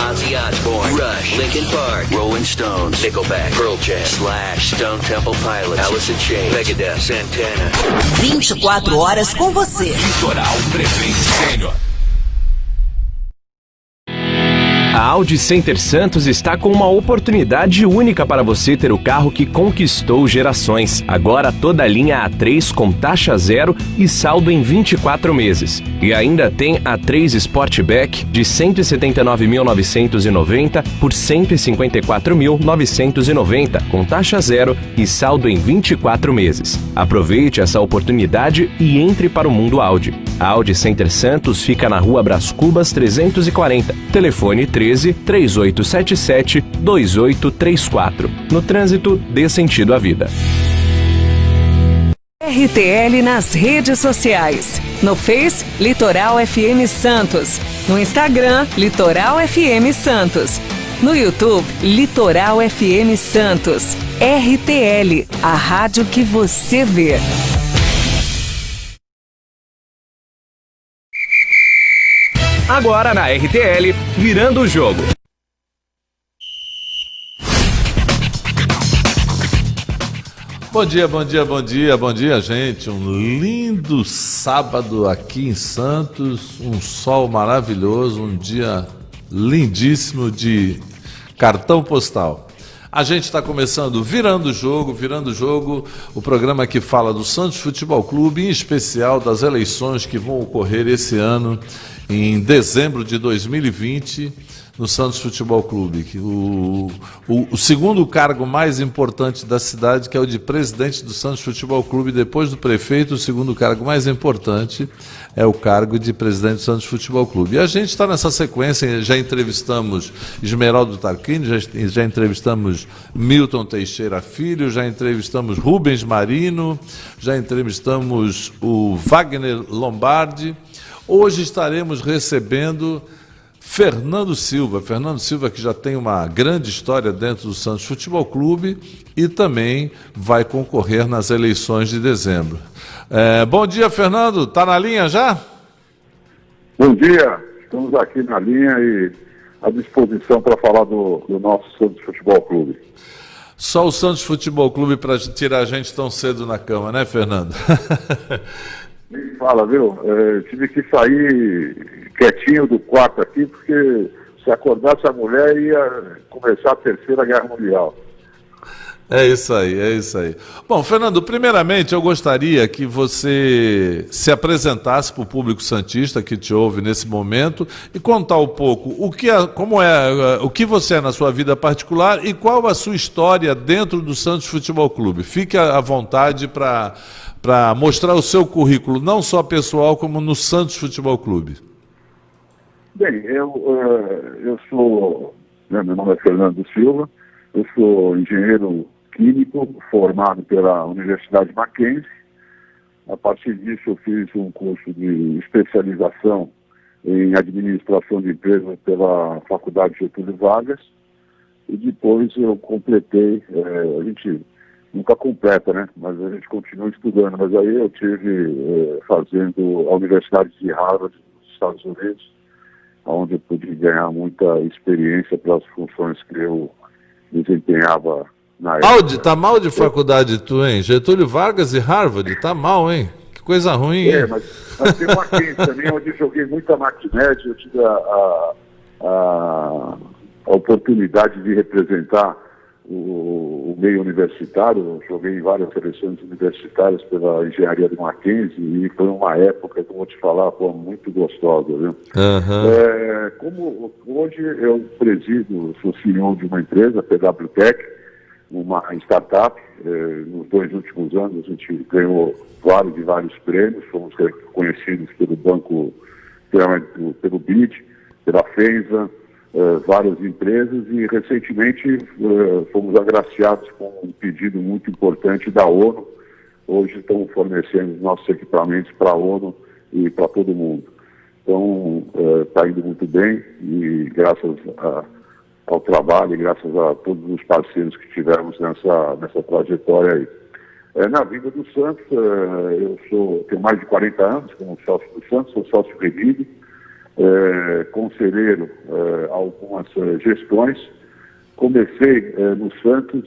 Ozzy Osbourne, Rush, Linkin Park, Rolling Stones, Nickelback, Pearl Jam, Slash, Stone Temple Pilots, Alice in Chains, Megadeth, Santana. 24 horas com você. Litoral Prefeito Sênior. A Audi Center Santos está com uma oportunidade única para você ter o carro que conquistou gerações. Agora toda a linha A3 com taxa zero e saldo em 24 meses. E ainda tem A3 Sportback de R$ 179.990 por R$ 154.990 com taxa zero e saldo em 24 meses. Aproveite essa oportunidade e entre para o mundo Audi. A Audi Center Santos fica na Rua Brás Cubas 340. Telefone 13-3877-2834. No trânsito, dê sentido à vida. RTL nas redes sociais. No Face, Litoral FM Santos. No Instagram, Litoral FM Santos. No YouTube, Litoral FM Santos. RTL, a rádio que você vê. Agora na RTL, Virando o Jogo. Bom dia, gente. Um lindo sábado aqui em Santos, um sol maravilhoso, um dia lindíssimo de cartão postal. A gente está começando Virando o Jogo, o programa que fala do Santos Futebol Clube, em especial das eleições que vão ocorrer esse ano, em dezembro de 2020, no Santos Futebol Clube. O segundo cargo mais importante da cidade, que é o de presidente do Santos Futebol Clube, depois do prefeito, o segundo cargo mais importante é o cargo de presidente do Santos Futebol Clube. E a gente está nessa sequência, já entrevistamos Esmeraldo Tarquini, já entrevistamos Milton Teixeira Filho, já entrevistamos Rubens Marino, já entrevistamos o Wagner Lombardi. Hoje estaremos recebendo Fernando Silva, que já tem uma grande história dentro do Santos Futebol Clube e também vai concorrer nas eleições de dezembro. Bom dia, Fernando. Está na linha já? Bom dia. Estamos aqui na linha e à disposição para falar do nosso Santos Futebol Clube. Só o Santos Futebol Clube para tirar a gente tão cedo na cama, né, Fernando? Nem fala, viu? Tive que sair quietinho do quarto aqui, porque se acordasse a mulher ia começar a Terceira Guerra Mundial. É isso aí. Bom, Fernando, primeiramente eu gostaria que você se apresentasse para o público santista que te ouve nesse momento e contar um pouco o que você é na sua vida particular e qual a sua história dentro do Santos Futebol Clube. Fique à vontade para mostrar o seu currículo, não só pessoal, como no Santos Futebol Clube. Bem, eu sou, meu nome é Fernando Silva, eu sou engenheiro químico formado pela Universidade Mackenzie. A partir disso eu fiz um curso de especialização em administração de empresas pela Faculdade Getúlio Vargas e depois eu completei, a gente nunca completa, né? Mas a gente continua estudando. Mas aí eu tive fazendo a Universidade de Harvard, nos Estados Unidos, onde eu pude ganhar muita experiência para as funções que eu desempenhava na época. Tá mal de faculdade tu, hein? Getúlio Vargas e Harvard, tá mal, hein? Que coisa ruim, hein? Mas tem uma Mackenzie também, onde eu joguei muita Macnet, eu tive a oportunidade de representar o meio universitário. Eu joguei em várias seleções universitárias pela engenharia do Mackenzie e foi uma época, que eu vou te falar, muito gostosa, viu? Uhum. Como hoje eu presido, sou CEO de uma empresa, PWTech, uma startup. Nos 2 últimos anos a gente ganhou vários prêmios, fomos reconhecidos pelo banco, pelo BID, pela FENSA, várias empresas, e recentemente fomos agraciados com um pedido muito importante da ONU. Hoje estamos fornecendo nossos equipamentos para a ONU e para todo mundo. Então está indo muito bem e graças ao trabalho e graças a todos os parceiros que tivemos nessa trajetória aí. Na vida do Santos, eu tenho mais de 40 anos como sócio do Santos, sou sócio redido. conselheiro algumas gestões. Comecei no Santos,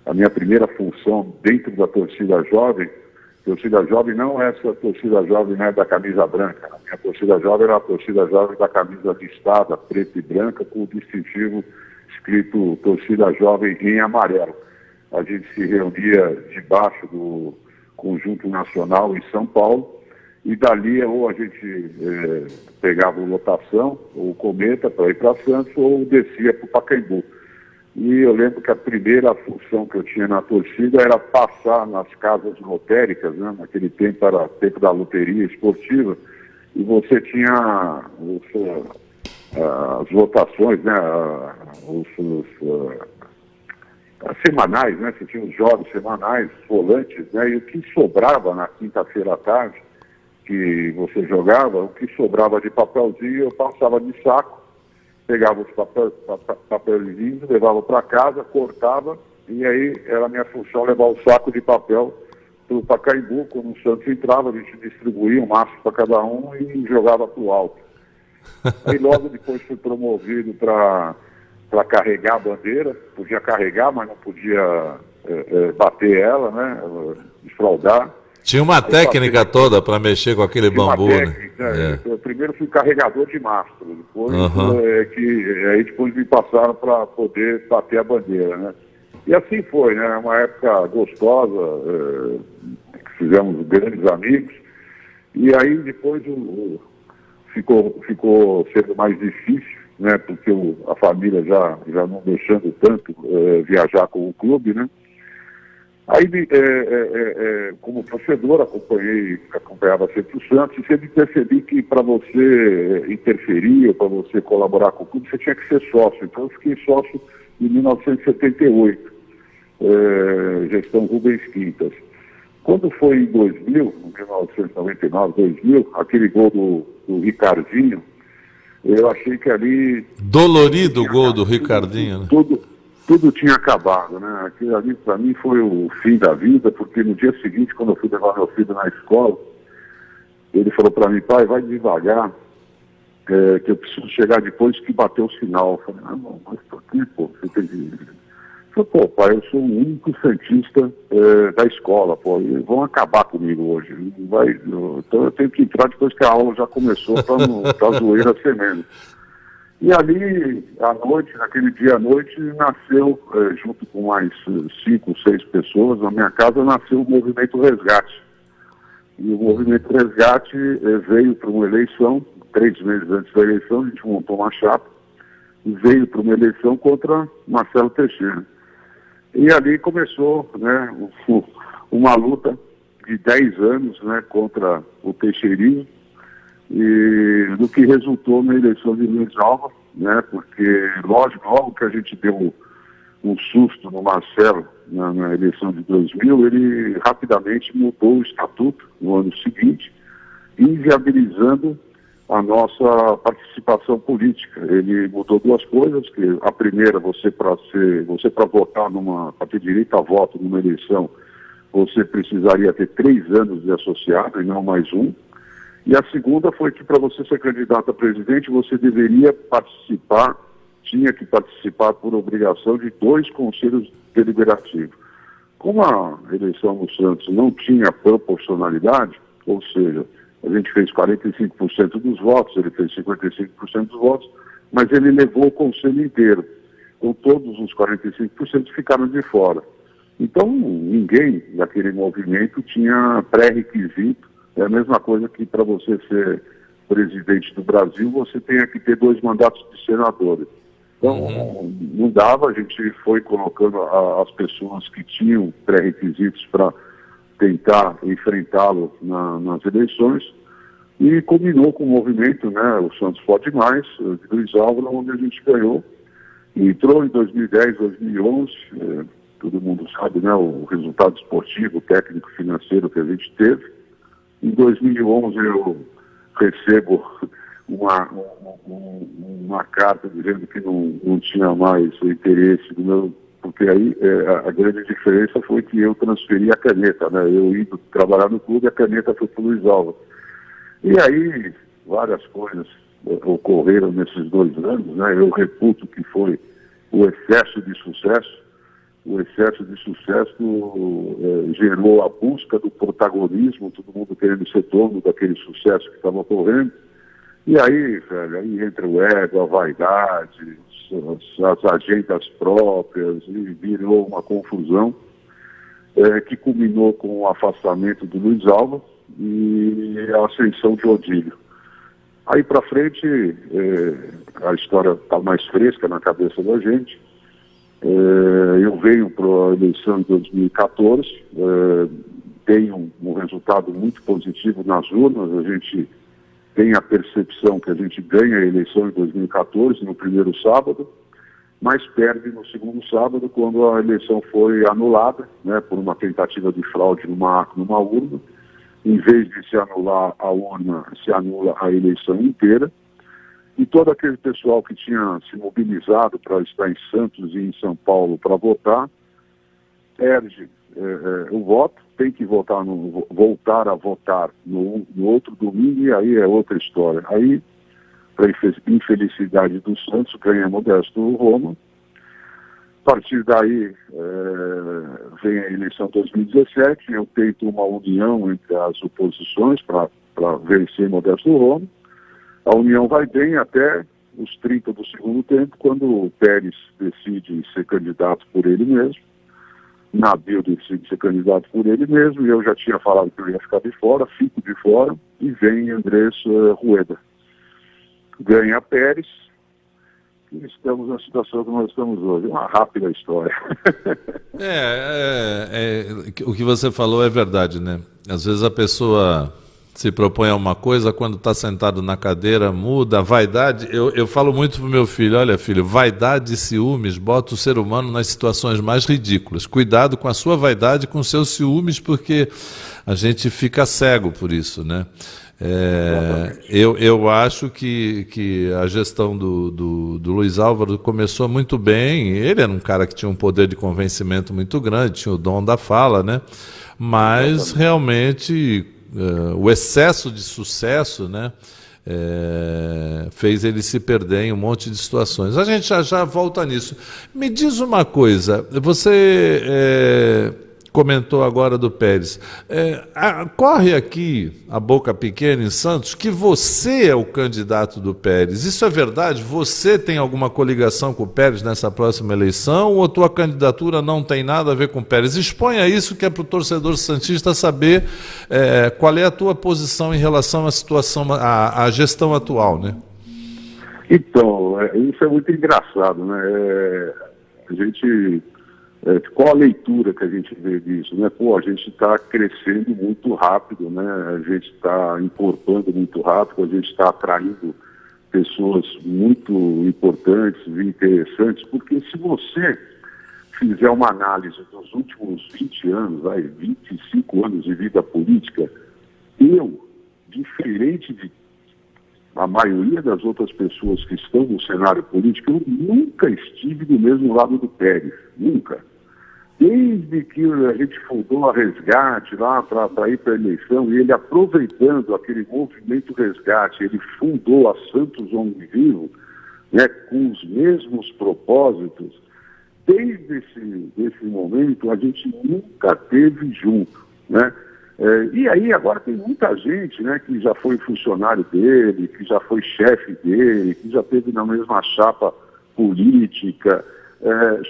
a minha primeira função dentro da torcida jovem. Torcida jovem não é essa torcida jovem, né, da camisa branca. A minha torcida jovem era a torcida jovem da camisa listada, preta e branca, com o distintivo escrito torcida jovem em amarelo. A gente se reunia debaixo do Conjunto Nacional em São Paulo, e dali ou a gente pegava o Lotação, ou o Cometa para ir para Santos, ou descia para o Pacaembu. E eu lembro que a primeira função que eu tinha na torcida era passar nas casas lotéricas, né? Naquele tempo era tempo da loteria esportiva, e você tinha as votações, né? As semanais, né? Você tinha os jogos semanais, volantes, né? E o que sobrava na quinta-feira à tarde, que você jogava, o que sobrava de papelzinho, eu passava de saco, pegava os papelzinhos, levava para casa, cortava, e aí era a minha função levar o saco de papel para o Pacaembu. Quando o Santos entrava, a gente distribuía um maço para cada um e jogava para o alto. Aí logo depois fui promovido para carregar a bandeira. Podia carregar, mas não podia bater ela, né? Desfraudar. Tinha uma técnica toda para mexer com aquele bambu, técnica, né? Eu primeiro fui carregador de mastro, depois depois me passaram para poder bater a bandeira, né? E assim foi, né? Uma época gostosa, que fizemos grandes amigos, e aí depois ficou sendo mais difícil, né? Porque a família já não deixando tanto viajar com o clube, né? Aí, como torcedor, acompanhava sempre o Santos, e sempre percebi que para você interferir, para você colaborar com o clube, você tinha que ser sócio. Então eu fiquei sócio em 1978, gestão Rubens Quintas. Quando foi em 2000, 1999, 2000, aquele gol do Ricardinho, eu achei que ali... Dolorido o gol do Ricardinho, né? Tudo tinha acabado, né? Aquilo ali para mim foi o fim da vida, porque no dia seguinte, quando eu fui levar meu filho na escola, ele falou para mim: pai, vai devagar, que eu preciso chegar depois que bater o sinal. Eu falei: não, mas por que, pô? Você tem que... Eu falei: pô, pai, eu sou o único santista da escola, pô, e vão acabar comigo hoje. Então eu tenho que entrar depois que a aula já começou, para a zoeira ser menos. E ali, à noite, naquele dia à noite, nasceu, junto com mais 5, 6 pessoas, na minha casa, nasceu o Movimento Resgate. E o Movimento Resgate veio para uma eleição, 3 meses antes da eleição, a gente montou uma chapa, e veio para uma eleição contra Marcelo Teixeira. E ali começou, né, uma luta de 10 anos, né, contra o Teixeirinho, e do que resultou na eleição de Luiz Alva, né? Porque, lógico, logo que a gente deu um susto no Marcelo na eleição de 2000, ele rapidamente mudou o estatuto no ano seguinte, inviabilizando a nossa participação política. Ele mudou 2 coisas, que a primeira, você para votar para ter direito a voto numa eleição, você precisaria ter 3 anos de associado e não mais 1. E a segunda foi que para você ser candidato a presidente, você deveria participar, tinha que participar por obrigação de 2 conselhos deliberativos. Como a eleição no Santos não tinha proporcionalidade, ou seja, a gente fez 45% dos votos, ele fez 55% dos votos, mas ele levou o conselho inteiro. Então todos os 45% ficaram de fora. Então ninguém daquele movimento tinha pré-requisito. É a mesma coisa que para você ser presidente do Brasil, você tenha que ter 2 mandatos de senador. Então, não dava, a gente foi colocando as pessoas que tinham pré-requisitos para tentar enfrentá-lo nas eleições, e combinou com o movimento, né, o Santos Pode Mais, de Luiz Álvaro, onde a gente ganhou. E entrou em 2010, 2011, todo mundo sabe, né, o resultado esportivo, técnico, financeiro que a gente teve. Em 2011 eu recebo uma carta dizendo que não tinha mais o interesse do meu, porque aí a grande diferença foi que eu transferi a caneta, né? Eu indo trabalhar no clube, a caneta foi para o Luiz Alva. E aí várias coisas ocorreram nesses 2 anos, né? Eu reputo que foi o excesso de sucesso. O excesso de sucesso gerou a busca do protagonismo, todo mundo querendo ser dono daquele sucesso que estava ocorrendo. E aí, velho, aí entra o ego, a vaidade, as agendas próprias, e virou uma confusão que culminou com o afastamento do Luiz Álvaro e a ascensão de Odílio. Aí para frente, a história está mais fresca na cabeça da gente. Eu venho para a eleição de 2014, tenho um resultado muito positivo nas urnas, a gente tem a percepção que a gente ganha a eleição em 2014, no primeiro sábado, mas perde no segundo sábado, quando a eleição foi anulada, né, por uma tentativa de fraude numa urna. Em vez de se anular a urna, se anula a eleição inteira. E todo aquele pessoal que tinha se mobilizado para estar em Santos e em São Paulo para votar, perde o voto, tem que voltar a votar no outro domingo, e aí é outra história. Aí, para infelicidade do Santos, ganha Modesto Roma. A partir daí, vem a eleição 2017, eu tento uma união entre as oposições para vencer Modesto Roma. A união vai bem até os 30 do segundo tempo, quando o Pérez decide ser candidato por ele mesmo. Nabil decide ser candidato por ele mesmo, e eu já tinha falado que eu ia ficar de fora, fico de fora, e vem Andrés Rueda. Ganha Pérez, e estamos na situação que nós estamos hoje. Uma rápida história. O que você falou é verdade, né? Às vezes a pessoa se propõe a uma coisa, quando está sentado na cadeira, muda. A vaidade, eu falo muito pro meu filho: olha, filho, vaidade e ciúmes bota o ser humano nas situações mais ridículas. Cuidado com a sua vaidade e com seus ciúmes, porque a gente fica cego por isso, né? Eu acho que a gestão do Luiz Álvaro começou muito bem. Ele era um cara que tinha um poder de convencimento muito grande, tinha o dom da fala, né? Mas realmente o excesso de sucesso, né, fez ele se perder em um monte de situações. A gente já volta nisso. Me diz uma coisa, você comentou agora do Pérez. Corre aqui a boca pequena em Santos que você é o candidato do Pérez. Isso é verdade? Você tem alguma coligação com o Pérez nessa próxima eleição, ou tua candidatura não tem nada a ver com o Pérez? Exponha isso, que é para o torcedor santista saber qual é a tua posição em relação à situação, à gestão atual, né? Então, isso é muito engraçado, né? A gente... qual a leitura que a gente vê disso, né? A gente está crescendo muito rápido, né? A gente está importando muito rápido, a gente está atraindo pessoas muito importantes e interessantes, porque se você fizer uma análise dos últimos 20 anos, 25 anos de vida política, eu, diferente de a maioria das outras pessoas que estão no cenário político, eu nunca estive do mesmo lado do Pérez, nunca. Desde que a gente fundou a Resgate lá para ir para a eleição, e ele, aproveitando aquele movimento Resgate, ele fundou a Santos Homem Vivo, né, com os mesmos propósitos. Desde esse momento, a gente nunca teve junto, né? E aí agora tem muita gente, né, que já foi funcionário dele, que já foi chefe dele, que já esteve na mesma chapa política,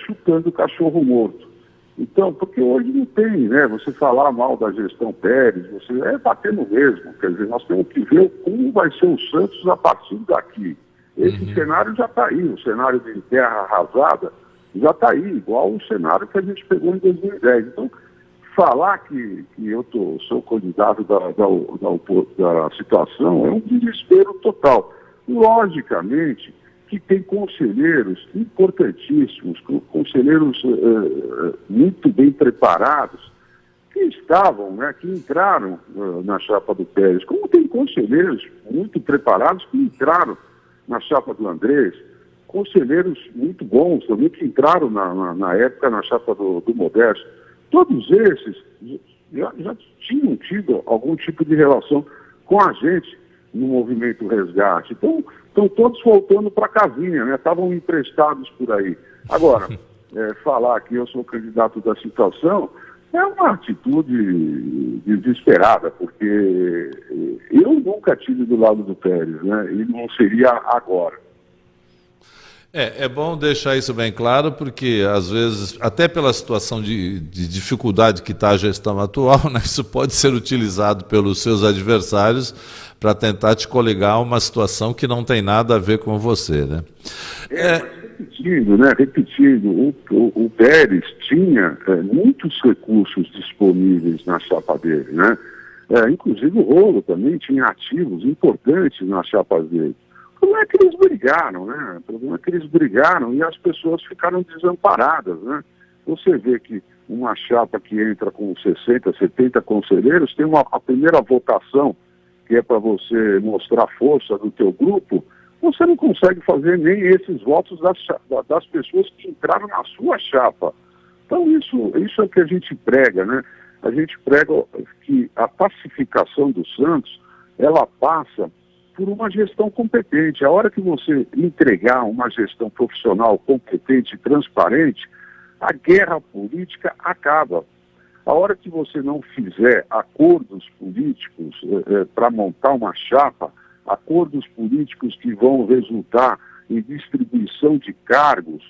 chutando cachorro morto. Então, porque hoje não tem, né? Você falar mal da gestão Pérez, você bater no mesmo. Quer dizer, nós temos que ver como vai ser o Santos a partir daqui. Esse cenário já está aí, o cenário de terra arrasada já está aí, igual o cenário que a gente pegou em 2010. Então, falar que eu sou candidato da situação é um desespero total. Logicamente que tem conselheiros importantíssimos, conselheiros muito bem preparados, que estavam, né, que entraram na chapa do Pérez, como tem conselheiros muito preparados que entraram na chapa do Andrés, conselheiros muito bons também que entraram na época na chapa do Modesto. Todos esses já tinham tido algum tipo de relação com a gente. no movimento resgate. Então, estão todos voltando para a casinha, né? Estavam emprestados por aí. Agora, falar que eu sou candidato da situação é uma atitude desesperada, porque eu nunca tive do lado do Pérez, né? E não seria agora. É bom deixar isso bem claro, porque às vezes, até pela situação de dificuldade que está a gestão atual, né, isso pode ser utilizado pelos seus adversários para tentar te coligar a uma situação que não tem nada a ver com você, né? Mas repetindo, o Pérez tinha muitos recursos disponíveis na chapa dele, né? Inclusive o Rolo também tinha ativos importantes nas chapas dele. O problema é que eles brigaram, né? O problema é que eles brigaram e as pessoas ficaram desamparadas, né? Você vê que uma chapa que entra com 60, 70 conselheiros tem a primeira votação, que é para você mostrar força do teu grupo, você não consegue fazer nem esses votos das pessoas que entraram na sua chapa. Então isso é o que a gente prega, né? A gente prega que a pacificação do Santos, ela passa por uma gestão competente. A hora que você entregar uma gestão profissional competente e transparente, a guerra política acaba. A hora que você não fizer acordos políticos para montar uma chapa, acordos políticos que vão resultar em distribuição de cargos,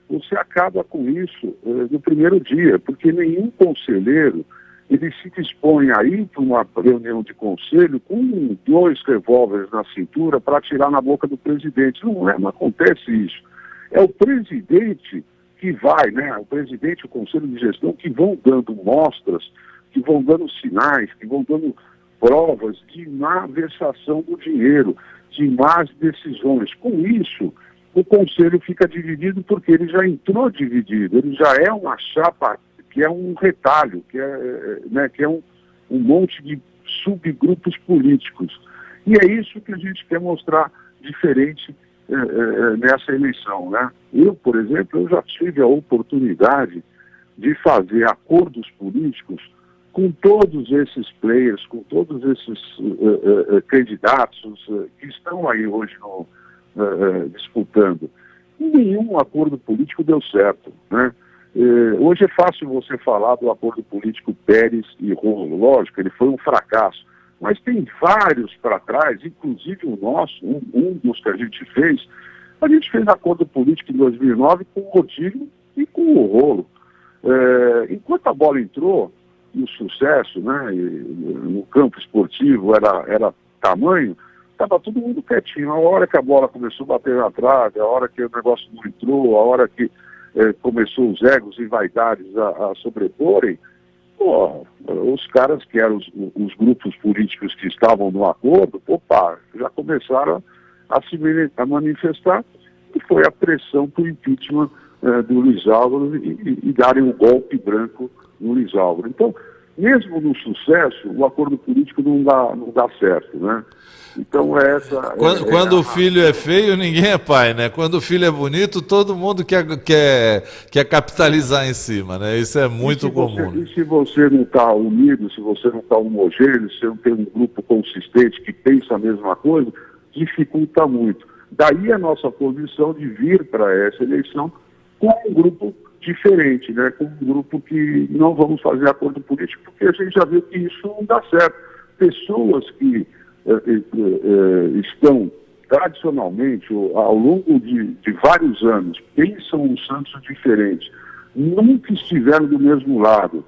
você acaba com isso no primeiro dia, porque nenhum conselheiro ele se dispõe a ir para uma reunião de conselho com 2 revólveres na cintura para atirar na boca do presidente. Não acontece isso. É o presidente que vai, né? O presidente e o conselho de gestão que vão dando mostras, que vão dando sinais, que vão dando provas de má versação do dinheiro, de más decisões. Com isso, o conselho fica dividido porque ele já entrou dividido, ele já é uma chapa que é um retalho, que é um monte de subgrupos políticos. E é isso que a gente quer mostrar diferente nessa eleição, né? Eu, por exemplo, eu já tive a oportunidade de fazer acordos políticos com todos esses players, com todos esses candidatos que estão aí hoje disputando. Nenhum acordo político deu certo, né? Hoje é fácil você falar do acordo político Pérez e Rolo. Lógico, ele foi um fracasso. Mas tem vários para trás, inclusive o nosso, um dos que a gente fez. A gente fez acordo político em 2009 com o Rodrigo e com o Rolo. Enquanto a bola entrou, e o sucesso, né, no campo esportivo era tamanho, estava todo mundo quietinho. A hora que a bola começou a bater na trave, a hora que o negócio não entrou, a hora que começou os egos e vaidades a sobreporem, os caras que eram os grupos políticos que estavam no acordo, já começaram a manifestar, e foi a pressão para o impeachment do Luiz Álvaro e darem um golpe branco no Luiz Álvaro. Então, mesmo no sucesso, o acordo político não dá certo, né? Então quando o filho é feio, ninguém é pai, né? Quando o filho é bonito, todo mundo quer capitalizar em cima, né? Isso é muito comum. E se você não está unido, se você não está homogêneo, se você não tem um grupo consistente que pensa a mesma coisa, dificulta muito. Daí a nossa posição de vir para essa eleição com um grupo diferente, né? Com um grupo que não vamos fazer acordo político, porque a gente já viu que isso não dá certo. Pessoas que estão tradicionalmente, ao longo de vários anos, pensam um Santos diferente, nunca estiveram do mesmo lado.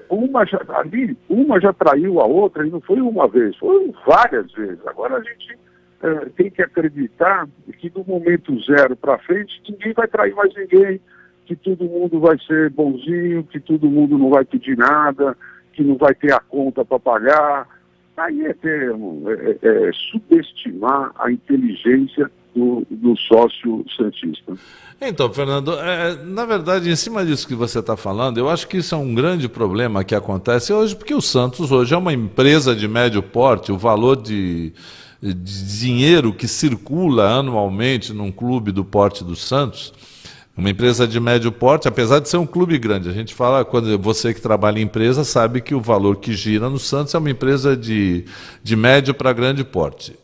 Uma já traiu a outra, e não foi uma vez, foram várias vezes. Agora a gente tem que acreditar que do momento zero para frente, ninguém vai trair mais ninguém, que todo mundo vai ser bonzinho, que todo mundo não vai pedir nada, que não vai ter a conta para pagar. Aí é subestimar a inteligência do sócio santista. Então, Fernando, na verdade, em cima disso que você está falando, eu acho que isso é um grande problema que acontece hoje, porque o Santos hoje é uma empresa de médio porte, o valor de dinheiro que circula anualmente num clube do porte do Santos Uma empresa de médio porte, apesar de ser um clube grande, a gente fala, quando você que trabalha em empresa sabe que o valor que gira no Santos é uma empresa de médio para grande porte.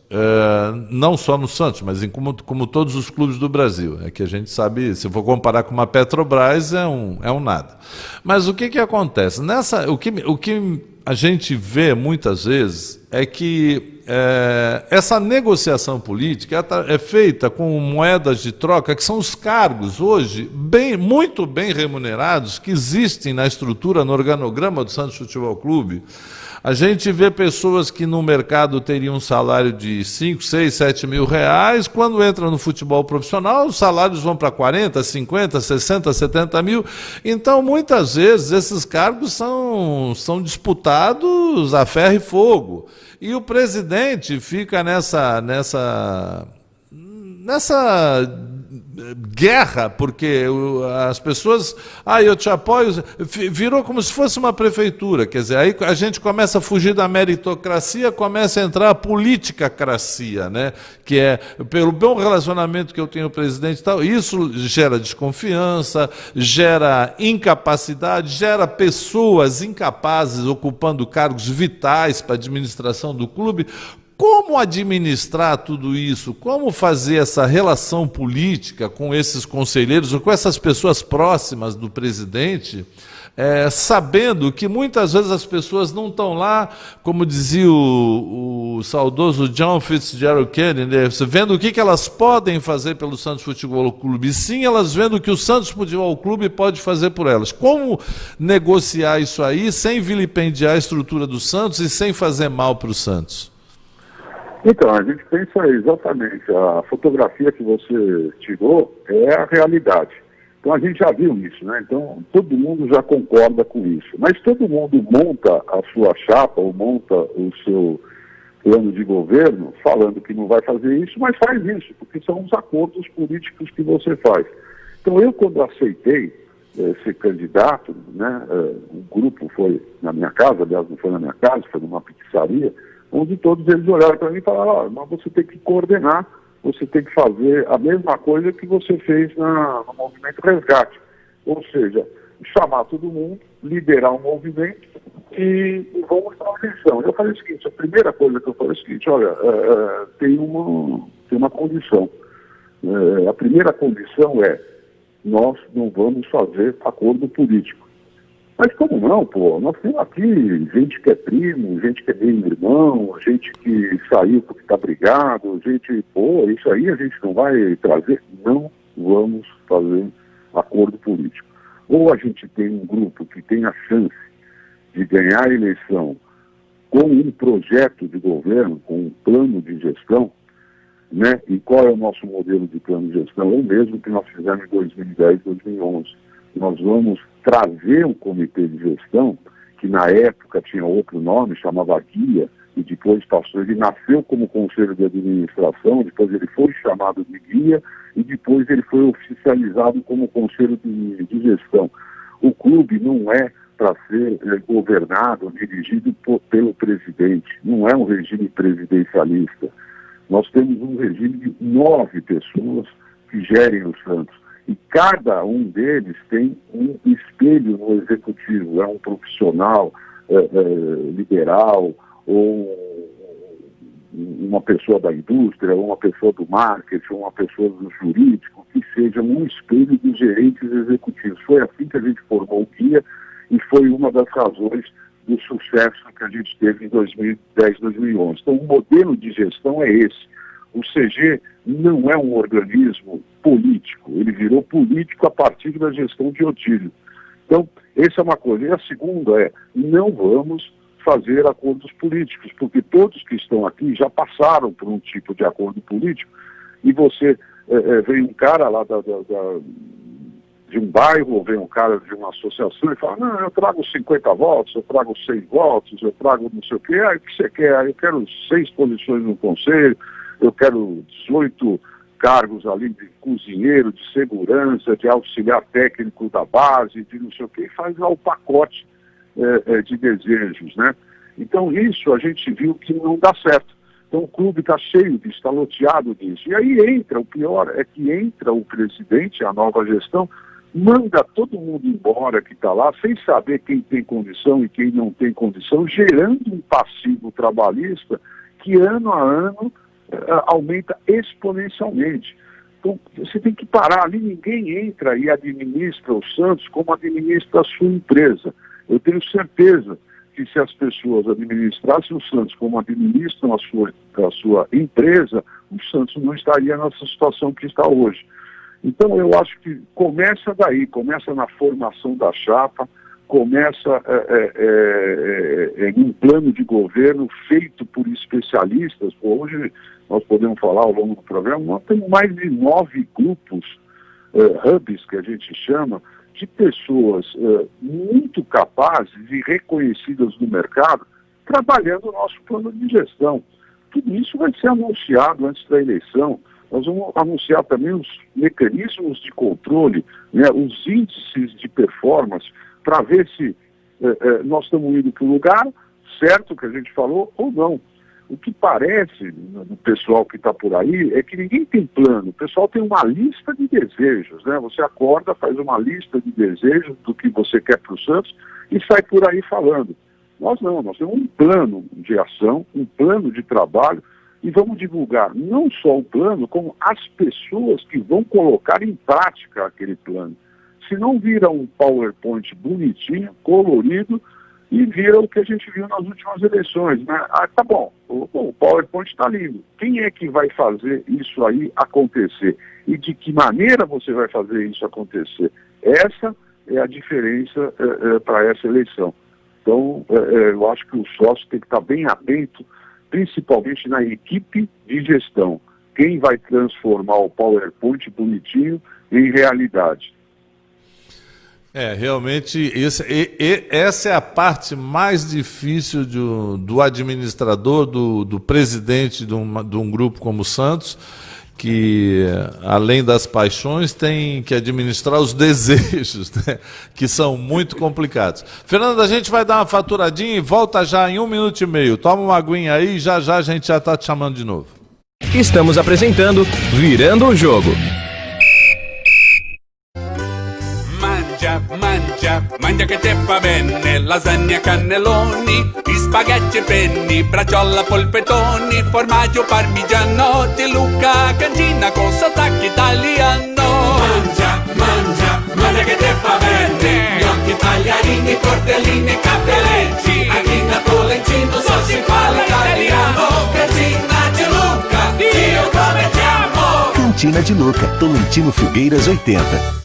Não só no Santos, mas como todos os clubes do Brasil. É que a gente sabe, se for comparar com uma Petrobras, é um nada. Mas o que acontece? O que a gente vê muitas vezes é que essa negociação política é feita com moedas de troca, que são os cargos hoje muito bem remunerados que existem na estrutura, no organograma do Santos Futebol Clube. A gente vê pessoas que no mercado teriam um salário de 5, 6, 7 mil reais, quando entram no futebol profissional, os salários vão para 40, 50, 60, 70 mil. Então, muitas vezes, esses cargos são disputados a ferro e fogo. E o presidente fica nessa guerra, porque as pessoas, eu te apoio, virou como se fosse uma prefeitura, quer dizer, aí a gente começa a fugir da meritocracia, começa a entrar a politicacracia, né? Que é, pelo bom relacionamento que eu tenho com o presidente e tal, isso gera desconfiança, gera incapacidade, gera pessoas incapazes ocupando cargos vitais para a administração do clube. Como administrar tudo isso? Como fazer essa relação política com esses conselheiros ou com essas pessoas próximas do presidente, sabendo que muitas vezes as pessoas não estão lá, como dizia o saudoso John Fitzgerald Kennedy, né? Vendo o que elas podem fazer pelo Santos Futebol Clube, e sim elas vendo o que o Santos Futebol Clube pode fazer por elas. Como negociar isso aí sem vilipendiar a estrutura do Santos e sem fazer mal para o Santos? Então, a gente pensa exatamente, a fotografia que você tirou é a realidade. Então a gente já viu isso, né? Então todo mundo já concorda com isso. Mas todo mundo monta a sua chapa ou monta o seu plano de governo falando que não vai fazer isso, mas faz isso, porque são os acordos políticos que você faz. Então eu, quando aceitei ser candidato, né, um grupo foi na minha casa, aliás não foi na minha casa, foi numa pizzaria, onde todos eles olharam para mim e falaram, mas você tem que coordenar, você tem que fazer a mesma coisa que você fez no movimento Resgate. Ou seja, chamar todo mundo, liderar um movimento e vamos para uma eleição. Eu falei o seguinte, a primeira coisa que eu falei é o seguinte, olha, tem uma condição. A primeira condição é, nós não vamos fazer acordo político. Mas como não, pô? Nós temos aqui gente que é primo, gente que é meio irmão, gente que saiu porque está brigado, gente, isso aí a gente não vai trazer. Não vamos fazer acordo político. Ou a gente tem um grupo que tem a chance de ganhar a eleição com um projeto de governo, com um plano de gestão, né? E qual é o nosso modelo de plano de gestão? É o mesmo que nós fizemos em 2010, 2011. Nós vamos trazer um comitê de gestão, que na época tinha outro nome, chamava Guia, e depois passou, ele nasceu como Conselho de Administração, depois ele foi chamado de Guia, e depois ele foi oficializado como Conselho de Gestão. O clube não é para ser governado, dirigido pelo presidente, não é um regime presidencialista. Nós temos um regime de 9 pessoas que gerem o Santos. E cada um deles tem um espelho no executivo, é um profissional liberal, ou uma pessoa da indústria, ou uma pessoa do marketing, ou uma pessoa do jurídico, que seja um espelho dos gerentes executivos. Foi assim que a gente formou o Guia e foi uma das razões do sucesso que a gente teve em 2010, 2011. Então o modelo de gestão é esse. O CG não é um organismo político, ele virou político a partir da gestão de Otílio. Então, essa é uma coisa. E a segunda é, não vamos fazer acordos políticos, porque todos que estão aqui já passaram por um tipo de acordo político, e você vem um cara lá de um bairro, ou vem um cara de uma associação e fala, não, eu trago 50 votos, eu trago 100 votos, eu trago não sei o quê, o que você quer? Eu quero 6 posições no conselho, eu quero 18 cargos ali de cozinheiro, de segurança, de auxiliar técnico da base, de não sei o quê, e faz lá o pacote de desejos, né? Então isso a gente viu que não dá certo. Então o clube está cheio disso, está loteado disso. E aí entra, o pior é que entra o presidente, a nova gestão, manda todo mundo embora que está lá, sem saber quem tem condição e quem não tem condição, gerando um passivo trabalhista que ano a ano aumenta exponencialmente. Então você tem que parar ali, ninguém entra e administra o Santos como administra a sua empresa. Eu tenho certeza que se as pessoas administrassem o Santos como administram a sua empresa, o Santos não estaria nessa situação que está hoje. Então eu acho que começa daí, começa na formação da chapa, começa em um plano de governo feito por especialistas. Hoje nós podemos falar ao longo do programa, nós temos mais de 9 grupos, hubs que a gente chama, de pessoas muito capazes e reconhecidas no mercado, trabalhando o nosso plano de gestão. Tudo isso vai ser anunciado antes da eleição. Nós vamos anunciar também os mecanismos de controle, né, os índices de performance, para ver se nós estamos indo para o lugar certo que a gente falou ou não. O que parece do pessoal que está por aí é que ninguém tem plano. O pessoal tem uma lista de desejos, né? Você acorda, faz uma lista de desejos do que você quer para o Santos e sai por aí falando. Nós não, nós temos um plano de ação, um plano de trabalho e vamos divulgar não só o plano, como as pessoas que vão colocar em prática aquele plano. Se não vira um PowerPoint bonitinho, colorido, e vira o que a gente viu nas últimas eleições, né? Ah, tá bom, o PowerPoint está lindo. Quem é que vai fazer isso aí acontecer? E de que maneira você vai fazer isso acontecer? Essa é a diferença para essa eleição. Então, eu acho que o sócio tem que estar bem atento, principalmente na equipe de gestão. Quem vai transformar o PowerPoint bonitinho em realidade? Realmente, essa é a parte mais difícil do administrador, do presidente de um grupo como o Santos, que, além das paixões, tem que administrar os desejos, né, que são muito complicados. Fernando, a gente vai dar uma faturadinha e volta já em 1 minuto e meio. Toma uma aguinha aí e já a gente já está te chamando de novo. Estamos apresentando Virando o Jogo. Mangia che te fa bene, lasagna cannelloni, spaghetti e penni, braciola polpettoni, formaggio parmigiano, di Luca Cantina con sottacchi italiano. Mangia che te fa bene, gnocchi tagliarini, tortellini, cappelletti, anche in Tolentino so si fa l'italiano. Cantina di Luca, io come ti amo. Cantina de Luca, Tolentino Filgueiras 80.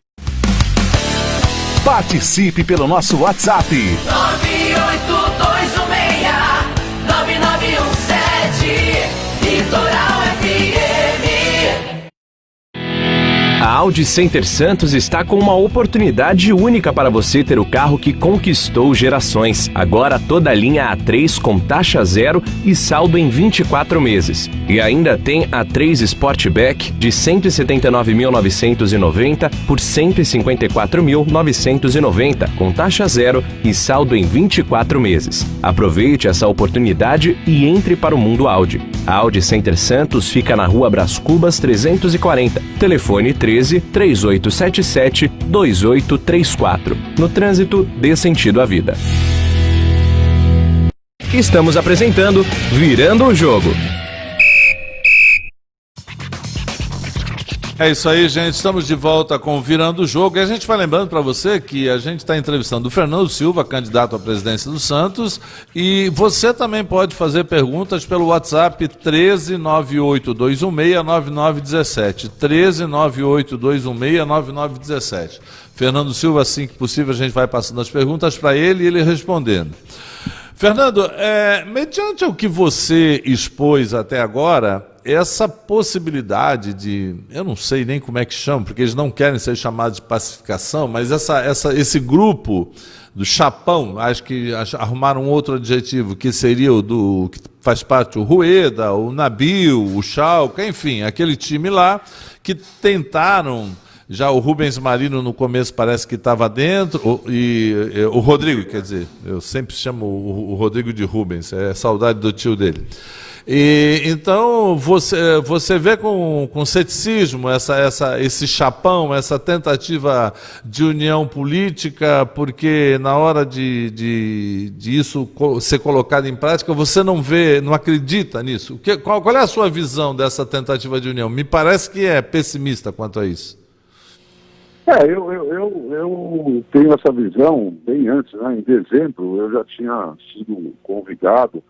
Participe pelo nosso WhatsApp. 98216-9917 Litoral FM. A Audi Center Santos está com uma oportunidade única para você ter o carro que conquistou gerações. Agora toda a linha A3 com taxa zero e saldo em 24 meses. E ainda tem A3 Sportback de R$ 179.990 por R$ 154.990 com taxa zero e saldo em 24 meses. Aproveite essa oportunidade e entre para o mundo Audi. A Audi Center Santos fica na Rua Brás Cubas 340. Telefone 13-3877-2834. No trânsito, dê sentido à vida. Estamos apresentando Virando o Jogo. É isso aí, gente. Estamos de volta com Virando o Jogo. E a gente vai lembrando para você que a gente está entrevistando o Fernando Silva, candidato à presidência do Santos. E você também pode fazer perguntas pelo WhatsApp 13982169917. 13982169917. Fernando Silva, assim que possível, a gente vai passando as perguntas para ele e ele respondendo. Fernando, mediante o que você expôs até agora, essa possibilidade de, eu não sei nem como é que chama, porque eles não querem ser chamados de pacificação, mas esse grupo do Chapão, acho que arrumaram um outro adjetivo, que seria o do que faz parte o Rueda, o Nabil, o Schalke, enfim, aquele time lá que tentaram. Já o Rubens Marino no começo parece que estava dentro, e o Rodrigo, quer dizer, eu sempre chamo o Rodrigo de Rubens, é saudade do tio dele. E então você vê com ceticismo esse chapão, essa tentativa de união política, porque na hora de isso ser colocado em prática, você não acredita nisso. Qual é a sua visão dessa tentativa de união? Me parece que é pessimista quanto a isso. Eu tenho essa visão bem antes, né? Em dezembro eu já tinha sido convidado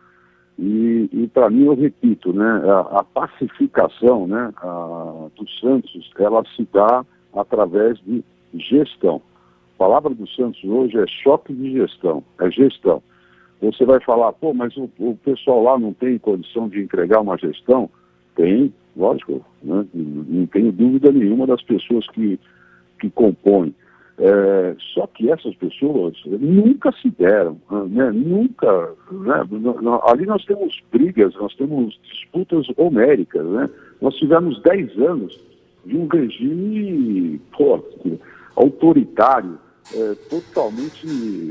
e para mim, eu repito, né? A pacificação, né? Do Santos, ela se dá através de gestão. A palavra do Santos hoje é choque de gestão, é gestão. Você vai falar, pô, mas o pessoal lá não tem condição de entregar uma gestão? Tem, lógico, né? Não tenho dúvida nenhuma das pessoas que compõem. Só que essas pessoas nunca se deram, né? Nunca, né? Ali nós temos brigas, nós temos disputas homéricas, né? Nós tivemos 10 anos de um regime autoritário, totalmente,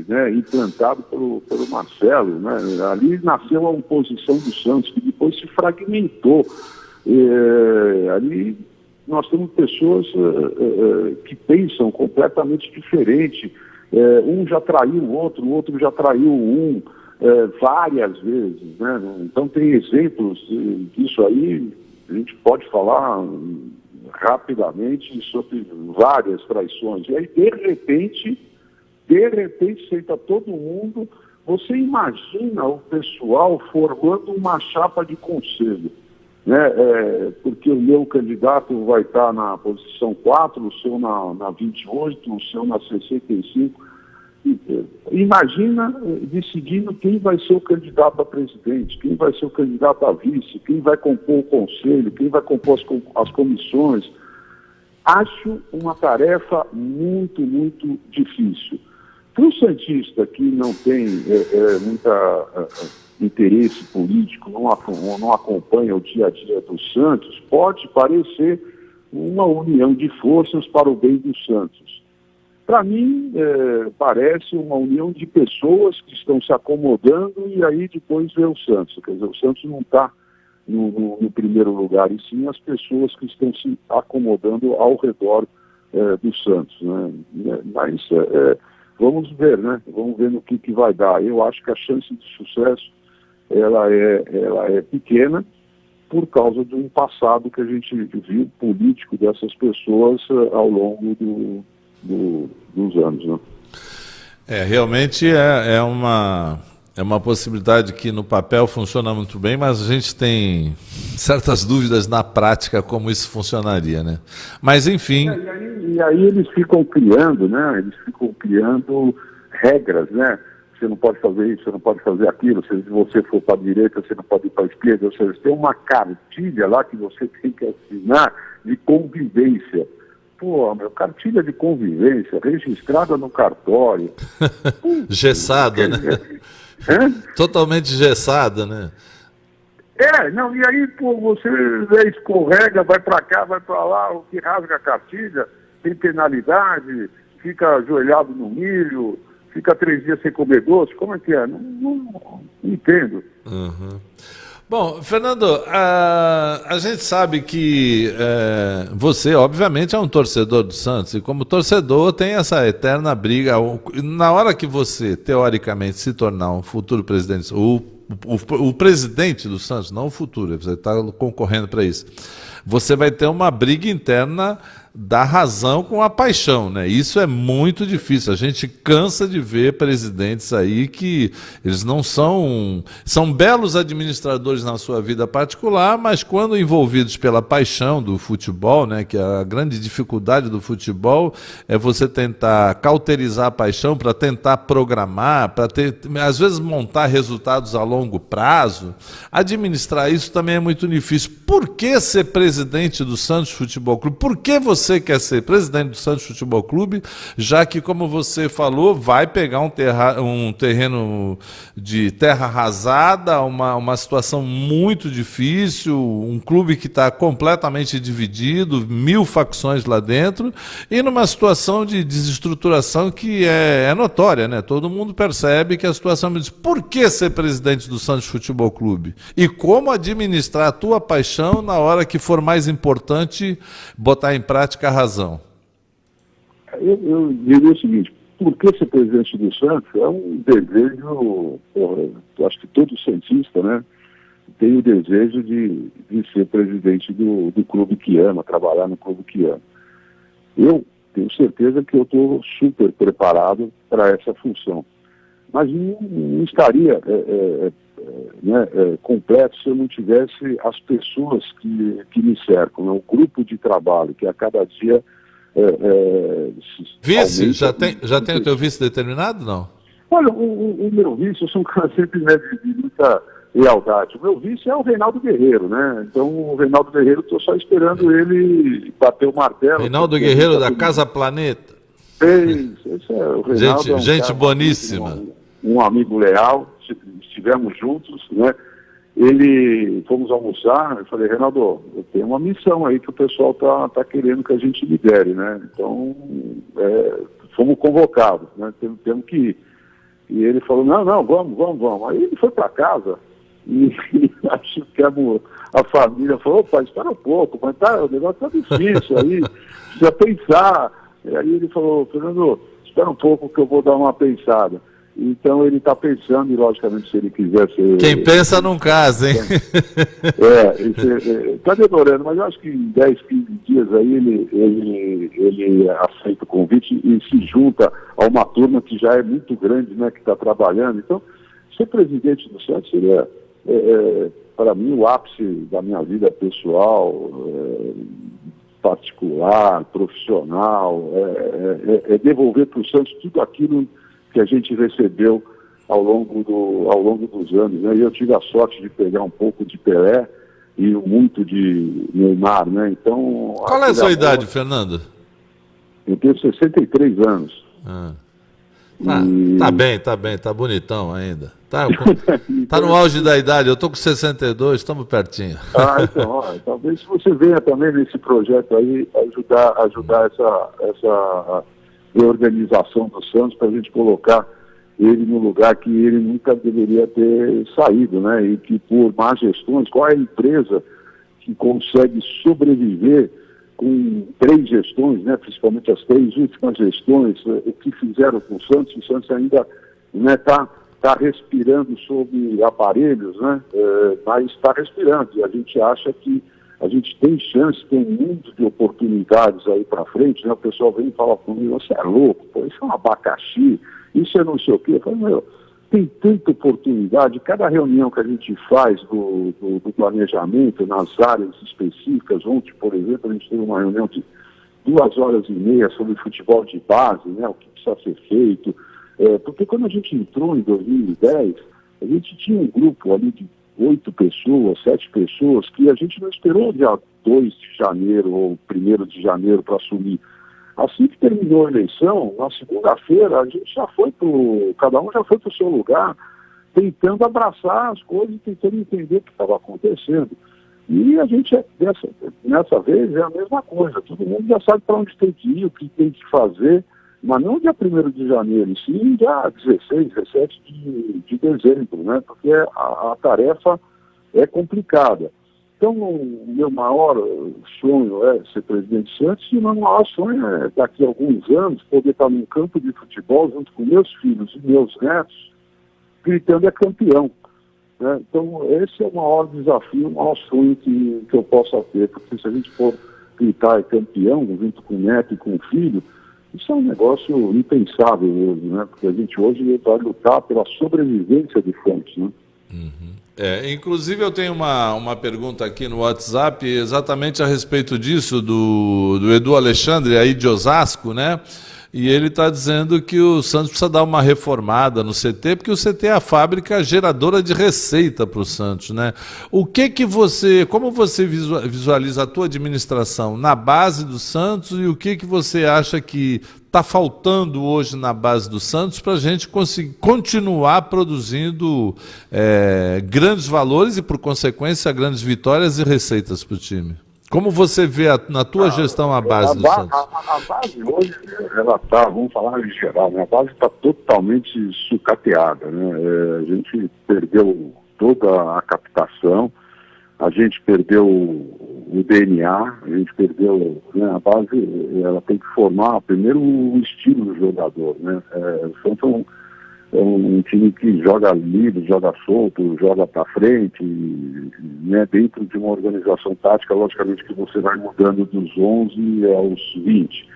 né, implantado pelo Marcelo, né? Ali nasceu a oposição do Santos, que depois se fragmentou. Ali nós temos pessoas que pensam completamente diferente. Um já traiu o outro já traiu um, várias vezes, né? Então tem exemplos disso aí, a gente pode falar rapidamente sobre várias traições. E aí, de repente senta todo mundo. Você imagina o pessoal formando uma chapa de conselho, né? Porque o meu candidato vai estar na posição 4, o seu na 28, o seu na 65. Imagina decidindo quem vai ser o candidato a presidente, quem vai ser o candidato a vice, quem vai compor o conselho, quem vai compor as comissões. Acho uma tarefa muito, muito difícil. Para o santista que não tem muita interesse político, não acompanha o dia a dia do Santos, pode parecer uma união de forças para o bem do Santos. Para mim, parece uma união de pessoas que estão se acomodando e aí depois vê o Santos. Quer dizer, o Santos não está no primeiro lugar, e sim as pessoas que estão se acomodando ao redor do Santos, né? Mas vamos ver, né? Vamos ver no que vai dar. Eu acho que a chance de sucesso ela é pequena por causa de um passado que a gente viu político dessas pessoas ao longo dos anos, né? Realmente é uma possibilidade que no papel funciona muito bem, mas a gente tem certas dúvidas na prática como isso funcionaria, né? Mas enfim... E aí eles ficam criando, né? Eles ficam criando regras, né? Você não pode fazer isso, você não pode fazer aquilo, se você for para a direita, você não pode ir para a esquerda. Ou seja, tem uma cartilha lá que você tem que assinar de convivência. Pô, cartilha de convivência, registrada no cartório. Gessada, né? Totalmente gessada, né? Não, e aí, pô, você escorrega, vai para cá, vai para lá, o que rasga a cartilha, tem penalidade, fica ajoelhado no milho, fica 3 dias sem comer doce, como é que é? Não entendo. Uhum. Bom, Fernando, a gente sabe que você, obviamente, é um torcedor do Santos, e como torcedor tem essa eterna briga. Na hora que você, teoricamente, se tornar um futuro presidente, o presidente do Santos, não o futuro, você está concorrendo para isso, você vai ter uma briga interna da razão com a paixão, né? Isso é muito difícil. A gente cansa de ver presidentes aí que eles não são belos administradores na sua vida particular, mas quando envolvidos pela paixão do futebol, né? Que a grande dificuldade do futebol é você tentar cauterizar a paixão para tentar programar, para às vezes montar resultados a longo prazo. Administrar isso também é muito difícil. Por que ser presidente presidente do Santos Futebol Clube? Por que você quer ser presidente do Santos Futebol Clube, já que, como você falou, vai pegar um terreno de terra arrasada, uma situação muito difícil, um clube que está completamente dividido, 1000 facções lá dentro, e numa situação de desestruturação que é notória, né? Todo mundo percebe que a situação me diz, por que ser presidente do Santos Futebol Clube? E como administrar a tua paixão na hora que for mais importante botar em prática a razão? Eu diria o seguinte, por que ser presidente do Santos é um desejo, eu acho que todo santista, né, tem o desejo de ser presidente do clube que ama, trabalhar no clube que ama. Eu tenho certeza que eu estou super preparado para essa função. Mas não estaria completo se eu não tivesse as pessoas que me cercam, né? O grupo de trabalho que a cada dia... Vice? Já tem o teu vice determinado, não? Olha, o meu vice, eu sou um cara sempre, né, de muita lealdade. O meu vice é o Reinaldo Guerreiro, né? Então o Reinaldo Guerreiro, estou só esperando ele bater o martelo. Reinaldo Guerreiro da Casa Planeta. Esse é o Reinaldo. Gente boníssima. Um amigo leal, estivemos juntos, né? Fomos almoçar, eu falei, Reinaldo, eu tenho uma missão aí que o pessoal tá querendo que a gente lidere, né? Então, fomos convocados, né? Temos que ir. E ele falou, não, vamos. Aí ele foi para casa e acho que a família falou, pai, espera um pouco, mas o negócio tá difícil aí, precisa pensar. E aí ele falou, Fernando, espera um pouco que eu vou dar uma pensada. Então ele está pensando, e logicamente se ele quiser ser... Quem pensa não casa, hein? Está demorando, mas eu acho que em 10, 15 dias aí ele aceita o convite e se junta a uma turma que já é muito grande, né, que está trabalhando. Então, ser presidente do Santos seria, para mim, o ápice da minha vida pessoal, particular, profissional, devolver para o Santos tudo aquilo que a gente recebeu ao longo dos anos, né? E eu tive a sorte de pegar um pouco de Pelé e muito de Neymar, né? Então... Qual é a sua idade, Fernando? Eu tenho 63 anos. Tá bem, tá bonitão ainda. Tá no auge da idade, eu tô com 62, estamos pertinho. Então, talvez você venha também nesse projeto aí ajudar essa reorganização do Santos para a gente colocar ele no lugar que ele nunca deveria ter saído, né? E que por más gestões, qual é a empresa que consegue sobreviver com 3 gestões, né? Principalmente as 3 últimas gestões, o que fizeram com o Santos ainda está respirando sob aparelhos, né? Mas está respirando, e a gente acha que a gente tem chance, tem um mundo de oportunidades aí para frente, né? O pessoal vem e fala comigo, você é louco, pô, isso é um abacaxi, isso é não sei o quê. Eu falo, tem tanta oportunidade, cada reunião que a gente faz do planejamento nas áreas específicas, ontem, por exemplo, a gente teve uma reunião de 2h30 sobre futebol de base, né? O que precisa ser feito, porque quando a gente entrou em 2010, a gente tinha um grupo ali de 8 pessoas, 7 pessoas, que a gente não esperou dia 2 de janeiro ou 1º de janeiro para assumir. Assim que terminou a eleição, na segunda-feira, a gente cada um já foi para o seu lugar, tentando abraçar as coisas, tentando entender o que estava acontecendo. E a gente, nessa vez, é a mesma coisa. Todo mundo já sabe para onde tem que ir, o que tem que fazer, mas não dia 1º de janeiro, sim dia 16, 17 de dezembro, né? Porque a tarefa é complicada. Então, o meu maior sonho é ser presidente Santos, e o meu maior sonho é, daqui a alguns anos, poder estar num campo de futebol junto com meus filhos e meus netos, gritando é campeão. Né? Então, esse é o maior desafio, o maior sonho que eu possa ter, porque se a gente for gritar é campeão, junto com o neto e com o filho, isso é um negócio impensável hoje, né? Porque a gente hoje vai lutar pela sobrevivência de Santos, né? Inclusive eu tenho uma pergunta aqui no WhatsApp exatamente a respeito disso, do Edu Alexandre aí de Osasco, né? e ele está dizendo que o Santos precisa dar uma reformada no CT, porque o CT é a fábrica geradora de receita para o Santos, né? Como você visualiza a tua administração na base do Santos e o que você acha que está faltando hoje na base do Santos para a gente conseguir continuar produzindo grandes valores e, por consequência, grandes vitórias e receitas para o time? Como você vê na tua gestão a base do Santos? A base hoje, ela está, vamos falar em geral, né? A base está totalmente sucateada, né? A gente perdeu toda a captação, a gente perdeu o DNA, a gente perdeu, né? A base, ela tem que formar primeiro o estilo do jogador, né? O Santos é um time que joga livre, joga solto, joga para frente, né, dentro de uma organização tática, logicamente que você vai mudando dos 11 aos 20.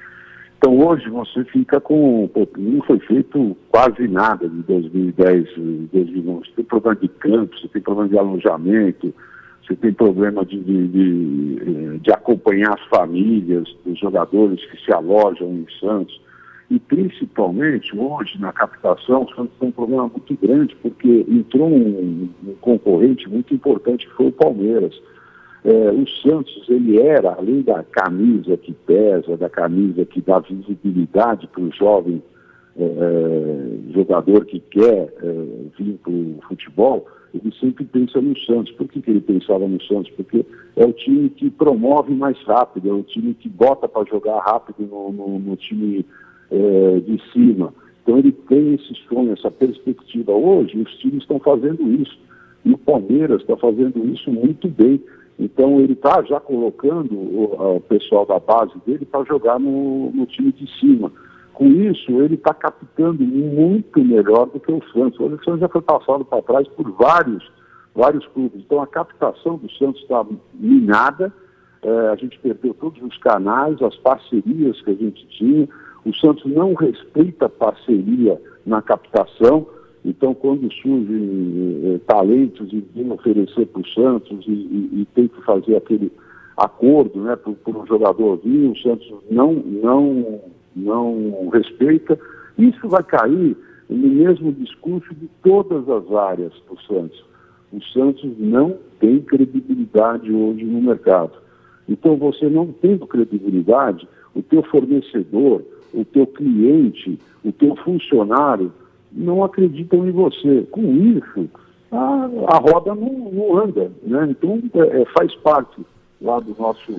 Então hoje você fica com... não foi feito quase nada de 2010, 2011. Você tem problema de campo, você tem problema de alojamento, você tem problema de acompanhar as famílias dos jogadores que se alojam em Santos. E principalmente hoje na captação, o Santos tem um problema muito grande, porque entrou um concorrente muito importante que foi o Palmeiras. O Santos, ele era, além da camisa que pesa, da camisa que dá visibilidade para o jovem jogador que quer vir para o futebol, ele sempre pensa no Santos. Por que ele pensava no Santos? Porque é o time que promove mais rápido, é o time que bota para jogar rápido no time de cima. Então ele tem esse sonho, essa perspectiva. Hoje os times estão fazendo isso, e o Palmeiras está fazendo isso muito bem. Então ele está já colocando o pessoal da base dele para jogar no time de cima. Com isso ele está captando muito melhor do que o Santos. O Santos já foi passado para trás por vários clubes. Então a captação do Santos está minada, a gente perdeu todos os canais, as parcerias que a gente tinha. O Santos não respeita a parceria na captação, então quando surgem talentos e vêm oferecer para o Santos e tem que fazer aquele acordo, né, para um jogador vir, o Santos não respeita. Isso vai cair no mesmo discurso de todas as áreas do Santos. O Santos não tem credibilidade hoje no mercado. Então você não tendo credibilidade, o teu fornecedor, o teu cliente, o teu funcionário não acreditam em você. Com isso, a roda não anda, né? Então faz parte lá do nosso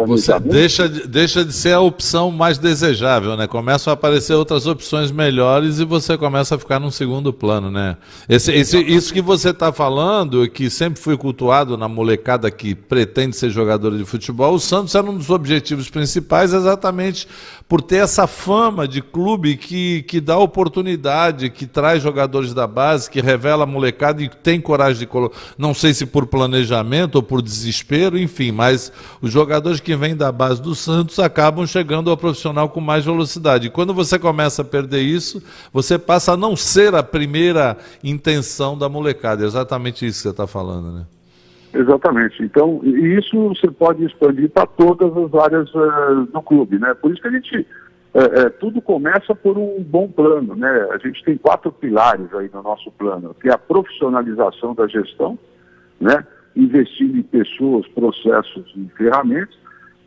Você planejamento. deixa de ser a opção mais desejável, né? Começam a aparecer outras opções melhores e você começa a ficar num segundo plano, né? Isso que você está falando, que sempre foi cultuado na molecada que pretende ser jogador de futebol, o Santos era um dos objetivos principais exatamente por ter essa fama de clube que dá oportunidade, que traz jogadores da base, que revela a molecada e tem coragem de colocar, não sei se por planejamento ou por desespero, enfim, mas os jogadores que vêm da base do Santos acabam chegando ao profissional com mais velocidade. E quando você começa a perder isso, você passa a não ser a primeira intenção da molecada. É exatamente isso que você está falando, né? Exatamente. Então, e isso você pode expandir para todas as áreas do clube, né? Por isso que a gente, tudo começa por um bom plano, né? A gente tem 4 pilares aí no nosso plano, que é a profissionalização da gestão, né? Investindo em pessoas, processos e ferramentas.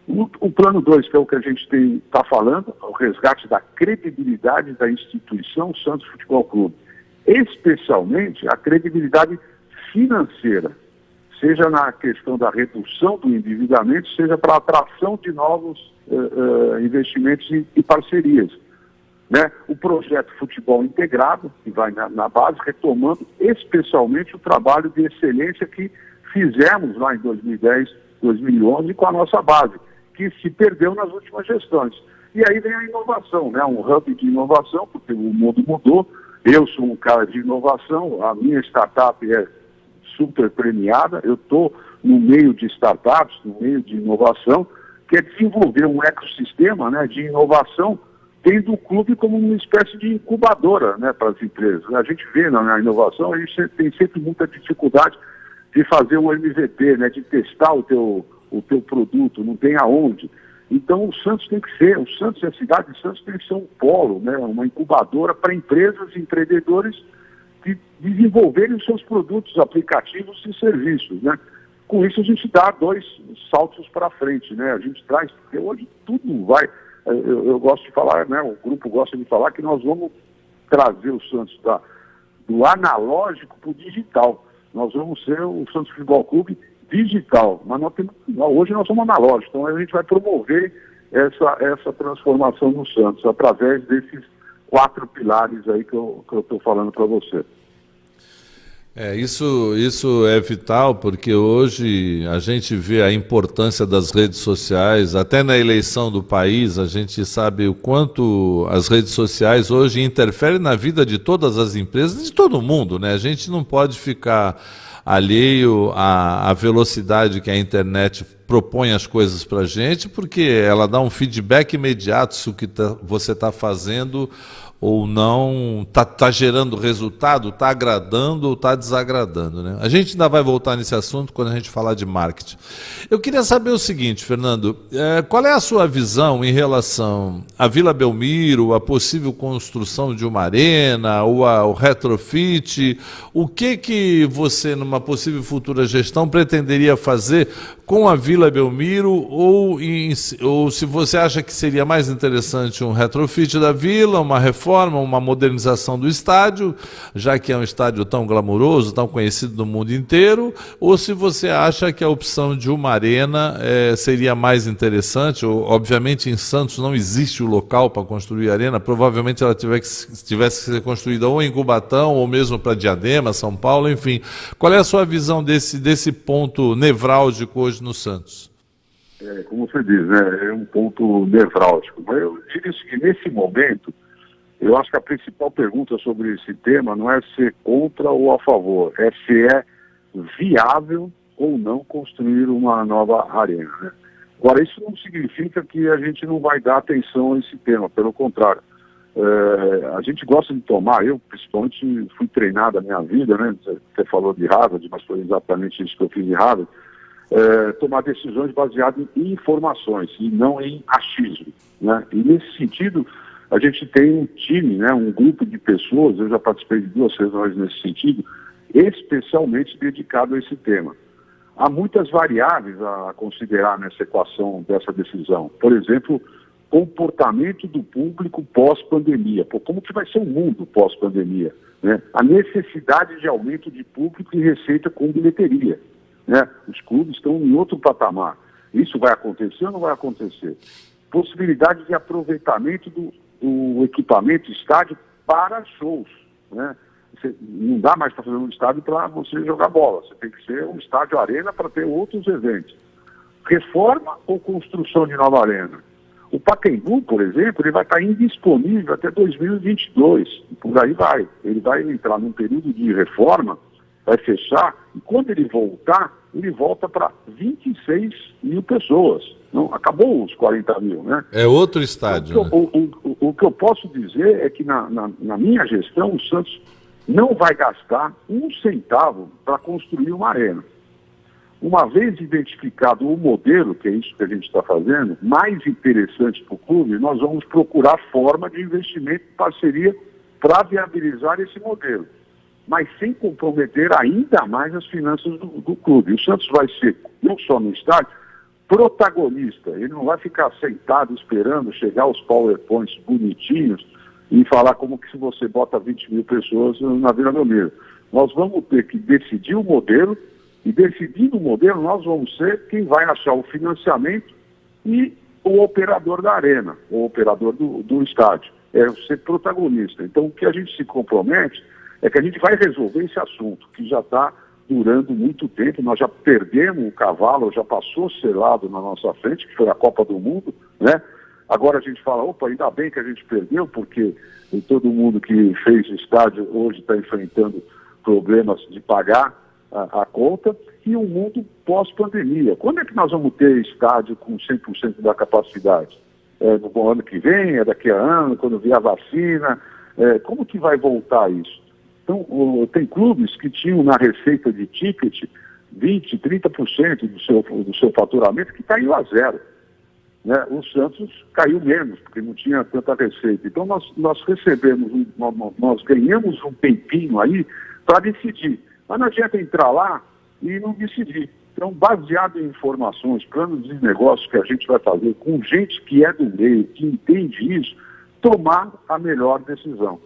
O plano 2, que é o que a gente está falando, o resgate da credibilidade da instituição Santos Futebol Clube, especialmente a credibilidade financeira, seja na questão da redução do endividamento, seja para a atração de novos investimentos e parcerias. Né? O projeto Futebol Integrado, que vai na base, retomando especialmente o trabalho de excelência que fizemos lá em 2010, 2011 com a nossa base, que se perdeu nas últimas gestões. E aí vem a inovação, né? Um hub de inovação, porque o mundo mudou. Eu sou um cara de inovação, a minha startup é super premiada, eu estou no meio de startups, no meio de inovação, que é desenvolver um ecossistema, né, de inovação, tendo o clube como uma espécie de incubadora, né, para as empresas. A gente vê na inovação, a gente tem sempre muita dificuldade de fazer o MVP, né, de testar o teu produto, não tem aonde. Então o Santos e a cidade de Santos tem que ser um polo, né, uma incubadora para empresas e empreendedores que desenvolverem os seus produtos, aplicativos e serviços, né? Com isso a gente dá 2 saltos para frente, né? A gente traz, porque hoje tudo vai, eu gosto de falar, né? O grupo gosta de falar que nós vamos trazer o Santos do analógico para o digital. Nós vamos ser o Santos Futebol Clube digital, mas hoje nós somos analógicos, então a gente vai promover essa transformação no Santos, através desses 4 pilares aí que eu estou falando para você. Isso é vital, porque hoje a gente vê a importância das redes sociais, até na eleição do país, a gente sabe o quanto as redes sociais hoje interferem na vida de todas as empresas, de todo mundo, né? A gente não pode ficar alheio à velocidade que a internet propõe as coisas para a gente, porque ela dá um feedback imediato se o que você está fazendo ou não está gerando resultado, está agradando ou está desagradando, né? A gente ainda vai voltar nesse assunto quando a gente falar de marketing. Eu queria saber o seguinte, Fernando, qual é a sua visão em relação à Vila Belmiro, a possível construção de uma arena, ou ao retrofit? O que você, numa possível futura gestão, pretenderia fazer com a Vila Belmiro, ou se você acha que seria mais interessante um retrofit da Vila, uma reforma, uma modernização do estádio, já que é um estádio tão glamuroso, tão conhecido no mundo inteiro, ou se você acha que a opção de uma arena seria mais interessante. Obviamente em Santos não existe o local para construir a arena, provavelmente ela tivesse que ser construída ou em Cubatão, ou mesmo para Diadema, São Paulo, enfim. Qual é a sua visão desse ponto nevrálgico hoje no Santos? Como você diz, né, é um ponto nevrálgico. Mas eu diria que nesse momento, eu acho que a principal pergunta sobre esse tema não é ser contra ou a favor, é se é viável ou não construir uma nova arena, né? Agora, isso não significa que a gente não vai dar atenção a esse tema, pelo contrário. A gente gosta de tomar, eu principalmente fui treinado a minha vida, né? Você falou de Harvard, mas foi exatamente isso que eu fiz em Harvard. Tomar decisões baseadas em informações e não em achismo, né? E nesse sentido, a gente tem um time, né, um grupo de pessoas, eu já participei de 2 reuniões nesse sentido, especialmente dedicado a esse tema. Há muitas variáveis a considerar nessa equação dessa decisão. Por exemplo, comportamento do público pós-pandemia. Como que vai ser o mundo pós-pandemia, né? A necessidade de aumento de público e receita com bilheteria, né? Os clubes estão em outro patamar. Isso vai acontecer ou não vai acontecer? Possibilidade de aproveitamento do equipamento estádio para shows, né? Não dá mais para fazer um estádio para você jogar bola, você tem que ser um estádio arena para ter outros eventos. Reforma ou construção de nova arena? O Pacaembu, por exemplo, ele vai estar indisponível até 2022, e por aí vai. Ele vai entrar num período de reforma, vai fechar, e quando ele voltar, ele volta para 26 mil pessoas. Não, acabou os 40 mil, né? É outro estádio. O que eu posso dizer é que na minha gestão, o Santos não vai gastar um centavo para construir uma arena. Uma vez identificado o modelo, que é isso que a gente está fazendo, mais interessante para o clube, nós vamos procurar forma de investimento e parceria para viabilizar esse modelo, mas sem comprometer ainda mais as finanças do clube. O Santos vai ser, não só no estádio, protagonista. Ele não vai ficar sentado esperando chegar os PowerPoints bonitinhos e falar como que se você bota 20 mil pessoas na Vila Belmiro. Nós vamos ter que decidir o modelo, e decidindo o modelo, nós vamos ser quem vai achar o financiamento e o operador da arena, o operador do estádio. É ser protagonista. Então, o que a gente se compromete é que a gente vai resolver esse assunto, que já está durando muito tempo. Nós já perdemos o cavalo, já passou selado na nossa frente, que foi a Copa do Mundo, né? Agora a gente fala, opa, ainda bem que a gente perdeu, porque todo mundo que fez estádio hoje está enfrentando problemas de pagar a conta, e o mundo pós-pandemia. Quando é que nós vamos ter estádio com 100% da capacidade? No ano que vem, daqui a ano, quando vier a vacina? Como que vai voltar isso? Então, tem clubes que tinham na receita de ticket 20%, 30% do seu faturamento que está indo a zero. né, o Santos caiu menos, porque não tinha tanta receita. Então nós recebemos, nós ganhamos um tempinho aí para decidir. Mas não adianta entrar lá e não decidir. Então, baseado em informações, planos de negócios que a gente vai fazer com gente que é do meio, que entende isso, tomar a melhor decisão.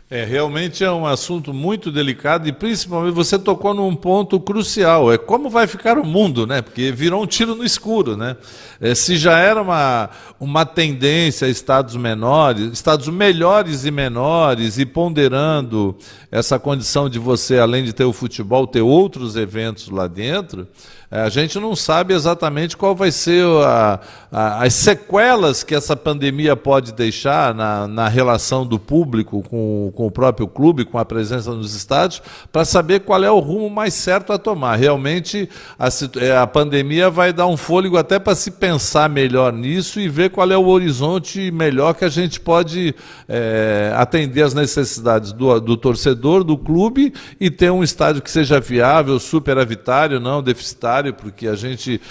Realmente é um assunto muito delicado e principalmente você tocou num ponto crucial, é como vai ficar o mundo, né? Porque virou um tiro no escuro, né? Se já era uma tendência a estados melhores e menores e ponderando essa condição de você, além de ter o futebol, ter outros eventos lá dentro, a gente não sabe exatamente qual vai ser as sequelas que essa pandemia pode deixar na relação do público com o próprio clube, com a presença nos estádios, para saber qual é o rumo mais certo a tomar. Realmente, a pandemia vai dar um fôlego até para se pensar melhor nisso e ver qual é o horizonte melhor que a gente pode atender às necessidades do torcedor, do clube, e ter um estádio que seja viável, superavitário, não deficitário, porque a gente...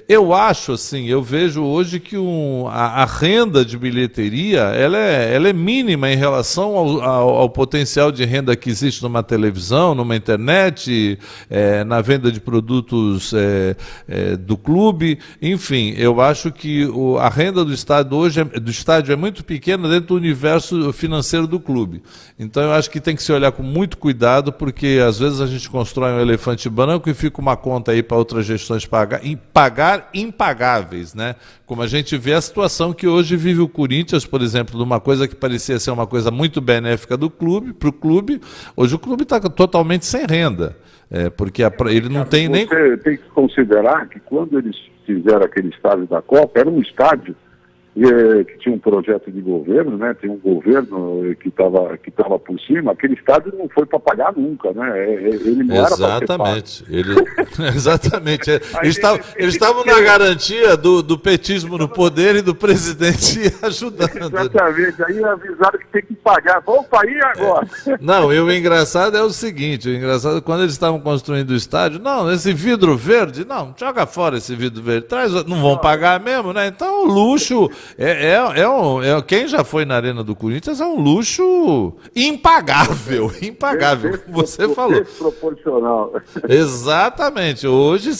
eu acho, assim, eu vejo hoje que a renda de bilheteria, ela é mínima em relação ao potencial de renda que existe numa televisão, numa internet, na venda de produtos do clube. Enfim, eu acho que a renda do estádio hoje é muito pequena dentro do universo financeiro do clube. Então eu acho que tem que se olhar com muito cuidado, porque às vezes a gente constrói um elefante branco e fica uma conta aí para outras gestões pagar impagáveis, né? Como a gente vê a situação que hoje vive o Corinthians, por exemplo, de uma coisa que parecia ser uma coisa muito benéfica para o clube, hoje o clube está totalmente sem renda, porque ele não tem nem... Você tem que considerar que quando eles fizeram aquele estádio da Copa, era um estádio que tinha um projeto de governo, né? Tem um governo que estava por cima. Aquele estádio não foi para pagar nunca, né? Ele não exatamente. Exatamente. Eles estavam na garantia do petismo no poder e do presidente ajudando. Exatamente. Aí avisaram que tem que pagar. Vamos ir agora. Não, e o engraçado é o seguinte, quando eles estavam construindo o estádio, não, esse vidro verde, não, joga fora esse vidro verde, não vão pagar mesmo, né? Então o luxo... quem já foi na Arena do Corinthians é um luxo impagável, como você falou. Desproporcional. Exatamente. Hoje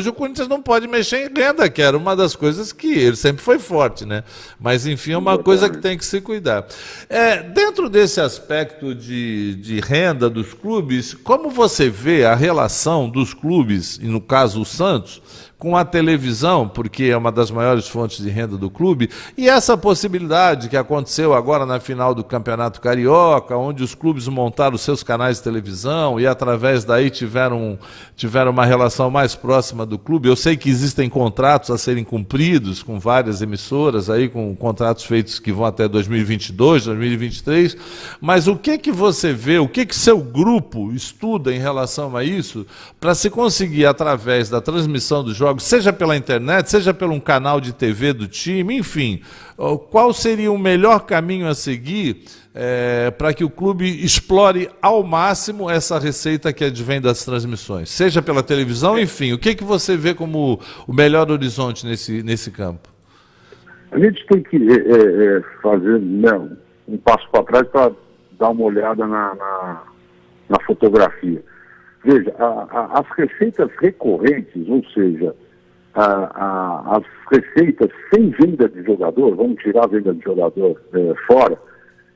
o Corinthians não pode mexer em renda, que era uma das coisas que ele sempre foi forte, né? Mas enfim, é uma coisa que tem que se cuidar. Dentro desse aspecto de renda dos clubes, como você vê a relação dos clubes, e no caso o Santos, com a televisão, porque é uma das maiores fontes de renda do clube, e essa possibilidade que aconteceu agora na final do Campeonato Carioca, onde os clubes montaram os seus canais de televisão e através daí tiveram uma relação mais próxima do clube. Eu sei que existem contratos a serem cumpridos com várias emissoras, aí, com contratos feitos que vão até 2022, 2023, mas o que você vê, o que seu grupo estuda em relação a isso, para se conseguir, através da transmissão dos jogos, seja pela internet, seja por um canal de TV do time, enfim, qual seria o melhor caminho a seguir para que o clube explore ao máximo essa receita que advém das transmissões, seja pela televisão, enfim, o que você vê como o melhor horizonte nesse campo? A gente tem que fazer um passo para trás para dar uma olhada na fotografia. Veja, as receitas recorrentes, ou seja, as receitas sem venda de jogador, vamos tirar a venda de jogador fora,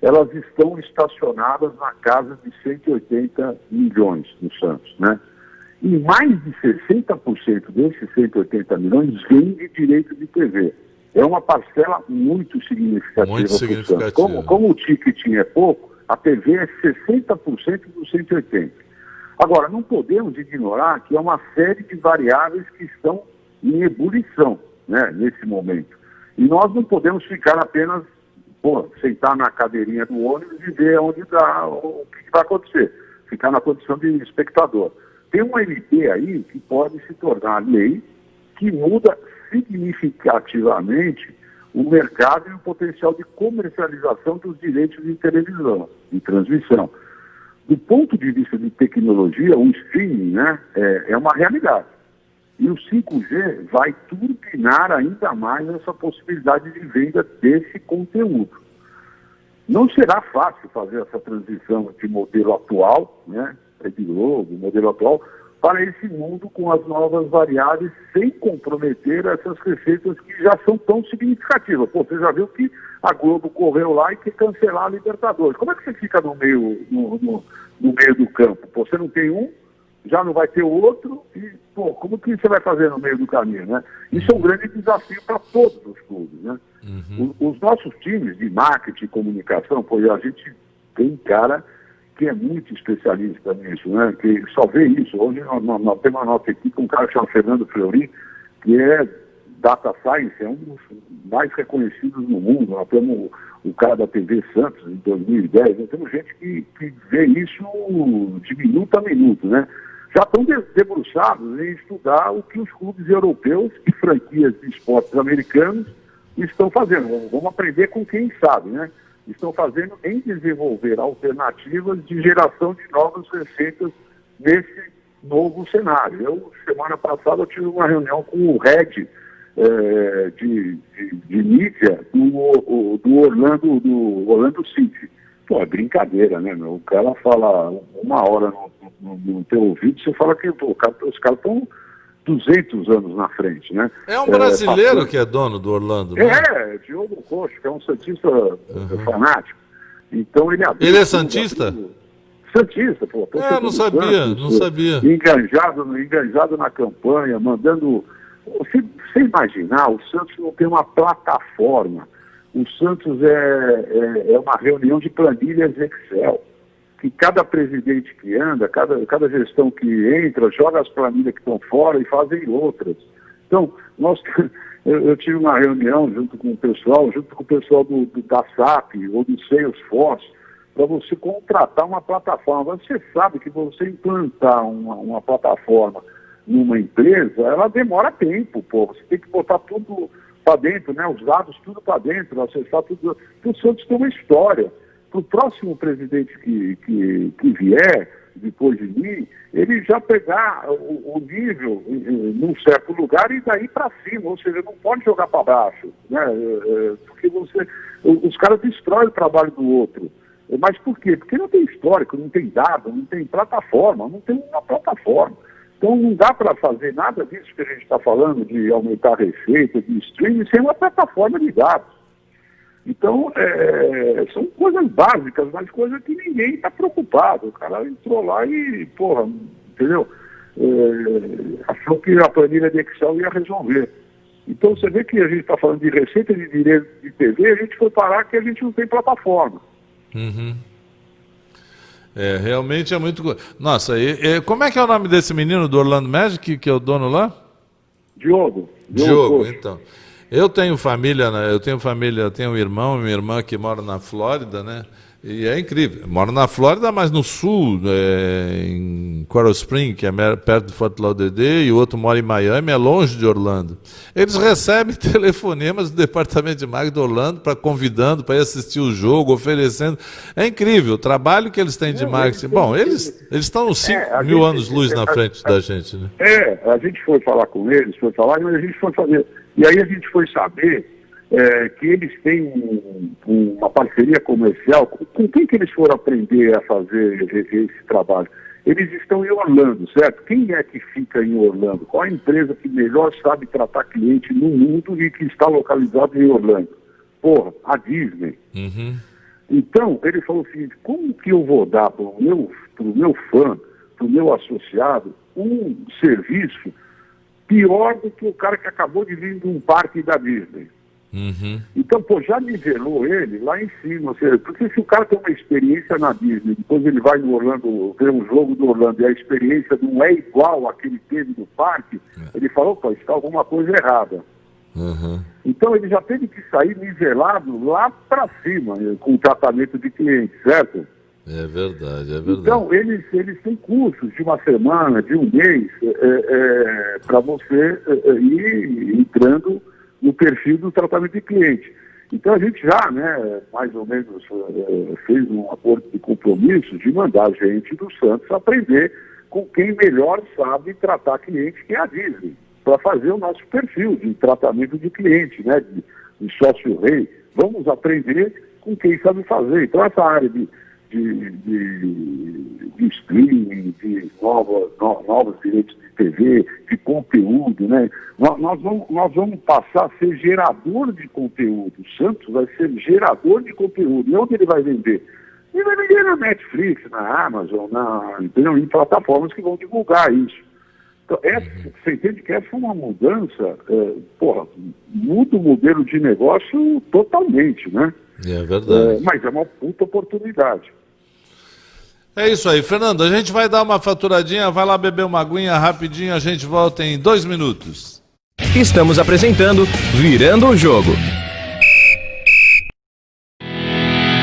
elas estão estacionadas na casa de 180 milhões no Santos, né? E mais de 60% desses 180 milhões vem de direito de TV. É uma parcela muito significativa para o Santos. Como o ticketing é pouco, a TV é 60% dos 180. Agora, não podemos ignorar que há uma série de variáveis que estão em ebulição, né, nesse momento. E nós não podemos ficar apenas, sentar na cadeirinha do ônibus e ver o que vai acontecer. Ficar na condição de espectador. Tem uma MP aí que pode se tornar lei que muda significativamente o mercado e o potencial de comercialização dos direitos de televisão, de transmissão. Do ponto de vista de tecnologia, o streaming, né, é uma realidade. E o 5G vai turbinar ainda mais essa possibilidade de venda desse conteúdo. Não será fácil fazer essa transição de modelo atual, né, de Globo, modelo atual, para esse mundo com as novas variáveis, sem comprometer essas receitas que já são tão significativas. Pô, você já viu que a Globo correu lá e quer cancelar a Libertadores. Como é que você fica no meio do campo? Pô, você não tem um, já não vai ter o outro, e pô, como que você vai fazer no meio do caminho, né? Isso é um grande desafio para todos os clubes, né? Os nossos times de marketing e comunicação, pô, a gente tem cara que é muito especialista nisso, né? Que só vê isso. Hoje nós temos a nossa equipe, um cara que chama Fernando Fleury, que é Data Science, é um dos mais reconhecidos no mundo. Nós temos o cara da TV Santos, em 2010, nós temos gente que vê isso de minuto a minuto, né? Já estão debruçados em estudar o que os clubes europeus e franquias de esportes americanos estão fazendo. Vamos aprender com quem sabe, né? Estão fazendo em desenvolver alternativas de geração de novas receitas nesse novo cenário. Semana passada, eu tive uma reunião com o head de mídia do Orlando City. Pô, é brincadeira, né, meu? O cara fala uma hora no teu ouvido, você fala que os caras estão 200 anos na frente, né? É um brasileiro que é dono do Orlando, né? Diogo Cocho, que é um santista fanático. Então ele abriu... Ele é santista? Santista, pô. Não sabia. Enganjado na campanha, mandando... Você imaginar, o Santos não tem uma plataforma. O Santos é uma reunião de planilhas Excel. Que cada presidente que anda, cada gestão que entra, joga as planilhas que estão fora e fazem outras. Então, eu tive uma reunião junto com o pessoal da SAP ou do Salesforce, para você contratar uma plataforma. Você sabe que você implantar uma plataforma numa empresa, ela demora tempo, pô. Você tem que botar tudo para dentro, né? Os dados tudo para dentro, acessar tudo. O Santos tem uma história. Para o próximo presidente que vier, depois de mim, ele já pegar o nível num certo lugar e daí para cima, ou seja, não pode jogar para baixo, né? Porque os caras destroem o trabalho do outro. Mas por quê? Porque não tem histórico, não tem dado, não tem plataforma, não tem uma plataforma. Então não dá para fazer nada disso que a gente está falando, de aumentar a receita, de streaming, sem uma plataforma de dados. Então, são coisas básicas, mas coisas que ninguém está preocupado. O cara entrou lá e, porra, entendeu? Achou que a planilha de Excel ia resolver. Então, você vê que a gente está falando de receita de direito de TV, a gente foi parar que a gente não tem plataforma. Uhum. Realmente é muito... Nossa, como é que é o nome desse menino do Orlando Magic, que é o dono lá? Diogo, então. Eu tenho família, eu tenho um irmão e uma irmã que mora na Flórida, né? E é incrível. Mora na Flórida, mas no sul, em Coral Spring, que é perto de Fort Lauderdale, e o outro mora em Miami, é longe de Orlando. Eles recebem telefonemas do departamento de marketing de Orlando convidando para ir assistir o jogo, oferecendo. É incrível o trabalho que eles têm de marketing. Bom, eles estão uns 5 mil anos-luz na frente da gente, né? A gente foi falar com eles, mas a gente foi fazer... E aí a gente foi saber que eles têm uma parceria comercial. Com quem que eles foram aprender a fazer esse trabalho? Eles estão em Orlando, certo? Quem é que fica em Orlando? Qual a empresa que melhor sabe tratar cliente no mundo e que está localizada em Orlando? Porra, a Disney. Uhum. Então, ele falou o seguinte: como que eu vou dar para o meu fã, para o meu associado, um serviço pior do que o cara que acabou de vir de um parque da Disney? Uhum. Então, pô, já nivelou ele lá em cima. Ou seja, porque se o cara tem uma experiência na Disney, depois ele vai no Orlando, ver um jogo do Orlando e a experiência não é igual à que ele teve no parque, ele falou, opa, está alguma coisa errada. Uhum. Então ele já teve que sair nivelado lá para cima, com o tratamento de cliente, certo? É verdade. Então, eles têm cursos de uma semana, de um mês, para você ir entrando no perfil do tratamento de cliente. Então, a gente já, né, mais ou menos, fez um acordo de compromisso de mandar a gente do Santos aprender com quem melhor sabe tratar cliente, que é a Disney. para fazer o nosso perfil de tratamento de cliente, né, de sócio-rei. Vamos aprender com quem sabe fazer. Então, essa área de streaming, de novos direitos de TV, de conteúdo, né? Nós vamos passar a ser gerador de conteúdo. O Santos vai ser gerador de conteúdo. E onde ele vai vender? Ele vai vender na Netflix, na Amazon, em plataformas que vão divulgar isso. Então, você entende que essa é uma mudança, muda o modelo de negócio totalmente, né? É verdade. Mas é uma puta oportunidade. É isso aí, Fernando, a gente vai dar uma faturadinha, vai lá beber uma aguinha rapidinho, a gente volta em 2 minutos. Estamos apresentando Virando o Jogo.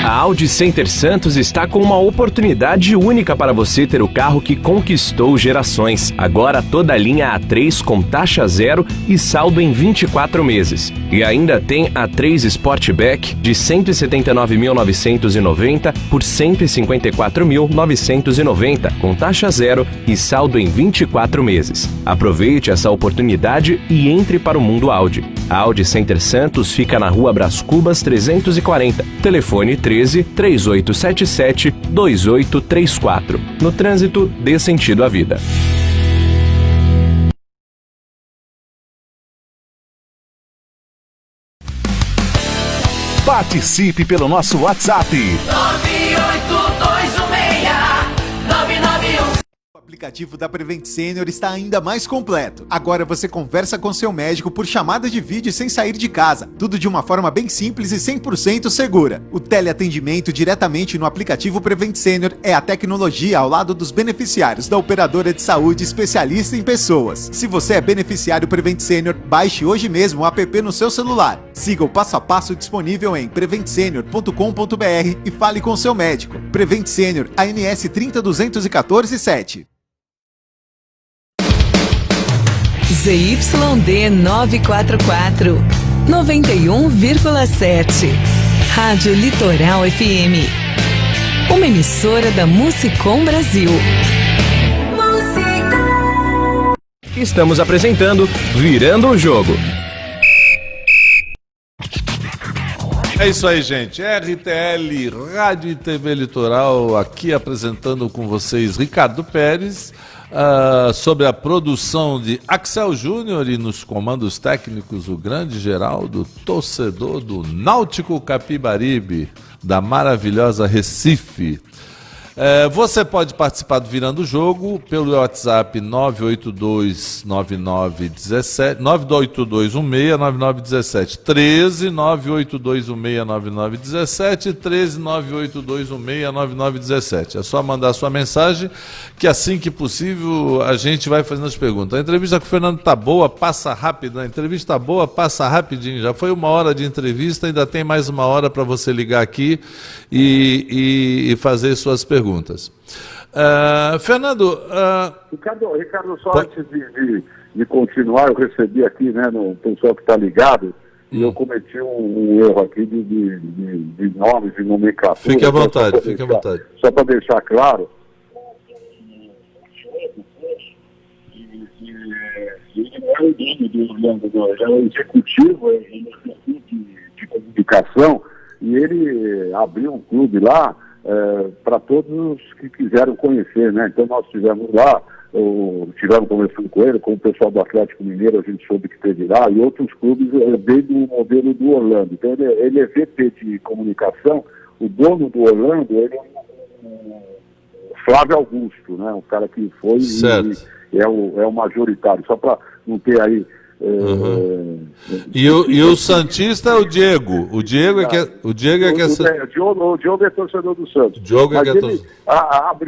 A Audi Center Santos está com uma oportunidade única para você ter o carro que conquistou gerações. Agora toda a linha A3 com taxa zero e saldo em 24 meses. E ainda tem A3 Sportback de 179.990 por 154.990 com taxa zero e saldo em 24 meses. Aproveite essa oportunidade e entre para o mundo Audi. A Audi Center Santos fica na Rua Brás Cubas 340. Telefone 13-3877-2834. No trânsito, dê sentido à vida. Participe pelo nosso WhatsApp. 98216-9911. O aplicativo da Prevent Senior está ainda mais completo. Agora você conversa com seu médico por chamada de vídeo sem sair de casa. Tudo de uma forma bem simples e 100% segura. O teleatendimento diretamente no aplicativo Prevent Senior é a tecnologia ao lado dos beneficiários da operadora de saúde especialista em pessoas. Se você é beneficiário Prevent Senior, baixe hoje mesmo o app no seu celular. Siga o passo a passo disponível em preventsenior.com.br e fale com seu médico. Prevent Senior, ANS 30214-7. ZYD 944, 91,7. Rádio Litoral FM. Uma emissora da Musicom Brasil. Estamos apresentando Virando o Jogo. É isso aí, gente. RTL, Rádio e TV Litoral, aqui apresentando com vocês Ricardo Pérez, sobre a produção de Axel Júnior e nos comandos técnicos o grande Geraldo, torcedor do Náutico Capibaribe, da maravilhosa Recife. Você pode participar do Virando o Jogo pelo WhatsApp 982169917, 13-982169917, 13-982169917. É só mandar sua mensagem que assim que possível a gente vai fazendo as perguntas. A entrevista com o Fernando tá boa, passa rápido. A entrevista boa, passa rapidinho. Já foi 1 hora de entrevista, ainda tem mais 1 hora para você ligar aqui e fazer suas perguntas. Fernando... Ricardo, só antes de continuar, eu recebi aqui, né, no pessoal que está ligado, e eu cometi um erro aqui de nomes e nomenclatura. Fique à vontade, fique à vontade. Só para deixar claro, ele não é o dono do Orlando, ele é o executivo, ele é o de comunicação, e ele abriu um clube lá para todos os que quiseram conhecer, né? Então nós estivemos lá, estivemos conversando com ele, com o pessoal do Atlético Mineiro, a gente soube que teve lá, e outros clubes desde o modelo do Orlando. Então ele é VP de comunicação, o dono do Orlando, ele é o Flávio Augusto, né? Um cara que foi e é o majoritário, só para não ter aí... E o Santista é o Diego. O Diego é que é... O Diogo é torcedor do Santos.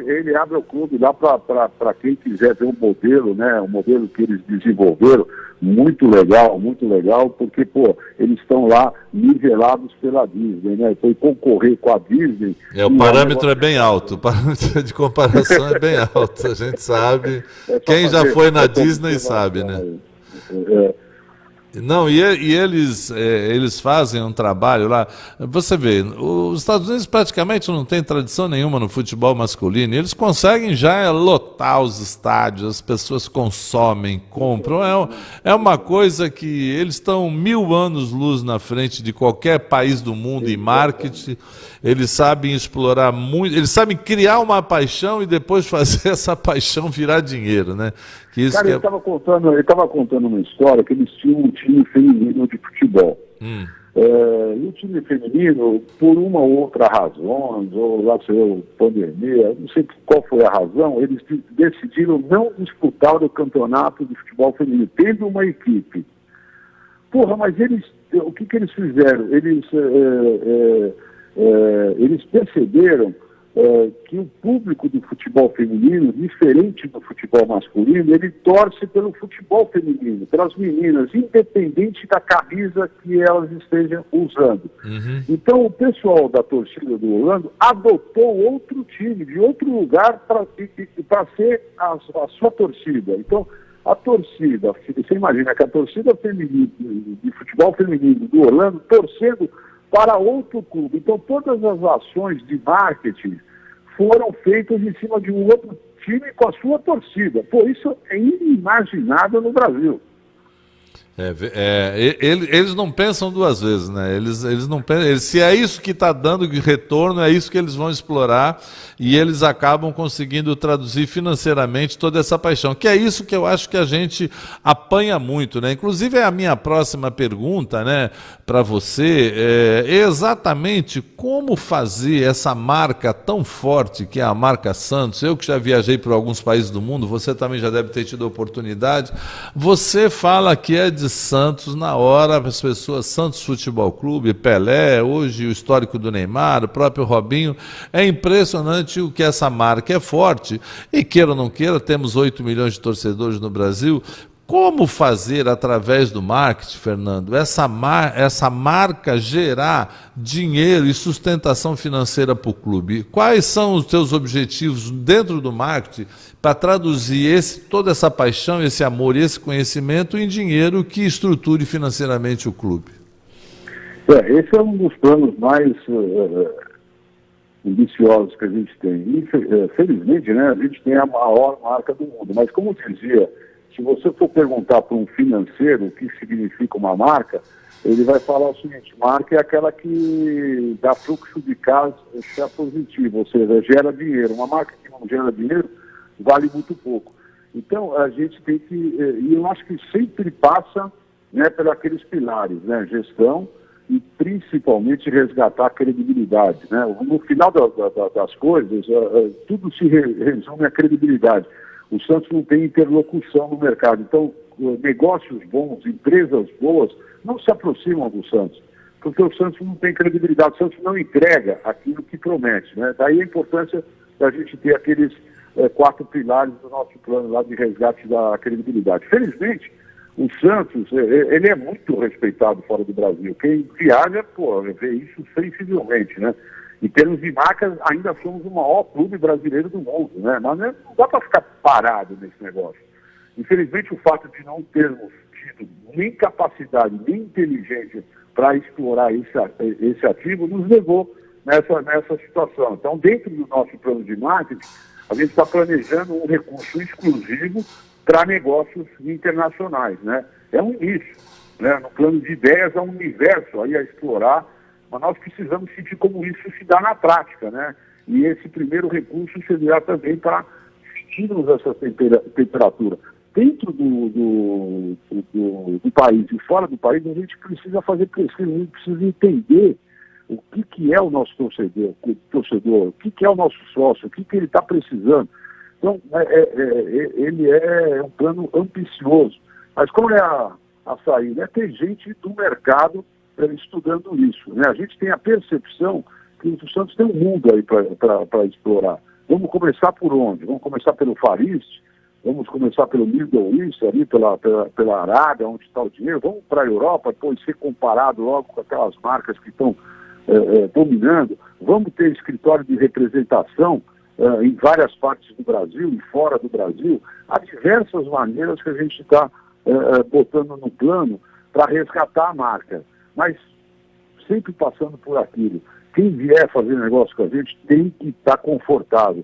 Ele abre o clube lá para quem quiser ver um modelo, né? Um modelo que eles desenvolveram, muito legal, porque, eles estão lá nivelados pela Disney, né? Foi concorrer com a Disney. O parâmetro é bem alto, o parâmetro de comparação é bem alto, a gente sabe. Quem já foi na Disney sabe, né? Não, e eles fazem um trabalho lá. Você vê, os Estados Unidos praticamente não tem tradição nenhuma no futebol masculino. E eles conseguem já lotar os estádios, as pessoas consomem, compram. É uma coisa que eles estão 1000 anos-luz na frente de qualquer país do mundo em marketing. Eles sabem explorar muito, eles sabem criar uma paixão e depois fazer essa paixão virar dinheiro, né? Cara, ele estava contando uma história que eles tinham um time feminino de futebol. E o time feminino, por uma ou outra razão, ou lá sei eu, pandemia, não sei qual foi a razão, eles decidiram não disputar o campeonato de futebol feminino, tendo uma equipe. Porra, mas o que eles fizeram? Eles perceberam que o público do futebol feminino, diferente do futebol masculino, ele torce pelo futebol feminino, pelas meninas, independente da camisa que elas estejam usando. Então o pessoal da torcida do Orlando adotou outro time, de outro lugar, para ser a sua torcida. Então a torcida, você imagina que a torcida feminina, de futebol feminino do Orlando, torcendo para outro clube. Então, todas as ações de marketing foram feitas em cima de um outro time com a sua torcida. Pô, isso é inimaginável no Brasil. Eles não pensam duas vezes, né? Eles não pensam, se é isso que está dando de retorno, é isso que eles vão explorar e eles acabam conseguindo traduzir financeiramente toda essa paixão, que é isso que eu acho que a gente apanha muito, né? Inclusive a minha próxima pergunta, né, para você é exatamente como fazer essa marca tão forte que é a marca Santos. Eu que já viajei por alguns países do mundo, você também já deve ter tido a oportunidade. Você fala que é de Santos na hora, as pessoas, Santos Futebol Clube, Pelé, hoje o histórico do Neymar, o próprio Robinho. É impressionante o que essa marca é forte. E queira ou não queira, temos 8 milhões de torcedores no Brasil. Como fazer através do marketing, Fernando, essa marca gerar dinheiro e sustentação financeira para o clube? Quais são os teus objetivos dentro do marketing para traduzir toda essa paixão, esse amor e esse conhecimento em dinheiro que estruture financeiramente o clube? Esse é um dos planos mais ambiciosos que a gente tem. Felizmente, né, a gente tem a maior marca do mundo, mas como dizia, se você for perguntar para um financeiro o que significa uma marca, ele vai falar o seguinte: marca é aquela que dá fluxo de caixa positivo, ou seja, gera dinheiro. Uma marca que não gera dinheiro vale muito pouco. Então, a gente tem que, e eu acho que sempre passa, né, por aqueles pilares, né, gestão e principalmente resgatar a credibilidade, né? No final das coisas, tudo se resume à credibilidade. O Santos não tem interlocução no mercado. Então, negócios bons, empresas boas, não se aproximam do Santos, porque o Santos não tem credibilidade, o Santos não entrega aquilo que promete, né? Daí a importância da gente ter aqueles 4 pilares do nosso plano lá de resgate da credibilidade. Felizmente, o Santos, ele é muito respeitado fora do Brasil. Quem viaja, vê isso sensivelmente, né? Em termos de marcas, ainda somos o maior clube brasileiro do mundo, né? Mas não dá para ficar parado nesse negócio. Infelizmente, o fato de não termos tido nem capacidade, nem inteligência para explorar esse ativo nos levou nessa situação. Então, dentro do nosso plano de marketing, a gente está planejando um recurso exclusivo para negócios internacionais, né? É um início, né? No plano de ideias, é um universo aí a explorar, mas nós precisamos sentir como isso se dá na prática, né? E esse primeiro recurso servirá também para sentirmos essa temperatura. Dentro do país e fora do país, a gente precisa fazer pesquisa, a gente precisa entender o que é o nosso torcedor, o que é o nosso sócio, o que ele está precisando. Então, ele é um plano ambicioso. Mas como é a saída? É ter gente do mercado estudando isso, né? A gente tem a percepção que o Santos tem um mundo aí para explorar. Vamos começar por onde? Vamos começar pelo Far East? Vamos começar pelo Middle East, ali pela Arábia, onde está o dinheiro? Vamos para a Europa, depois ser comparado logo com aquelas marcas que estão dominando? Vamos ter escritório de representação em várias partes do Brasil e fora do Brasil? Há diversas maneiras que a gente está botando no plano para resgatar a marca. Mas sempre passando por aquilo. Quem vier fazer negócio com a gente tem que estar confortável.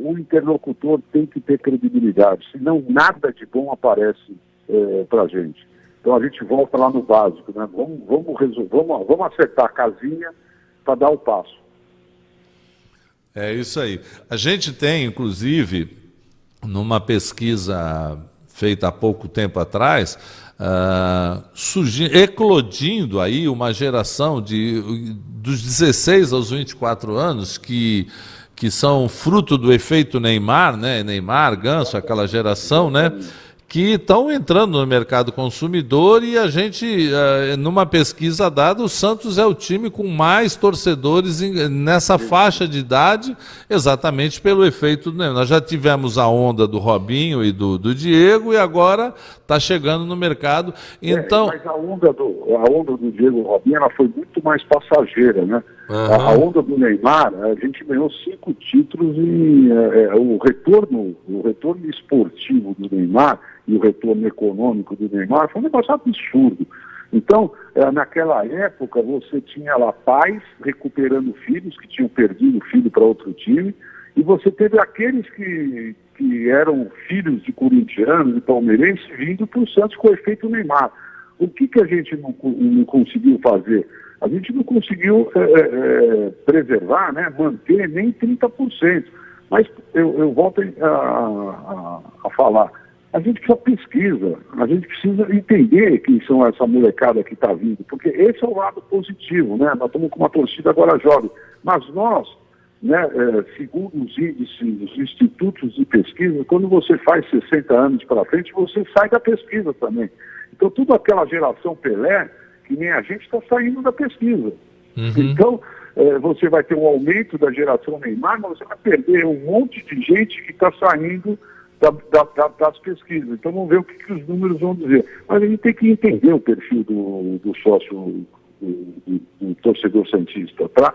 O interlocutor tem que ter credibilidade, senão nada de bom aparece para a gente. Então a gente volta lá no básico, né? Vamos acertar a casinha para dar o passo. É isso aí. A gente tem, inclusive, numa pesquisa feita há pouco tempo atrás, eclodindo aí uma geração dos 16 aos 24 anos que são fruto do efeito Neymar, né? Neymar, Ganso, aquela geração, né? Que estão entrando no mercado consumidor e a gente, numa pesquisa dada, o Santos é o time com mais torcedores nessa faixa de idade, exatamente pelo efeito do Neymar. Nós já tivemos a onda do Robinho e do Diego e agora está chegando no mercado. Então... mas a onda do Diego e Robinho, ela foi muito mais passageira, né? A onda do Neymar, a gente ganhou 5 títulos e o retorno esportivo do Neymar e o retorno econômico do Neymar foi um negócio absurdo. Então, naquela época, você tinha lá pais recuperando filhos que tinham perdido o filho para outro time, e você teve aqueles que eram filhos de corintianos e palmeirenses vindo para o Santos com o efeito Neymar. O que a gente não conseguiu fazer? A gente não conseguiu preservar, né, manter nem 30%. Mas eu volto a falar. A gente precisa pesquisa, a gente precisa entender quem são essa molecada que está vindo, porque esse é o lado positivo, né? Nós estamos com uma torcida agora jovem, mas nós, né, segundo os índices, os institutos de pesquisa, quando você faz 60 anos para frente, você sai da pesquisa também. Então, toda aquela geração Pelé, que nem a gente, está saindo da pesquisa. Então, você vai ter um aumento da geração Neymar, mas você vai perder um monte de gente que está saindo das pesquisas. Então vamos ver o que os números vão dizer. Mas a gente tem que entender o perfil do sócio, do torcedor santista, para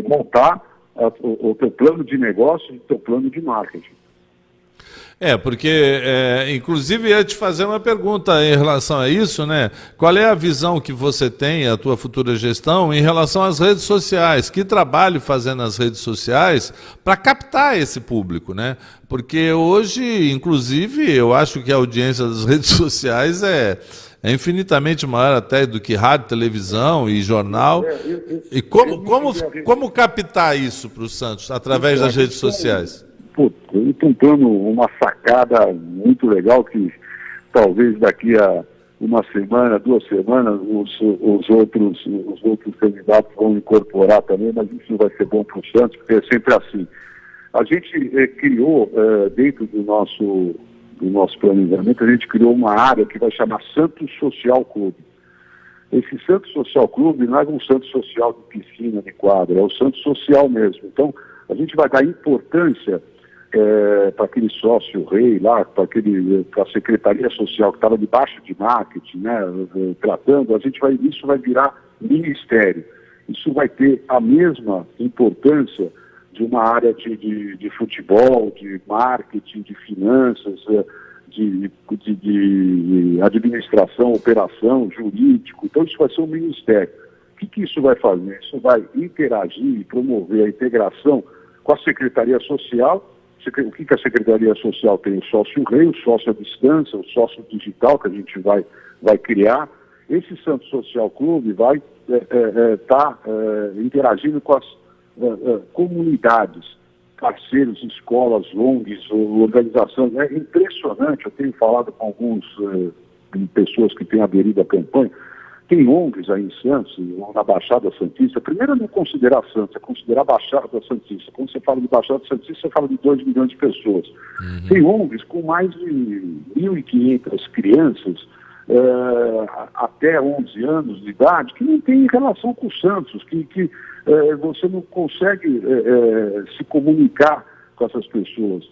montar o teu plano de negócio e o teu plano de marketing. Porque, inclusive, ia te fazer uma pergunta em relação a isso, né? Qual é a visão que você tem, a tua futura gestão, em relação às redes sociais? Que trabalho fazer nas redes sociais para captar esse público, né? Porque hoje, inclusive, eu acho que a audiência das redes sociais é infinitamente maior até do que rádio, televisão e jornal. E como captar isso para o Santos, através das redes sociais? Eu estou tentando uma sacada muito legal que talvez daqui a uma semana, 2 semanas, os outros candidatos vão incorporar também, mas isso vai ser bom para o Santos, porque é sempre assim. A gente criou, dentro do nosso planejamento, a gente criou uma área que vai chamar Santos Social Clube. Esse Santos Social Clube não é um Santos Social de piscina, de quadra, é o Santos Social mesmo. Então, a gente vai dar importância para aquele sócio rei lá, para a Secretaria Social que estava debaixo de marketing, né, tratando, isso vai virar ministério. Isso vai ter a mesma importância de uma área de futebol, de marketing, de finanças, de administração, operação, jurídico. Então isso vai ser um ministério. O que isso vai fazer? Isso vai interagir e promover a integração com a Secretaria Social. O que a Secretaria Social tem? O sócio rei, o sócio à distância, o sócio digital que a gente vai criar. Esse Santos Social Clube vai estar interagindo com as comunidades, parceiros, escolas, ONGs, organizações. É impressionante, eu tenho falado com algumas pessoas que têm aderido à campanha. Tem ONGs aí em Santos, na Baixada Santista. Primeiro, não considerar Santos, é considerar Baixada Santista. Quando você fala de Baixada Santista, você fala de 2 milhões de pessoas. Tem ONGs com mais de 1.500 crianças até 11 anos de idade que não tem relação com o Santos, que você não consegue se comunicar com essas pessoas.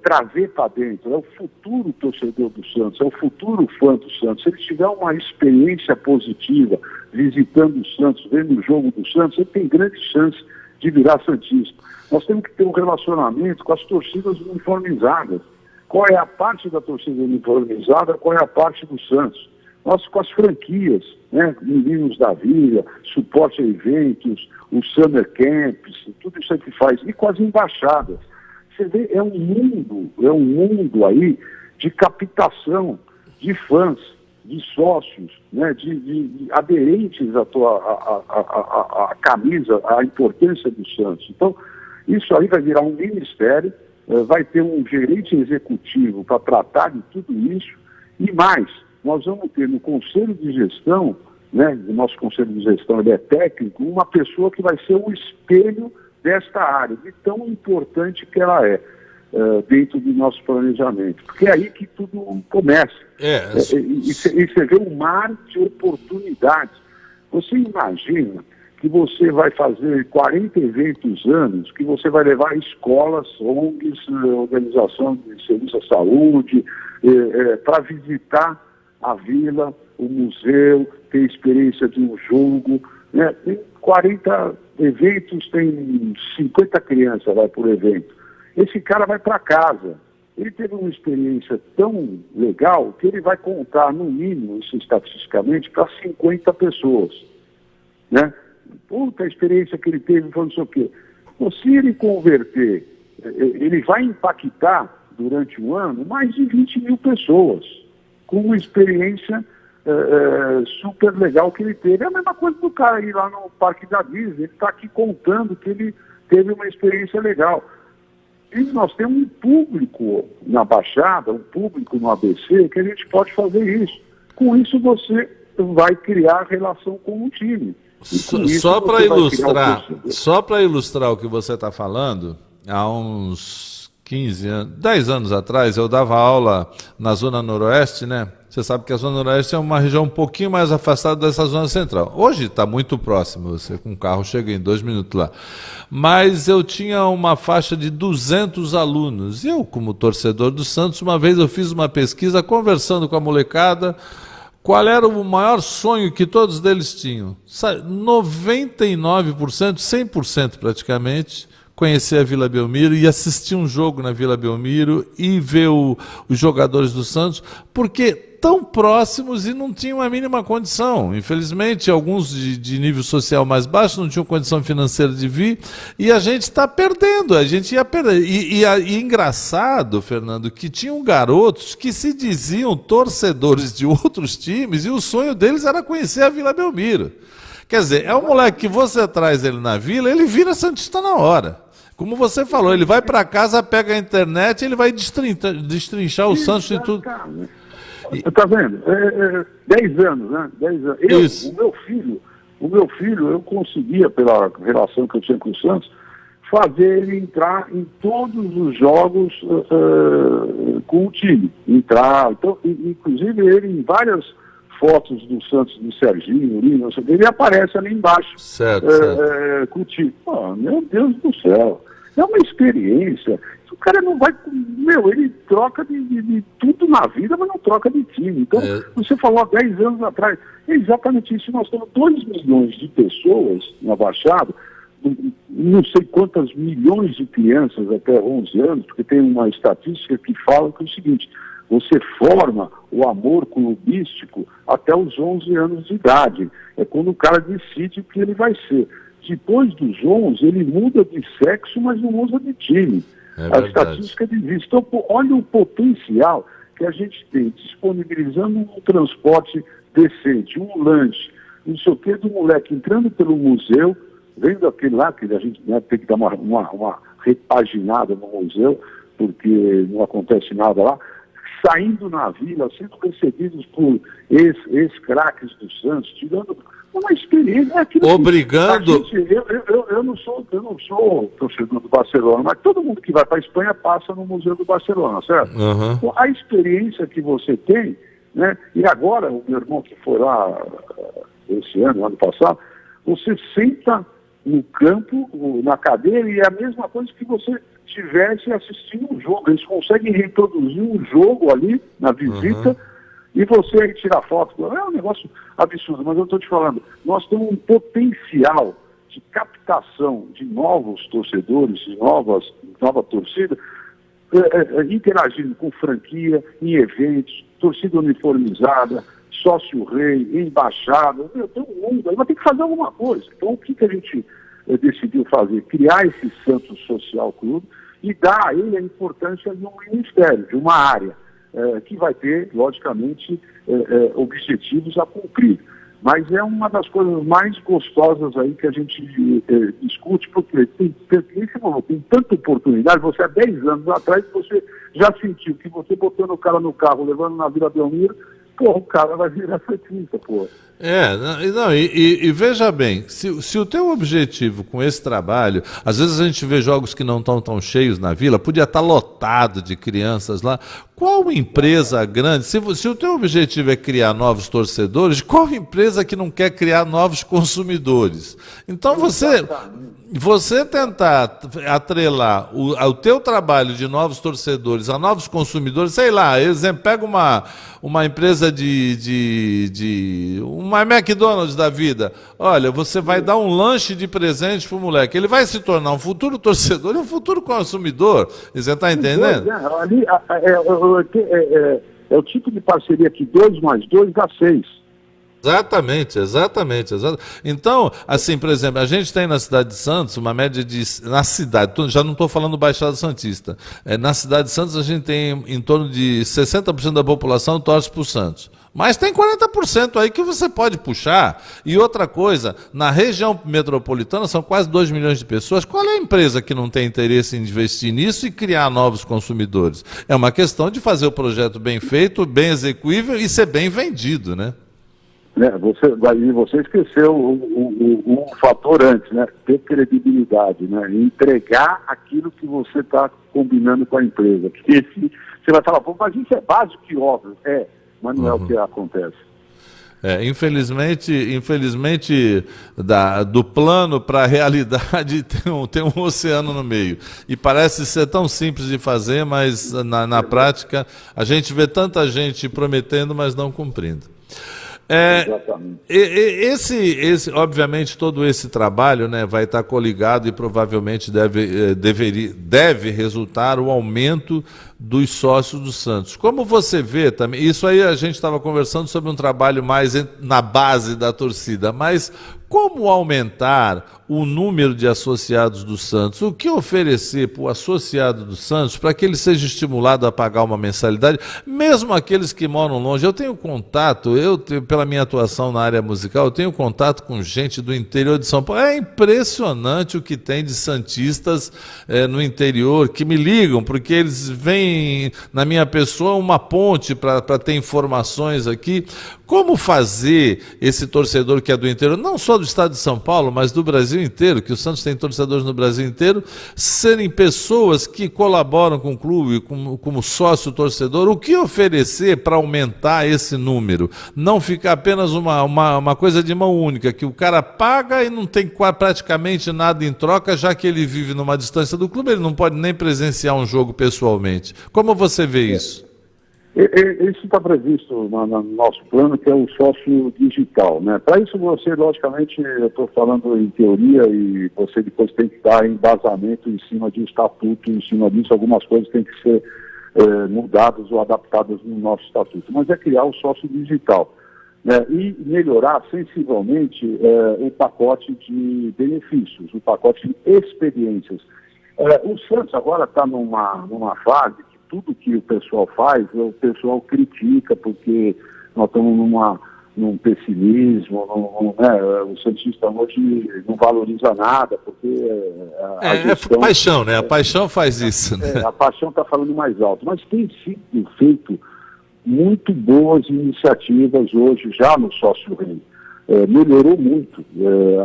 Trazer para dentro, é o futuro torcedor do Santos, é o futuro fã do Santos. Se ele tiver uma experiência positiva visitando o Santos, vendo o jogo do Santos, ele tem grande chance de virar santista. Nós temos que ter um relacionamento com as torcidas uniformizadas. Qual é a parte da torcida uniformizada, qual é a parte do Santos? nós com as franquias, né? Meninos da Vila, suporte a eventos, os summer camps, tudo isso aí que faz, e com as embaixadas. Você vê, é um mundo aí de captação de fãs, de sócios, né, de aderentes à a camisa, à importância do Santos. Então, isso aí vai virar um ministério, vai ter um gerente executivo para tratar de tudo isso, e mais, nós vamos ter no Conselho de Gestão, né, o nosso Conselho de Gestão ele é técnico, uma pessoa que vai ser o espelho desta área, de tão importante que ela é. Dentro do nosso planejamento, porque é aí que tudo começa. E você vê um mar de oportunidades. Você imagina que você vai fazer 40 eventos anos, que você vai levar escolas, ONGs, Organização de Serviço à Saúde, para visitar a vila, o museu, ter experiência de um jogo, né? Tem 40 eventos, tem 50 crianças lá por evento. Esse cara vai para casa. Ele teve uma experiência tão legal que ele vai contar, no mínimo, isso estatisticamente, para 50 pessoas. Né? Puta, a experiência que ele teve foi não sei o quê. Então, se ele converter, ele vai impactar, durante um ano, mais de 20 mil pessoas, com uma experiência super legal que ele teve. É a mesma coisa do cara ir lá no Parque da Disney. Ele está aqui contando que ele teve uma experiência legal. E nós temos um público na Baixada, um público no ABC, que a gente pode fazer isso. Com isso você vai criar relação com o time. Só para ilustrar o que você está falando, há uns 15 anos, 10 anos atrás, eu dava aula na Zona Noroeste, né? Você sabe que a Zona Noroeste é uma região um pouquinho mais afastada dessa Zona Central. Hoje está muito próximo, você com o carro chega em 2 minutos lá. Mas eu tinha uma faixa de 200 alunos. E eu, como torcedor do Santos, uma vez eu fiz uma pesquisa conversando com a molecada, qual era o maior sonho que todos eles tinham. 99%, 100% praticamente, conhecer a Vila Belmiro e assistir um jogo na Vila Belmiro e ver os jogadores do Santos, porque tão próximos e não tinham a mínima condição. Infelizmente, alguns de nível social mais baixo não tinham condição financeira de vir, e a gente está perdendo, a gente ia perder. E engraçado, Fernando, que tinham garotos que se diziam torcedores de outros times e o sonho deles era conhecer a Vila Belmiro. Quer dizer, é um moleque que você traz ele na vila, ele vira santista na hora. Como você falou, ele vai para casa, pega a internet, ele vai destrinchar o Santos e tudo. Está vendo? 10 anos, né? 10 anos. Isso. O meu filho, eu conseguia, pela relação que eu tinha com o Santos, fazer ele entrar em todos os jogos com o time. Entrar, então, inclusive ele em várias fotos do Santos, do Serginho, ele aparece ali embaixo. Certo. Com o time. Oh, meu Deus do céu. É uma experiência. O cara não vai... ele troca de tudo na vida, mas não troca de time. Então, você falou há 10 anos atrás. É exatamente isso. Nós temos 2 milhões de pessoas na Baixada, não sei quantas milhões de crianças até 11 anos, porque tem uma estatística que fala que é o seguinte: você forma o amor clubístico até os 11 anos de idade. É quando o cara decide o que ele vai ser. Depois dos 11, ele muda de sexo, mas não muda de time. A estatística diz isso. Então, olha o potencial que a gente tem, disponibilizando um transporte decente, um lanche, não sei o quê, do moleque entrando pelo museu, vendo aquele lá, que a gente tem que dar uma repaginada no museu, porque não acontece nada lá, saindo na vila, sendo recebidos por ex-craques do Santos, tirando uma experiência. Obrigando. Eu não sou torcedor do Barcelona, mas todo mundo que vai para a Espanha passa no Museu do Barcelona, certo? Uhum. Então, a experiência que você tem, né? E agora, o meu irmão que foi lá esse ano passado, você senta no campo, na cadeira, e é a mesma coisa que você estivesse assistindo um jogo. Eles conseguem reproduzir um jogo ali na visita, e você aí tirar foto. É um negócio absurdo, mas eu estou te falando, nós temos um potencial de captação de novos torcedores, de nova torcida, interagindo com franquia, em eventos, torcida uniformizada, sócio-rei, embaixada, tem um mundo aí, mas tem que fazer alguma coisa. Então, o que a gente decidiu fazer? Criar esse Santos Social Clube e dar a ele a importância de um ministério, de uma área, que vai ter, logicamente, objetivos a cumprir. Mas é uma das coisas mais gostosas aí que a gente discute, porque tem tanta oportunidade. Você há 10 anos atrás, você já sentiu que você botando o cara no carro, levando na Vila Belmiro, o cara vai virar fretista, E veja bem, se o teu objetivo com esse trabalho, às vezes a gente vê jogos que não estão tão cheios na Vila, podia estar lotado de crianças lá. Qual empresa grande, se o teu objetivo é criar novos torcedores, qual empresa que não quer criar novos consumidores? Então você tentar atrelar o teu trabalho de novos torcedores a novos consumidores, sei lá, exemplo, pega uma empresa uma McDonald's da vida, olha, você vai dar um lanche de presente pro moleque, ele vai se tornar um futuro torcedor e um futuro consumidor, você está entendendo? É o tipo de parceria que 2 mais 2 dá 6. Exatamente. Então, assim, por exemplo, a gente tem na cidade de Santos uma média na cidade, já não estou falando Baixada Santista, na cidade de Santos a gente tem em torno de 60% da população torce para o Santos. Mas tem 40% aí que você pode puxar. E outra coisa, na região metropolitana são quase 2 milhões de pessoas. Qual é a empresa que não tem interesse em investir nisso e criar novos consumidores? É uma questão de fazer o projeto bem feito, bem execuível e ser bem vendido, né? Você esqueceu um fator antes, né? Ter credibilidade, né? Entregar aquilo que você está combinando com a empresa. Porque você vai falar, mas isso é básico e óbvio. Mas não é o que acontece. Infelizmente do plano para a realidade tem um oceano no meio. E parece ser tão simples de fazer, mas na prática a gente vê tanta gente prometendo, mas não cumprindo. Obviamente, todo esse trabalho, né, vai estar coligado e provavelmente deve resultar o aumento dos sócios do Santos. Como você vê também, isso aí a gente estava conversando sobre um trabalho mais na base da torcida, mas como aumentar o número de associados do Santos? O que oferecer para o associado do Santos para que ele seja estimulado a pagar uma mensalidade, mesmo aqueles que moram longe? Eu tenho contato, pela minha atuação na área musical, eu tenho contato com gente do interior de São Paulo. É impressionante o que tem de santistas no interior que me ligam, porque eles veem na minha pessoa uma ponte para ter informações aqui. Como fazer esse torcedor que é do interior, não só do estado de São Paulo, mas do Brasil inteiro, que o Santos tem torcedores no Brasil inteiro, serem pessoas que colaboram com o clube como sócio torcedor? O que oferecer para aumentar esse número? Não ficar apenas uma coisa de mão única, que o cara paga e não tem praticamente nada em troca, já que ele vive numa distância do clube, ele não pode nem presenciar um jogo pessoalmente. Como você vê isso? Isso está previsto no nosso plano, que é o sócio digital, né? Para isso você, logicamente, eu estou falando em teoria e você depois tem que dar embasamento em cima de estatuto, em cima disso, algumas coisas têm que ser mudadas ou adaptadas no nosso estatuto, mas é criar o sócio digital, né? E melhorar sensivelmente o pacote de benefícios, o pacote de experiências. O Santos agora está numa fase que tudo que o pessoal faz, o pessoal critica, porque nós estamos num pessimismo, o santista hoje não valoriza nada, porque a gestão, paixão, né? A paixão faz isso. Né? A paixão está falando mais alto, mas tem sido feito muito boas iniciativas hoje, já no sócio-rei. Melhorou muito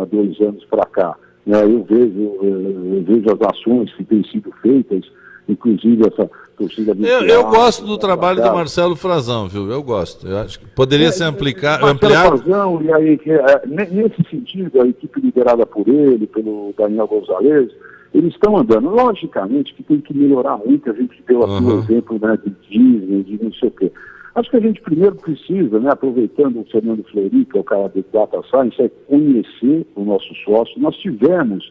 há 2 anos para cá. Eu vejo as ações que têm sido feitas, inclusive essa torcida... Eu gosto do trabalho do Marcelo Frazão, viu? Eu gosto. Eu acho que poderia ser ampliado. Frazão, e aí, nesse sentido, a equipe liderada por ele, pelo Daniel Gonzalez, eles estão andando. Logicamente que tem que melhorar muito. A gente deu aqui um exemplo, né, de Disney, de não sei o quê. Acho que a gente primeiro precisa, né, aproveitando o Fernando Fleury, que é o cara do Data Science, é conhecer o nosso sócio. Nós tivemos,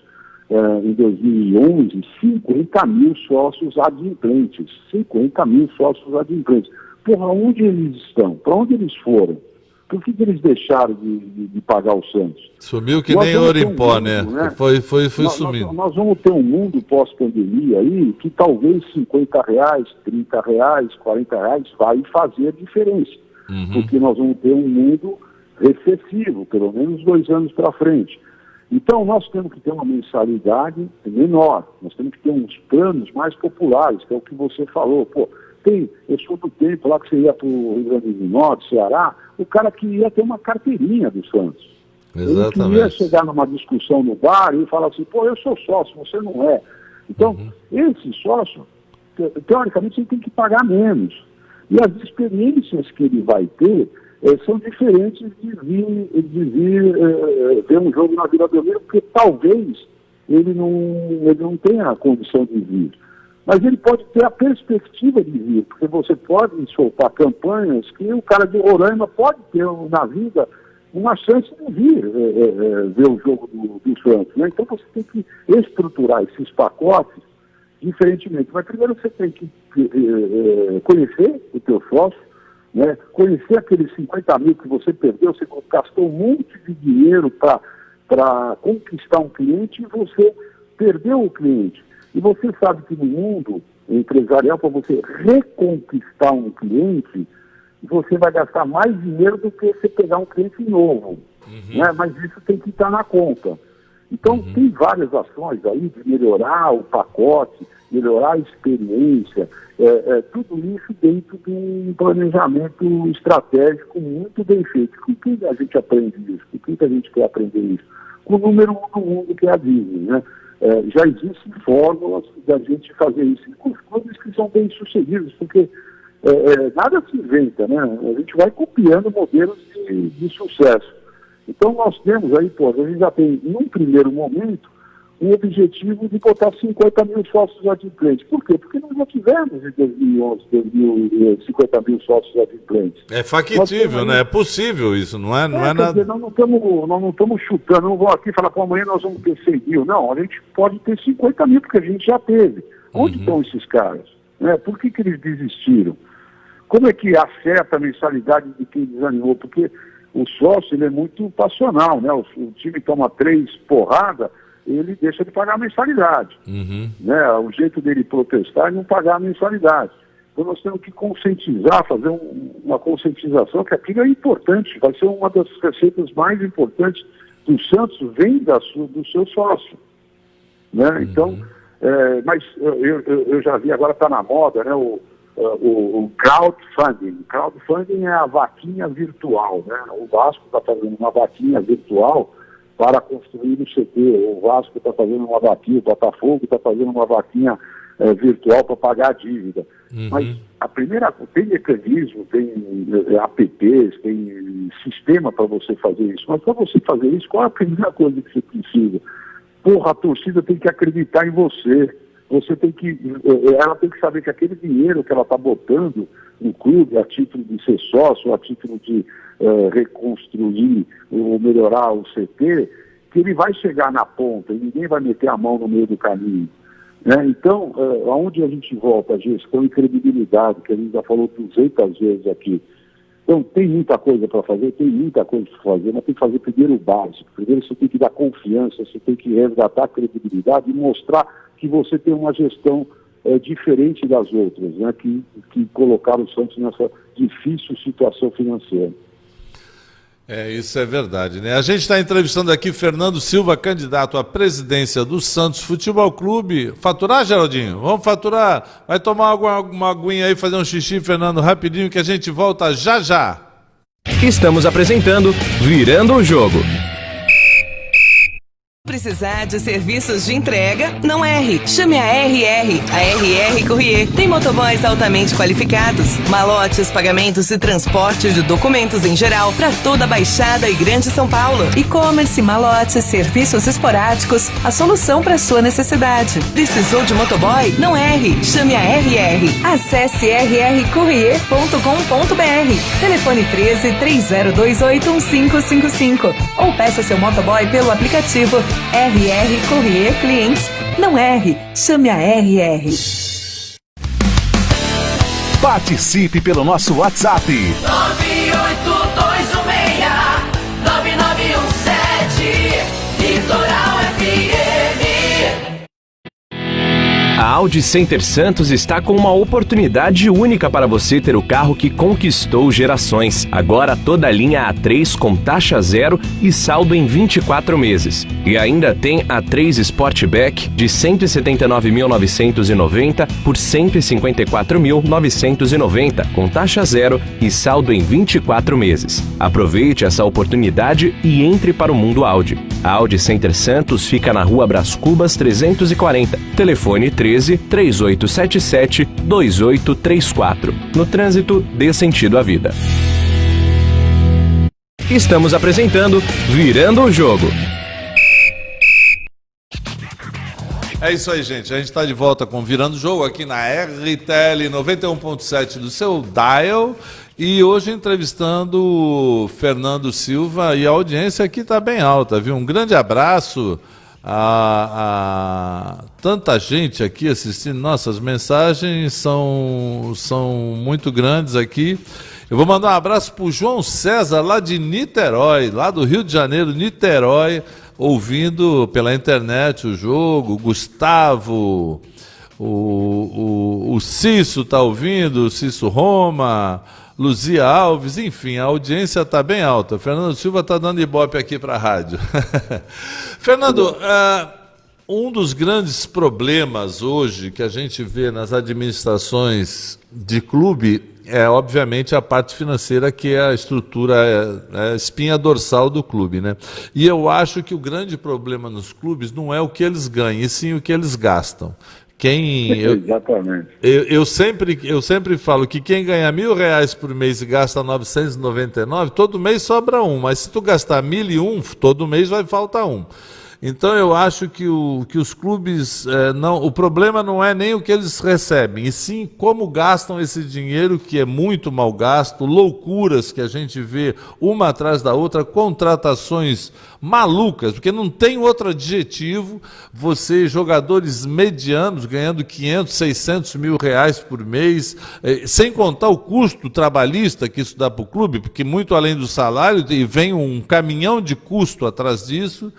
em 2011, 50 mil sócios adimplentes. 50 mil sócios adimplentes. Porra, onde eles estão? Para onde eles foram? Por que eles deixaram de pagar o Santos? Sumiu que nem ouro em pó, né? Foi sumindo. Nós vamos ter um mundo pós-pandemia aí que talvez R$50, R$30, R$40 vai fazer a diferença. Porque nós vamos ter um mundo recessivo, pelo menos 2 anos para frente. Então, nós temos que ter uma mensalidade menor, nós temos que ter uns planos mais populares, que é o que você falou. Pô, eu sou do tempo lá que você ia para o Rio Grande do Norte, Ceará, o cara queria ter uma carteirinha do Santos. Exatamente. Ele queria chegar numa discussão no bar e falar assim, pô, eu sou sócio, você não é. Então, esse sócio, teoricamente, ele tem que pagar menos. E as experiências que ele vai ter são diferentes de vir ver um jogo na Vila Belmiro, porque talvez ele não tenha a condição de vir. Mas ele pode ter a perspectiva de vir, porque você pode soltar campanhas que o cara de Roraima pode ter na vida uma chance de vir ver o jogo do Santos. Né? Então você tem que estruturar esses pacotes diferentemente. Mas primeiro você tem que conhecer o teu sócio, né? Conhecer aqueles 50 mil que você perdeu, você gastou um monte de dinheiro para conquistar um cliente e você perdeu o cliente. E você sabe que no mundo empresarial, para você reconquistar um cliente, você vai gastar mais dinheiro do que você pegar um cliente novo. Né? Mas isso tem que estar na conta. Então, tem várias ações aí de melhorar o pacote, melhorar a experiência, tudo isso dentro de um planejamento estratégico muito bem feito. Com quem a gente aprende isso? Com quem que a gente quer aprender isso? Com o número 1 do mundo, que é a Disney, né? Já existem fórmulas da gente fazer isso, e com os clubes que são bem sucedidos, porque nada se inventa, né? A gente vai copiando modelos de sucesso. Então nós temos aí, a gente já tem, num primeiro momento, um objetivo de botar 50 mil sócios adimplentes. Por quê? Porque nós já tivemos em 2011, 50 mil sócios adimplentes. É factível, né? É possível isso, não é nada... Dizer, nós não estamos chutando, não vou aqui falar, amanhã nós vamos ter 100 mil. Não, a gente pode ter 50 mil, porque a gente já teve. Onde estão esses caras? Por que eles desistiram? Como é que acerta a mensalidade de quem desanimou? Porque o sócio, ele é muito passional, né? O time toma 3 porradas, ele deixa de pagar a mensalidade. Né? O jeito dele protestar é não pagar a mensalidade. Então nós temos que conscientizar, fazer uma conscientização, que aquilo é importante, vai ser uma das receitas mais importantes do Santos, vem do seu sócio. Né? Então, mas eu já vi, agora está na moda, né? O crowdfunding. Crowdfunding é a vaquinha virtual, né? O Vasco está fazendo uma vaquinha virtual para construir o CT, o Vasco está fazendo uma vaquinha, o Botafogo está fazendo uma vaquinha virtual para pagar a dívida. Mas a primeira, tem mecanismo, tem apps, tem sistema para você fazer isso. Mas para você fazer isso, qual é a primeira coisa que você precisa? A torcida tem que acreditar em você. Ela tem que saber que aquele dinheiro que ela está botando no clube, a título de ser sócio, a título de reconstruir ou melhorar o CT, que ele vai chegar na ponta e ninguém vai meter a mão no meio do caminho. Né? Então, aonde a gente volta? A gestão e credibilidade, que a gente já falou 200 vezes aqui. Então, tem muita coisa para fazer, mas tem que fazer primeiro o básico. Primeiro você tem que dar confiança, você tem que resgatar a credibilidade e mostrar que você tem uma gestão diferente das outras, né, que colocaram o Santos nessa difícil situação financeira. Isso é verdade, né? A gente está entrevistando aqui Fernando Silva, candidato à presidência do Santos Futebol Clube. Faturar, Geraldinho? Vamos faturar? Vai tomar uma aguinha aí, fazer um xixi, Fernando, rapidinho, que a gente volta já. Estamos apresentando Virando o Jogo. Precisar de serviços de entrega? Não erre. Chame a RR. A RR Courier tem motoboys altamente qualificados, malotes, pagamentos e transporte de documentos em geral para toda a Baixada e Grande São Paulo. E-commerce, malotes, serviços esporádicos, a solução para sua necessidade. Precisou de motoboy? Não erre. Chame a RR. Acesse rrcourier.com.br. Telefone 13-3028-1555 ou peça seu motoboy pelo aplicativo RR Courier Clientes. Não erre, chame a RR. Participe pelo nosso WhatsApp 98216 A Audi Center Santos está com uma oportunidade única para você ter o carro que conquistou gerações. Agora toda a linha A3 com taxa zero e saldo em 24 meses. E ainda tem A3 Sportback de 179.990 por 154.990 com taxa zero e saldo em 24 meses. Aproveite essa oportunidade e entre para o mundo Audi. A Audi Center Santos fica na Rua Brás Cubas 340. Telefone 13-3877-2834. No trânsito, dê sentido à vida. Estamos apresentando Virando o Jogo. É isso aí, gente. A gente está de volta com Virando o Jogo aqui na RTL 91.7 do seu dial. E hoje entrevistando o Fernando Silva, e a audiência aqui está bem alta, viu? Um grande abraço a tanta gente aqui assistindo. Nossa, as mensagens são muito grandes aqui. Eu vou mandar um abraço para o João César, lá de Niterói, lá do Rio de Janeiro, Niterói, ouvindo pela internet o jogo. O Gustavo, o Cício está ouvindo, o Cício Roma, Luzia Alves, enfim, a audiência está bem alta. Fernando Silva está dando ibope aqui para a rádio. Fernando, um dos grandes problemas hoje que a gente vê nas administrações de clube é, obviamente, a parte financeira, que é a estrutura, a espinha dorsal do clube, né? E eu acho que o grande problema nos clubes não é o que eles ganham, e sim o que eles gastam. Exatamente. Eu sempre falo que quem ganha R$1.000 por mês e gasta 999, todo mês sobra um, mas se tu gastar 1.001, todo mês vai faltar um. Então eu acho que os clubes, o problema não é nem o que eles recebem, e sim como gastam esse dinheiro, que é muito mal gasto, loucuras que a gente vê uma atrás da outra, contratações malucas, porque não tem outro adjetivo, jogadores medianos ganhando 500, 600 mil reais por mês, sem contar o custo trabalhista que isso dá para o clube, porque muito além do salário, e vem um caminhão de custo atrás disso.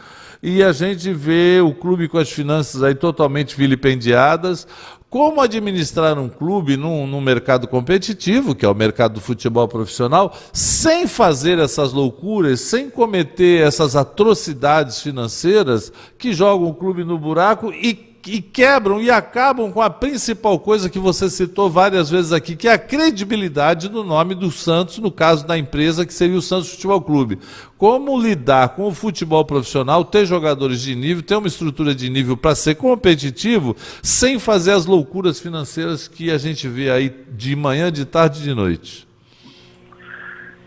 E a gente vê o clube com as finanças aí totalmente vilipendiadas. Como administrar um clube num mercado competitivo, que é o mercado do futebol profissional, sem fazer essas loucuras, sem cometer essas atrocidades financeiras que jogam o clube no buraco e quebram e acabam com a principal coisa que você citou várias vezes aqui, que é a credibilidade do nome do Santos, no caso da empresa, que seria o Santos Futebol Clube. Como lidar com o futebol profissional, ter jogadores de nível, ter uma estrutura de nível para ser competitivo, sem fazer as loucuras financeiras que a gente vê aí de manhã, de tarde e de noite?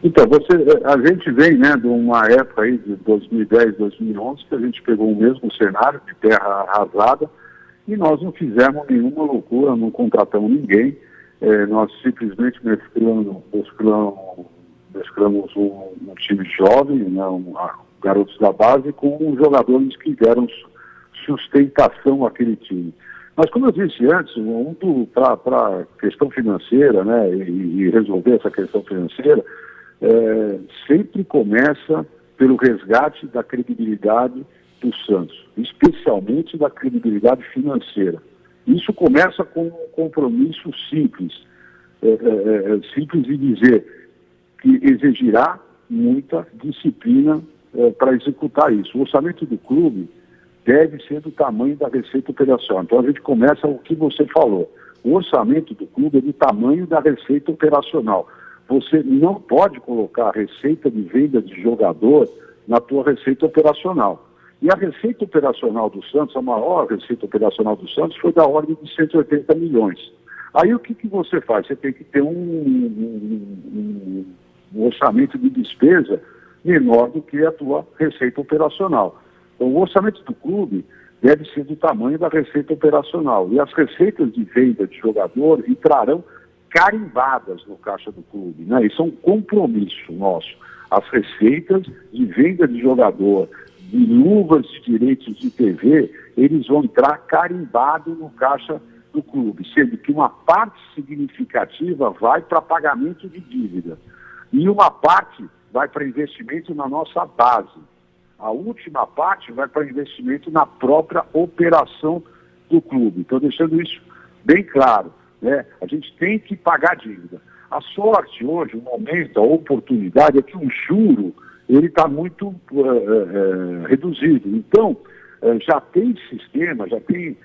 Então, a gente vem, né, de uma época aí de 2010, 2011, que a gente pegou o mesmo cenário de terra arrasada, e nós não fizemos nenhuma loucura, não contratamos ninguém, nós simplesmente mesclamos um time jovem, né, garotos da base, com jogadores que deram sustentação àquele time. Mas, como eu disse antes, para a questão financeira, né, e resolver essa questão financeira, sempre começa pelo resgate da credibilidade do Santos, especialmente da credibilidade financeira. Isso começa com um compromisso simples de dizer que exigirá muita disciplina para executar isso. O orçamento do clube deve ser do tamanho da receita operacional. Então a gente começa o que você falou. O orçamento do clube é do tamanho da receita operacional. Você não pode colocar a receita de venda de jogador na tua receita operacional. E a receita operacional do Santos, a maior receita operacional do Santos, foi da ordem de 180 milhões. Aí o que você faz? Você tem que ter um orçamento de despesa menor do que a tua receita operacional. Então o orçamento do clube deve ser do tamanho da receita operacional. E as receitas de venda de jogador entrarão carimbadas no caixa do clube, né? Isso é um compromisso nosso. As receitas de venda de jogador, de luvas de direitos de TV, eles vão entrar carimbados no caixa do clube, sendo que uma parte significativa vai para pagamento de dívida e uma parte vai para investimento na nossa base. A última parte vai para investimento na própria operação do clube. Estou deixando isso bem claro, né? A gente tem que pagar a dívida. A sorte hoje, o momento, a oportunidade é que o juro ele está muito reduzido. Então, já tem sistema, já tem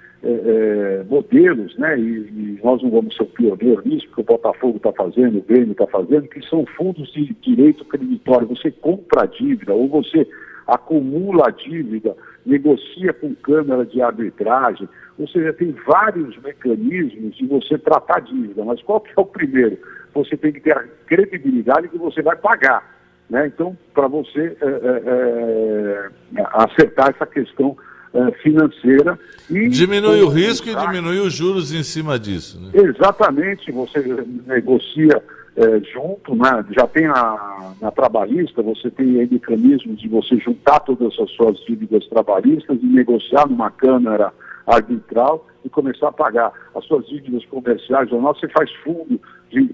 modelos, né? E nós não vamos ser o pioneiro nisso, porque o Botafogo está fazendo, o Grêmio está fazendo, que são fundos de direito creditório. Você compra a dívida ou você acumula a dívida, negocia com câmara de arbitragem, ou seja, tem vários mecanismos de você tratar a dívida. Mas qual que é o primeiro? Você tem que ter a credibilidade que você vai pagar, né? Então, para você acertar essa questão financeira e... Diminui o risco e diminui os juros em cima disso, né? Exatamente, você negocia junto, né? Já tem na trabalhista, você tem aí mecanismos de você juntar todas as suas dívidas trabalhistas e negociar numa câmara arbitral e começar a pagar as suas dívidas comerciais ou não. Você faz fundo,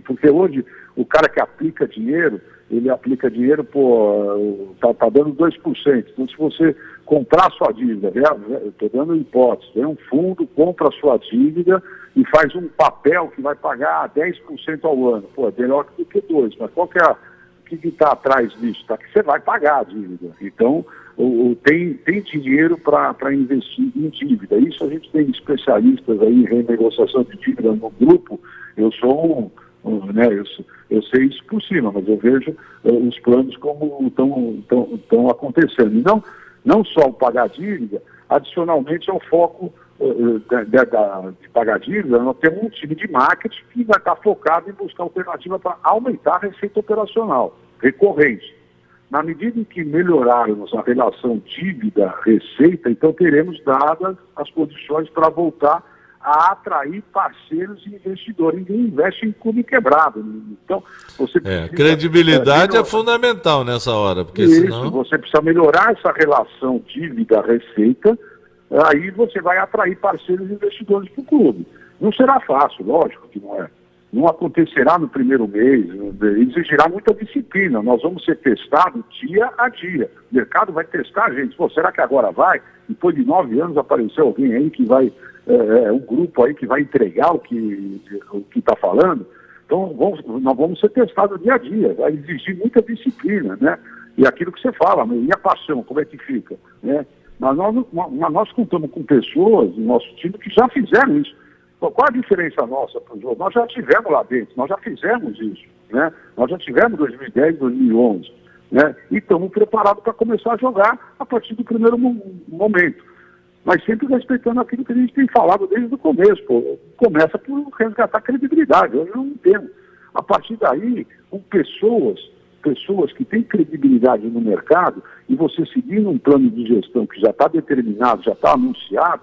porque hoje o cara que aplica dinheiro, ele aplica dinheiro, tá dando 2%. Então, se você comprar a sua dívida, estou dando hipótese, tem um fundo, compra a sua dívida e faz um papel que vai pagar 10% ao ano. É melhor do que 2%, mas qual que é o que está atrás disso? Tá que você vai pagar a dívida. Então, tem dinheiro para investir em dívida. Isso a gente tem especialistas aí em renegociação de dívida no grupo. Eu sou eu sei isso por cima, mas eu vejo os planos como estão acontecendo. Então, não só o pagar a dívida, adicionalmente ao foco de pagar a dívida, nós temos um time de marketing que vai estar focado em buscar alternativa para aumentar a receita operacional recorrente. Na medida em que melhorarmos a relação dívida-receita, então teremos dadas as condições para voltar a atrair parceiros e investidores. Ninguém investe em clube quebrado. Então, você precisa, credibilidade é fundamental nessa hora, porque isso, senão... você precisa melhorar essa relação dívida-receita, aí você vai atrair parceiros e investidores para o clube. Não será fácil, lógico que não é. Não acontecerá no primeiro mês, exigirá muita disciplina. Nós vamos ser testados dia a dia. O mercado vai testar a gente. Será que agora vai? Depois de 9 anos apareceu alguém aí que vai, um grupo aí que vai entregar o que está falando? Então nós vamos ser testados dia a dia. Vai exigir muita disciplina, né? E aquilo que você fala, e a paixão, como é que fica? Né? Mas nós contamos com pessoas no nosso time que já fizeram isso. Qual a diferença nossa para o jogo? Nós já tivemos lá dentro, nós já fizemos isso, né? Nós já tivemos 2010, 2011, né? E estamos preparados para começar a jogar a partir do primeiro momento. Mas sempre respeitando aquilo que a gente tem falado desde o começo. Começa por resgatar credibilidade. Hoje não temos. A partir daí, com pessoas que têm credibilidade no mercado, e você seguindo um plano de gestão que já está determinado, já está anunciado,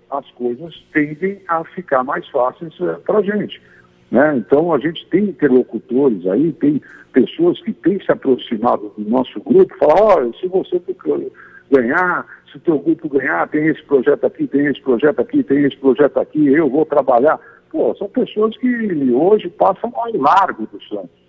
as coisas tendem a ficar mais fáceis para a gente, né? Então, a gente tem interlocutores aí, tem pessoas que têm se aproximado do nosso grupo, falar, se você ganhar, se o teu grupo ganhar, tem esse projeto aqui, tem esse projeto aqui, tem esse projeto aqui, eu vou trabalhar. São pessoas que hoje passam ao largo do Santos.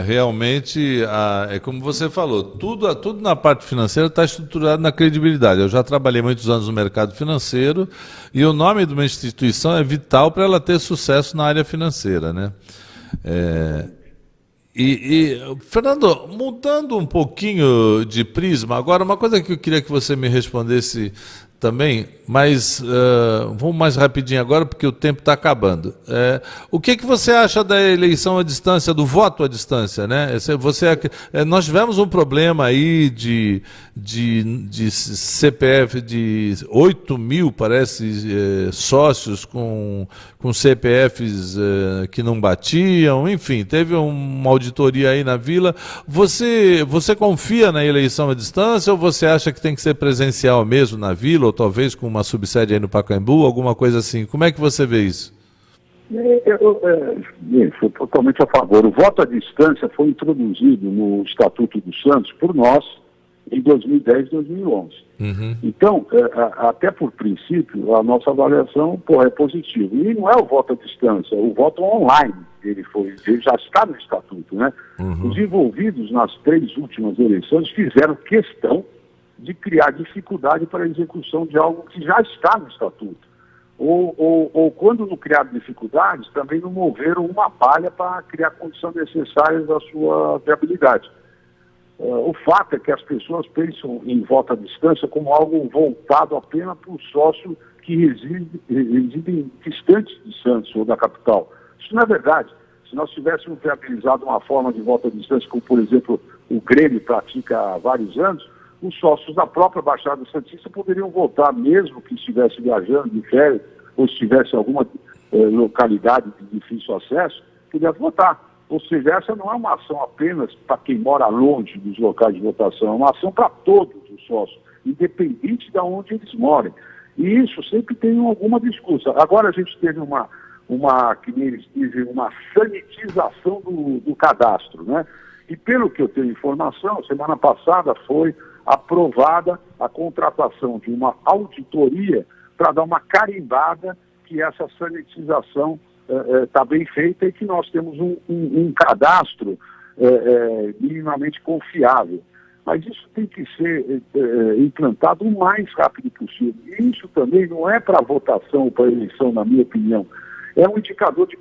Realmente, é como você falou, tudo na parte financeira está estruturado na credibilidade. Eu já trabalhei muitos anos no mercado financeiro e o nome de uma instituição é vital para ela ter sucesso na área financeira, né? Fernando, mudando um pouquinho de prisma, agora uma coisa que eu queria que você me respondesse também, mas vamos mais rapidinho agora porque o tempo está acabando. O que você acha da eleição à distância, do voto à distância, né? Nós tivemos um problema aí de CPF de 8 mil, parece, sócios com CPFs que não batiam, enfim, teve uma auditoria aí na Vila. Você confia na eleição à distância ou você acha que tem que ser presencial mesmo na Vila, ou talvez com uma subsede aí no Pacaembu, alguma coisa assim? Como é que você vê isso? Eu sou totalmente a favor. O voto à distância foi introduzido no Estatuto do Santos por nós em 2010 e 2011. Uhum. Então, até por princípio, a nossa avaliação é positiva. E não é o voto à distância, o voto online. Ele já está no Estatuto, né? Uhum. Os envolvidos nas 3 últimas eleições fizeram questão de criar dificuldade para a execução de algo que já está no Estatuto. Ou quando não criaram dificuldades, também não moveram uma palha para criar condições necessárias da sua viabilidade. O fato é que as pessoas pensam em voto à distância como algo voltado apenas para o sócio que reside distantes de Santos ou da capital. Isso não é verdade. Se nós tivéssemos viabilizado uma forma de voto à distância, como por exemplo o Grêmio pratica há vários anos, os sócios da própria Baixada Santista poderiam votar, mesmo que estivesse viajando de férias ou estivesse em alguma localidade de difícil acesso, poderia votar. Ou seja, essa não é uma ação apenas para quem mora longe dos locais de votação, é uma ação para todos os sócios, independente de onde eles morem. E isso sempre tem alguma discussão. Agora a gente teve que nem eles dizem, uma sanitização do cadastro, né? E pelo que eu tenho informação, semana passada foi aprovada a contratação de uma auditoria para dar uma carimbada que essa sanitização está bem feita e que nós temos um cadastro minimamente confiável. Mas isso tem que ser implantado o mais rápido possível. E isso também não é para votação ou para eleição, na minha opinião. É um indicador de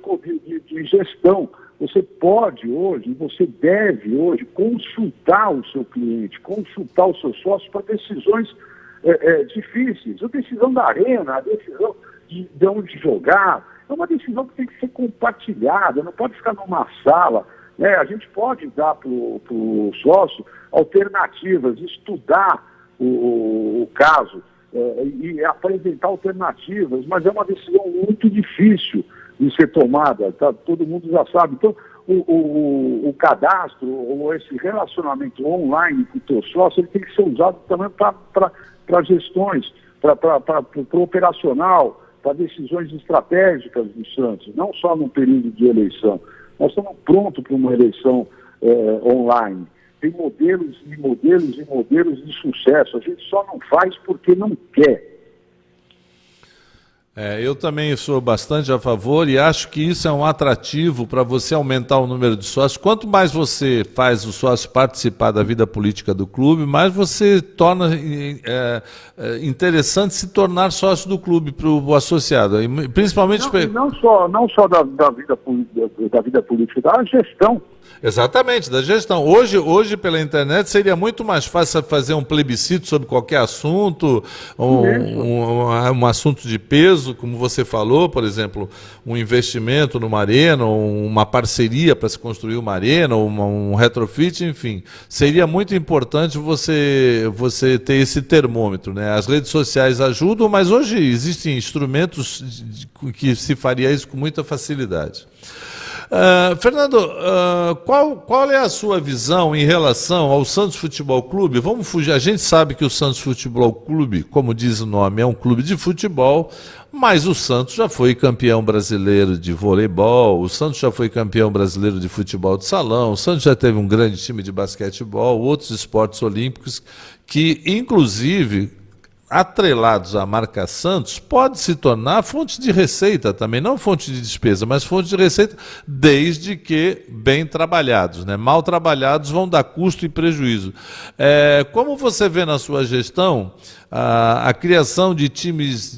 gestão. Você pode hoje, você deve hoje consultar o seu cliente, consultar o seu sócio para decisões difíceis. A decisão da arena, a decisão de onde jogar, é uma decisão que tem que ser compartilhada, não pode ficar numa sala. Né? A gente pode dar para o sócio alternativas, estudar o caso e apresentar alternativas, mas é uma decisão muito difícil de ser tomada, tá? Todo mundo já sabe. Então, o cadastro ou esse relacionamento online com o teu sócio, ele tem que ser usado também para gestões, para o operacional, para decisões estratégicas do Santos, não só no período de eleição. Nós estamos prontos para uma eleição online. Tem modelos e modelos e modelos de sucesso. A gente só não faz porque não quer. Eu também sou bastante a favor e acho que isso é um atrativo para você aumentar o número de sócios. Quanto mais você faz o sócio participar da vida política do clube, mais você torna interessante se tornar sócio do clube para o associado. Principalmente não só da vida política, da gestão. Exatamente, da gestão. Hoje, pela internet, seria muito mais fácil fazer um plebiscito sobre qualquer assunto, um assunto de peso, como você falou, por exemplo, um investimento numa arena, uma parceria para se construir uma arena, um retrofit, enfim. Seria muito importante você ter esse termômetro, né? As redes sociais ajudam, mas hoje existem instrumentos que se faria isso com muita facilidade. Fernando, qual é a sua visão em relação ao Santos Futebol Clube? Vamos fugir. A gente sabe que o Santos Futebol Clube, como diz o nome, é um clube de futebol, mas o Santos já foi campeão brasileiro de voleibol, o Santos já foi campeão brasileiro de futebol de salão, o Santos já teve um grande time de basquetebol, outros esportes olímpicos que, inclusive, atrelados à marca Santos, pode se tornar fonte de receita também, não fonte de despesa, mas fonte de receita, desde que bem trabalhados, né? Mal trabalhados vão dar custo e prejuízo. Como você vê na sua gestão a criação de times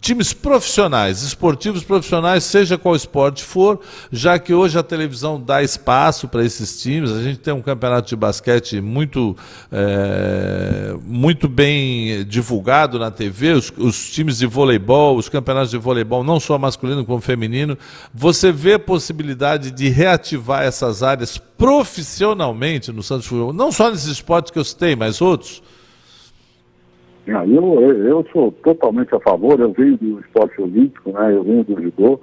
times profissionais, esportivos profissionais, seja qual esporte for, já que hoje a televisão dá espaço para esses times. A gente tem um campeonato de basquete muito bem divulgado na TV, os times de voleibol, os campeonatos de voleibol, não só masculino como feminino. Você vê a possibilidade de reativar essas áreas profissionalmente no Santos Futebol, não só nesses esportes que eu citei, mas outros? Eu sou totalmente a favor. Eu venho do esporte olímpico, né? Eu venho do judô,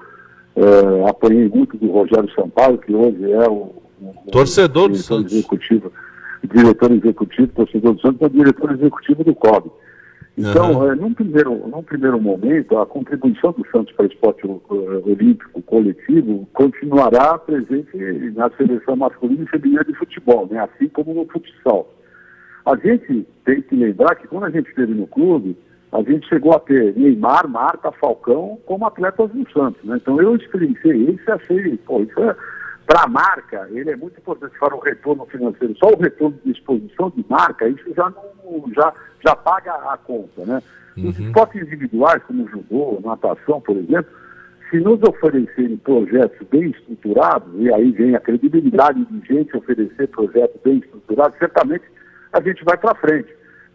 apanhei muito do Rogério Sampaio, que hoje é o torcedor do Santos, diretor executivo, torcedor do Santos, é o diretor executivo do COB. Então, num primeiro momento, a contribuição do Santos para o esporte olímpico coletivo continuará presente na seleção masculina e feminina de futebol, né? Assim como no futsal. A gente tem que lembrar que quando a gente esteve no clube, a gente chegou a ter Neymar, Marta, Falcão como atletas do Santos, né? Então eu experienciei isso e achei, para a marca, ele é muito importante para o retorno financeiro. Só o retorno de exposição de marca, isso já paga a conta, né? Os esportes individuais, como o judô, natação, por exemplo, se nos oferecerem projetos bem estruturados, e aí vem a credibilidade de gente oferecer projetos bem estruturados, certamente a gente vai para frente.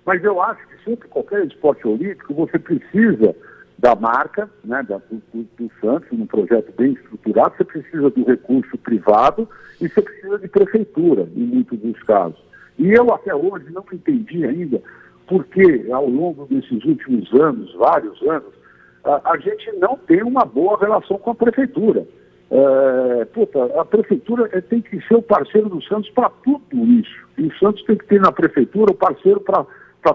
Mas eu acho que sempre qualquer esporte olímpico, você precisa da marca, né, do Santos, num projeto bem estruturado, você precisa do recurso privado e você precisa de prefeitura, em muitos dos casos. E eu até hoje não entendi ainda porque, ao longo desses últimos anos, vários anos, a gente não tem uma boa relação com a prefeitura. A prefeitura tem que ser o parceiro do Santos para tudo isso. E o Santos tem que ter na prefeitura o parceiro para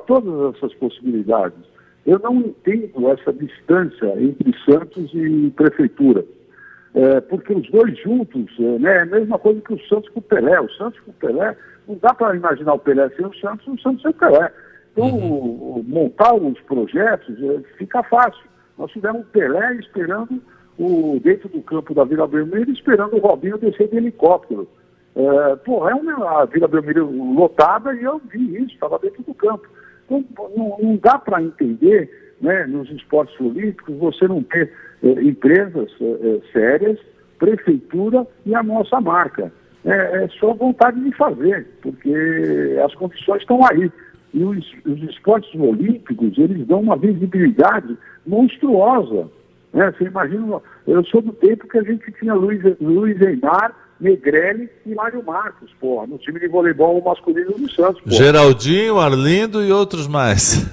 todas essas possibilidades. Eu não entendo essa distância entre Santos e prefeitura. Porque os dois juntos, é a mesma coisa que o Santos com o Pelé. O Santos com o Pelé, não dá para imaginar o Pelé sem o Santos sem o Pelé. Então, montar os projetos fica fácil. Nós tivemos o Pelé esperando dentro do campo da Vila Belmiro, esperando o Robinho descer de helicóptero. A Vila Belmiro lotada e eu vi isso, estava dentro do campo. Então, não dá para entender, né, nos esportes olímpicos, você não ter empresas sérias, prefeitura e a nossa marca. É só vontade de fazer, porque as condições estão aí. E os esportes olímpicos, eles dão uma visibilidade monstruosa. Né? Você imagina, eu sou do tempo que a gente tinha Luiz Neymar, Negrelli e Mário Marcos, no time de voleibol masculino do Santos. Geraldinho, Arlindo e outros mais.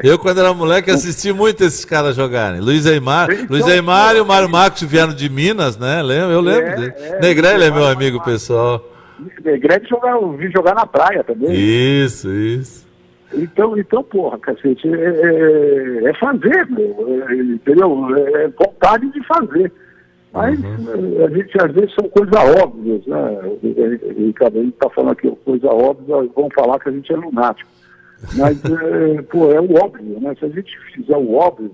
Eu, quando era moleque, assisti muito esses caras jogarem. Luiz Neymar e o Mário Marcos vieram de Minas, né? Eu lembro dele. Negrelli é meu amigo pessoal. Negrelli vi jogar na praia também. Isso. Então, cacete, é fazer, entendeu? É vontade de fazer. Mas a gente, às vezes, são coisas óbvias, né? Ricardo, a gente está falando aqui coisa óbvia, vão falar que a gente é lunático. Mas, é o óbvio, né? Se a gente fizer o óbvio,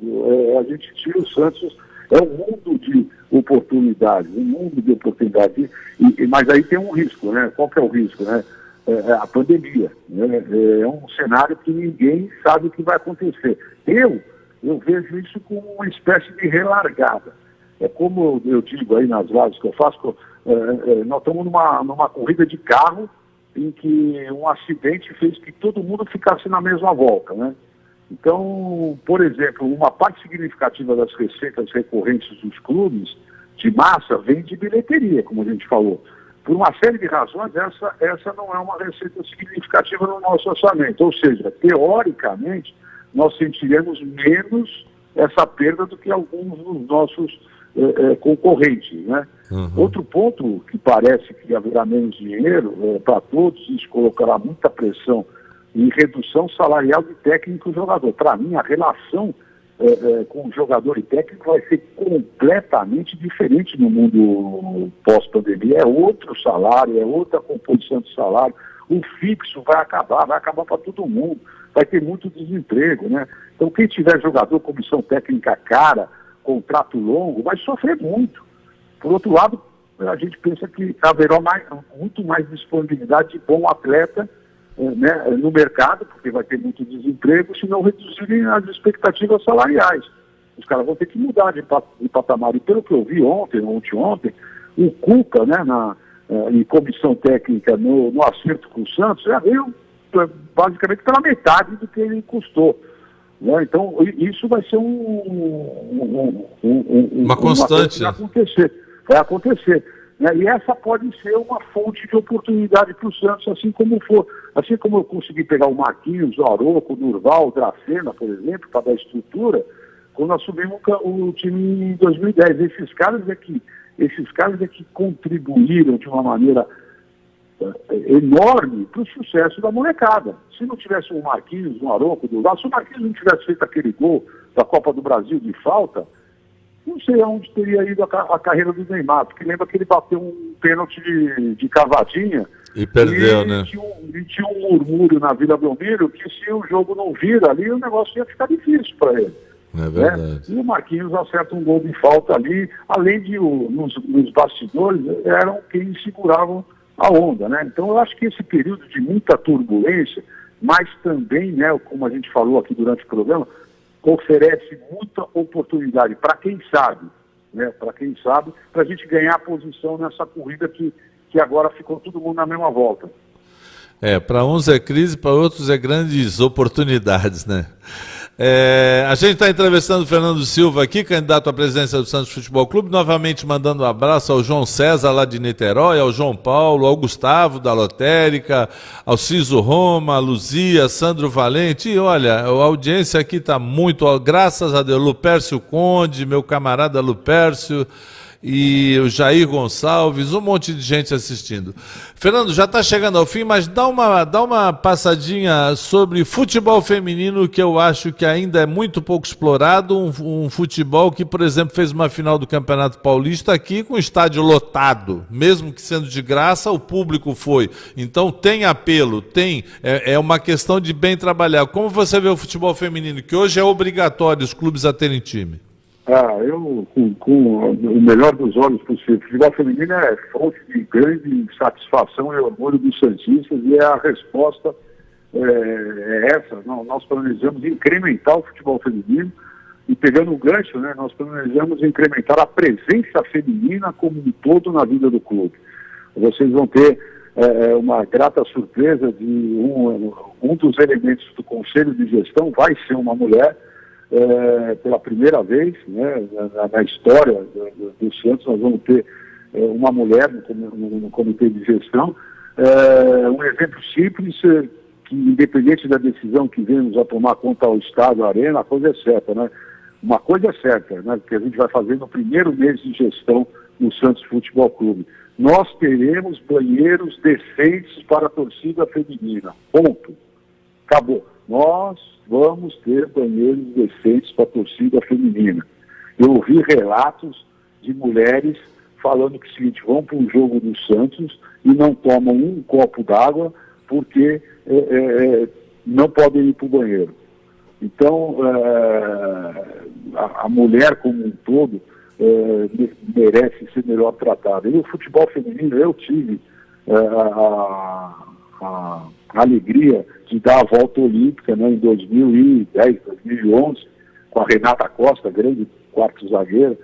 a gente tira o Santos. É um mundo de oportunidades, mas aí tem um risco, né? Qual que é o risco, né? A pandemia, né? É um cenário que ninguém sabe o que vai acontecer. Eu vejo isso como uma espécie de relargada. É como eu digo aí nas lives que eu faço, nós estamos numa corrida de carro em que um acidente fez que todo mundo ficasse na mesma volta, né? Então, por exemplo, uma parte significativa das receitas recorrentes dos clubes de massa vem de bilheteria, como a gente falou. Por uma série de razões, essa não é uma receita significativa no nosso orçamento. Ou seja, teoricamente, nós sentiremos menos essa perda do que alguns dos nossos concorrentes, né? Outro ponto que parece que haverá menos dinheiro para todos, isso colocará muita pressão em redução salarial de técnico e jogador. Para mim, a relação com o jogador e técnico vai ser completamente diferente no mundo pós-pandemia. É outro salário, é outra composição de salário. O fixo vai acabar para todo mundo. Vai ter muito desemprego, né? Então, quem tiver jogador, comissão técnica cara, contrato longo, vai sofrer muito. Por outro lado, a gente pensa que haverá muito mais disponibilidade de bom atleta no mercado, porque vai ter muito desemprego, se não reduzirem as expectativas salariais. Os caras vão ter que mudar de patamar. E pelo que eu vi ontem, o Cuca, né, em comissão técnica no acerto com o Santos, já veio basicamente pela metade do que ele custou. Né? Então, isso vai ser uma constante. Vai acontecer. Né? E essa pode ser uma fonte de oportunidade para o Santos, assim como eu consegui pegar o Marquinhos, o Aroco, o Durval, o Dracena, por exemplo, para dar estrutura, quando assumimos o time em 2010. Esses caras é que contribuíram de uma maneira enorme para o sucesso da molecada. Se não tivesse o Marquinhos, o Aroco, o Durval, se o Marquinhos não tivesse feito aquele gol da Copa do Brasil de falta, não sei aonde teria ido a carreira do Neymar, porque lembra que ele bateu um pênalti de cavadinha e perdeu, né? Tinha um murmúrio na Vila Belmiro que se o jogo não vira ali, o negócio ia ficar difícil para ele. É verdade. Né? E o Marquinhos acerta um gol de falta ali, além de nos bastidores, eram quem seguravam a onda, né? Então eu acho que esse período de muita turbulência, mas também, né, como a gente falou aqui durante o programa, oferece muita oportunidade para quem sabe, né? Para quem sabe, para a gente ganhar posição nessa corrida que agora ficou todo mundo na mesma volta. Para uns é crise, para outros é grandes oportunidades, né? A gente está entrevistando o Fernando Silva aqui, candidato à presidência do Santos Futebol Clube, novamente mandando um abraço ao João César lá de Niterói, ao João Paulo, ao Gustavo da Lotérica, ao Ciso Roma, a Luzia, Sandro Valente, e olha, a audiência aqui está muito, graças a Deus, Lupércio Conde, meu camarada Lupércio, e o Jair Gonçalves, um monte de gente assistindo. Fernando, já está chegando ao fim, mas dá uma passadinha sobre futebol feminino, que eu acho que ainda é muito pouco explorado, um futebol que, por exemplo, fez uma final do Campeonato Paulista aqui com o estádio lotado, mesmo que sendo de graça, o público foi. Então tem apelo, é uma questão de bem trabalhar. Como você vê o futebol feminino, que hoje é obrigatório os clubes a terem time? Eu, com o melhor dos olhos possível. O futebol feminino é fonte de grande satisfação e orgulho dos santistas, e a resposta é essa. Nós planejamos incrementar o futebol feminino, e pegando o gancho, né, nós planejamos incrementar a presença feminina como um todo na vida do clube. Vocês vão ter uma grata surpresa de um dos elementos do conselho de gestão vai ser uma mulher. Pela primeira vez, né, na história do Santos, nós vamos ter uma mulher no comitê de gestão. Um exemplo simples, que independente da decisão que venhamos a tomar quanto ao Estado, a Arena, a coisa é certa, né? Uma coisa é certa, né, que a gente vai fazer no primeiro mês de gestão no Santos Futebol Clube. Nós teremos banheiros decentes para a torcida feminina. Ponto. Acabou. Nós vamos ter banheiros decentes para a torcida feminina. Eu ouvi relatos de mulheres falando que, seguinte, vão para um jogo do Santos e não tomam um copo d'água porque não podem ir para o banheiro. Então, a mulher como um todo merece ser melhor tratada. E o futebol feminino, eu tive a alegria de dar a volta olímpica, né, em 2010, 2011, com a Renata Costa, grande quarto zagueira,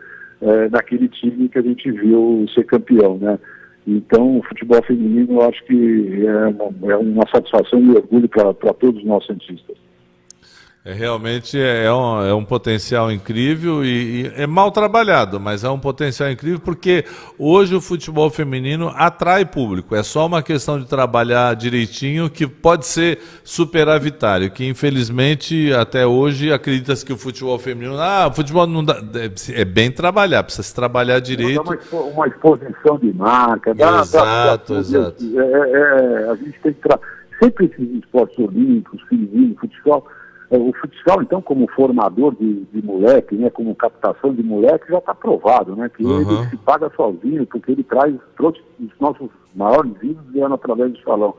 naquele time que a gente viu ser campeão, né? Então, o futebol feminino, eu acho que é uma satisfação e orgulho para todos nós santistas. Realmente é um potencial incrível e é mal trabalhado, mas é um potencial incrível porque hoje o futebol feminino atrai público. É só uma questão de trabalhar direitinho que pode ser superavitário, que infelizmente até hoje acredita-se que o futebol feminino, o futebol não dá, é bem trabalhar, precisa se trabalhar direito. Dá uma exposição de marca. Exato. A gente tem que sempre esses esportes olímpicos, feminino, futebol. O futsal, então, como formador de moleque, né, como captação de moleque, já está provado, né, que ele se paga sozinho, porque ele trouxe os nossos maiores ídolos vieram através do salão.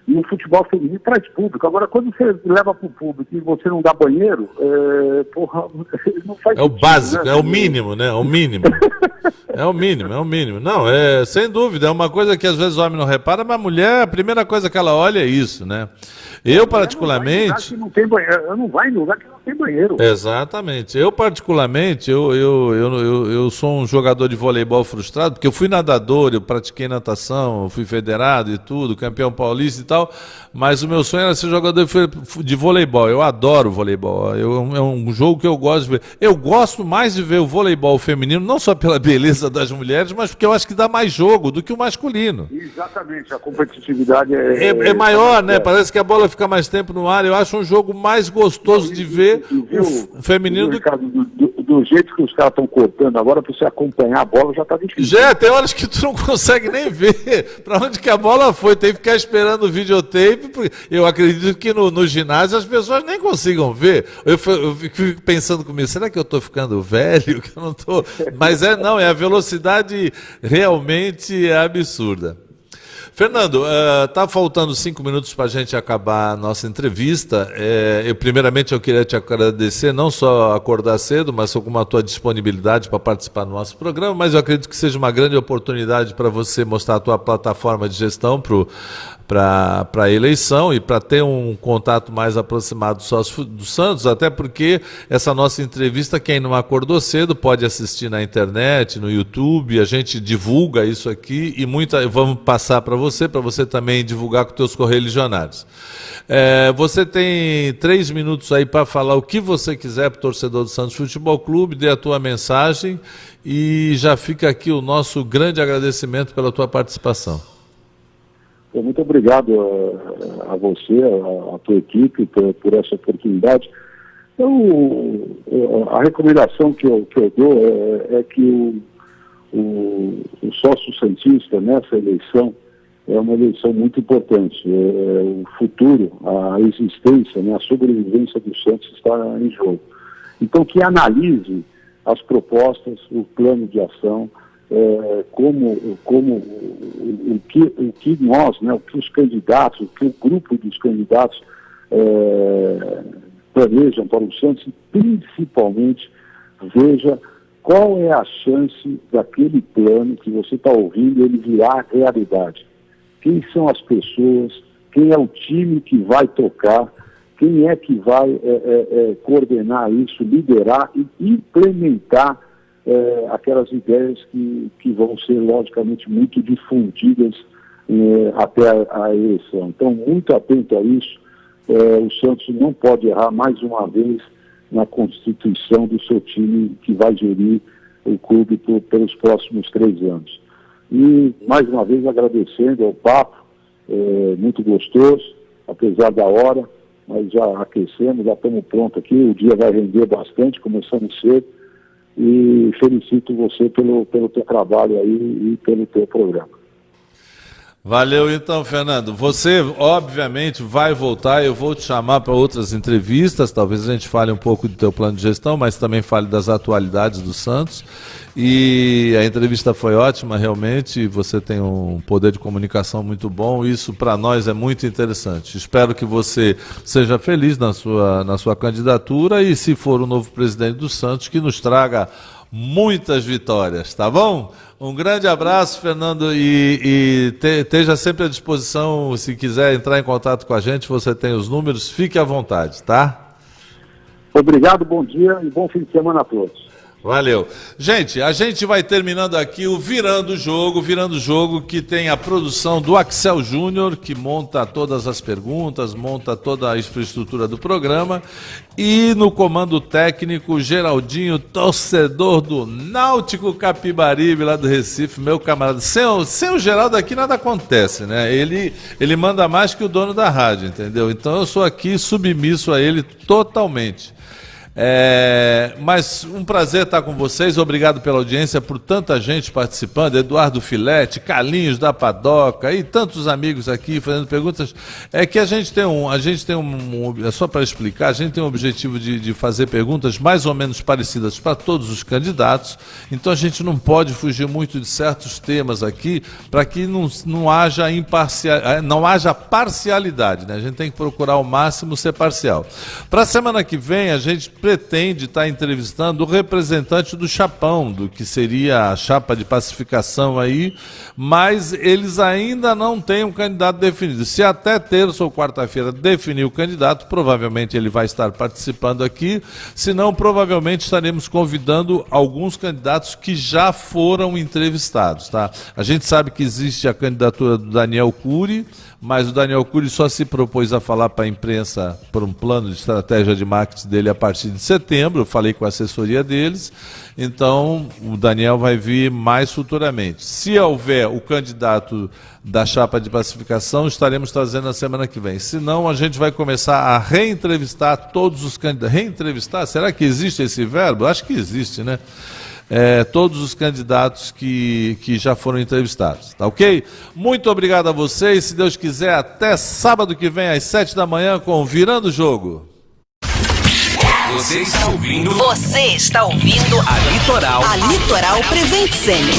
E o futebol feminino traz público. Agora, quando você leva para o público e você não dá banheiro, não faz sentido. É o básico, né? É o mínimo, né? O mínimo. É o mínimo. Não, sem dúvida, é uma coisa que às vezes o homem não repara, mas a mulher, a primeira coisa que ela olha é isso, né? Eu, particularmente... Não vai em lugar que não tem banheiro. Exatamente. Eu, particularmente, eu sou um jogador de voleibol frustrado, porque eu fui nadador, eu pratiquei natação, fui federado e tudo, campeão paulista e tal, mas o meu sonho era ser jogador de voleibol. Eu adoro voleibol. É um jogo que eu gosto de ver. Eu gosto mais de ver o voleibol feminino, não só pela beleza das mulheres, mas porque eu acho que dá mais jogo do que o masculino. Exatamente. A competitividade é maior, né? Parece que a bola fica mais tempo no ar. Eu acho um jogo mais gostoso de ver o feminino do jeito que os caras estão cortando agora, para você acompanhar a bola já está difícil. Tem horas que tu não consegue nem ver para onde que a bola foi, tem que ficar esperando o videotape, porque eu acredito que no ginásio as pessoas nem consigam ver. Eu fico pensando comigo, será que eu estou ficando velho? Que eu não tô... Mas a velocidade realmente é absurda. Fernando, tá faltando 5 minutos para a gente acabar a nossa entrevista. Primeiramente, eu queria te agradecer, não só acordar cedo, mas com a tua disponibilidade para participar do nosso programa, mas eu acredito que seja uma grande oportunidade para você mostrar a tua plataforma de gestão para a eleição e para ter um contato mais aproximado do sócio do Santos, até porque essa nossa entrevista, quem não acordou cedo pode assistir na internet, no YouTube, a gente divulga isso aqui e vamos passar para você também divulgar com os teus correligionários. Você tem 3 minutos aí para falar o que você quiser para o torcedor do Santos Futebol Clube, dê a tua mensagem e já fica aqui o nosso grande agradecimento pela tua participação. Muito obrigado a você, a tua equipe, por essa oportunidade. Então, a recomendação que eu dou é que o sócio santista nessa eleição é uma eleição muito importante. O futuro, a existência, né, a sobrevivência do Santos está em jogo. Então, que analise as propostas, o plano de ação, o que nós, né, o que os candidatos, o que o grupo dos candidatos planejam para o Santos e principalmente veja qual é a chance daquele plano que você está ouvindo ele virar realidade. Quem são as pessoas, quem é o time que vai tocar, quem é que vai coordenar isso, liderar e implementar aquelas ideias que vão ser, logicamente, muito difundidas até a eleição. Então, muito atento a isso. O Santos não pode errar mais uma vez na constituição do seu time que vai gerir o clube pelos próximos 3 anos. E, mais uma vez, agradecendo ao papo, muito gostoso, apesar da hora, mas já aquecemos, já estamos prontos aqui, o dia vai render bastante, começando cedo. E felicito você pelo teu trabalho aí e pelo teu programa. Valeu então, Fernando. Você, obviamente, vai voltar, eu vou te chamar para outras entrevistas, talvez a gente fale um pouco do teu plano de gestão, mas também fale das atualidades do Santos. E a entrevista foi ótima, realmente, você tem um poder de comunicação muito bom, isso para nós é muito interessante. Espero que você seja feliz na sua candidatura e, se for o novo presidente do Santos, que nos traga muitas vitórias, tá bom? Um grande abraço, Fernando, e esteja sempre à disposição, se quiser entrar em contato com a gente, você tem os números, fique à vontade, tá? Obrigado, bom dia e bom fim de semana a todos. Valeu. Gente, a gente vai terminando aqui o Virando o Jogo, que tem a produção do Axel Júnior, que monta todas as perguntas, monta toda a infraestrutura do programa, e no comando técnico, Geraldinho, torcedor do Náutico Capibaribe, lá do Recife, meu camarada. Sem o Geraldo aqui nada acontece, né? Ele manda mais que o dono da rádio, entendeu? Então eu sou aqui submisso a ele totalmente. Mas um prazer estar com vocês, obrigado pela audiência, por tanta gente participando, Eduardo Filete, Carlinhos da Padoca e tantos amigos aqui fazendo perguntas. É que a gente tem só para explicar, a gente tem um objetivo de fazer perguntas mais ou menos parecidas para todos os candidatos, então a gente não pode fugir muito de certos temas aqui para que não haja parcialidade, né? A gente tem que procurar ao máximo ser parcial. Para a semana que vem a gente pretende estar entrevistando o representante do Chapão, do que seria a chapa de pacificação aí, mas eles ainda não têm um candidato definido. Se até terça ou quarta-feira definir o candidato, provavelmente ele vai estar participando aqui, senão provavelmente estaremos convidando alguns candidatos que já foram entrevistados, tá? A gente sabe que existe a candidatura do Daniel Cury, mas o Daniel Cury só se propôs a falar para a imprensa por um plano de estratégia de marketing dele a partir de setembro. Eu falei com a assessoria deles, então o Daniel vai vir mais futuramente. Se houver o candidato da chapa de pacificação, estaremos trazendo na semana que vem. Se não, a gente vai começar a reentrevistar todos os candidatos. Reentrevistar? Será que existe esse verbo? Acho que existe, né? Todos os candidatos que já foram entrevistados, tá ok? Muito obrigado a vocês, se Deus quiser, até sábado que vem às 7 da manhã com Virando o Jogo. Você está ouvindo a Litoral Presente Center.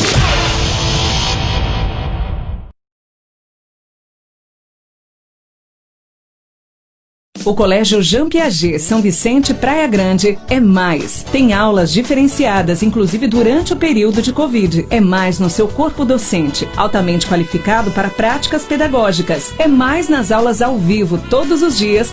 O Colégio Jean Piaget São Vicente Praia Grande é mais. Tem aulas diferenciadas, inclusive durante o período de Covid. É mais no seu corpo docente, altamente qualificado para práticas pedagógicas. É mais nas aulas ao vivo todos os dias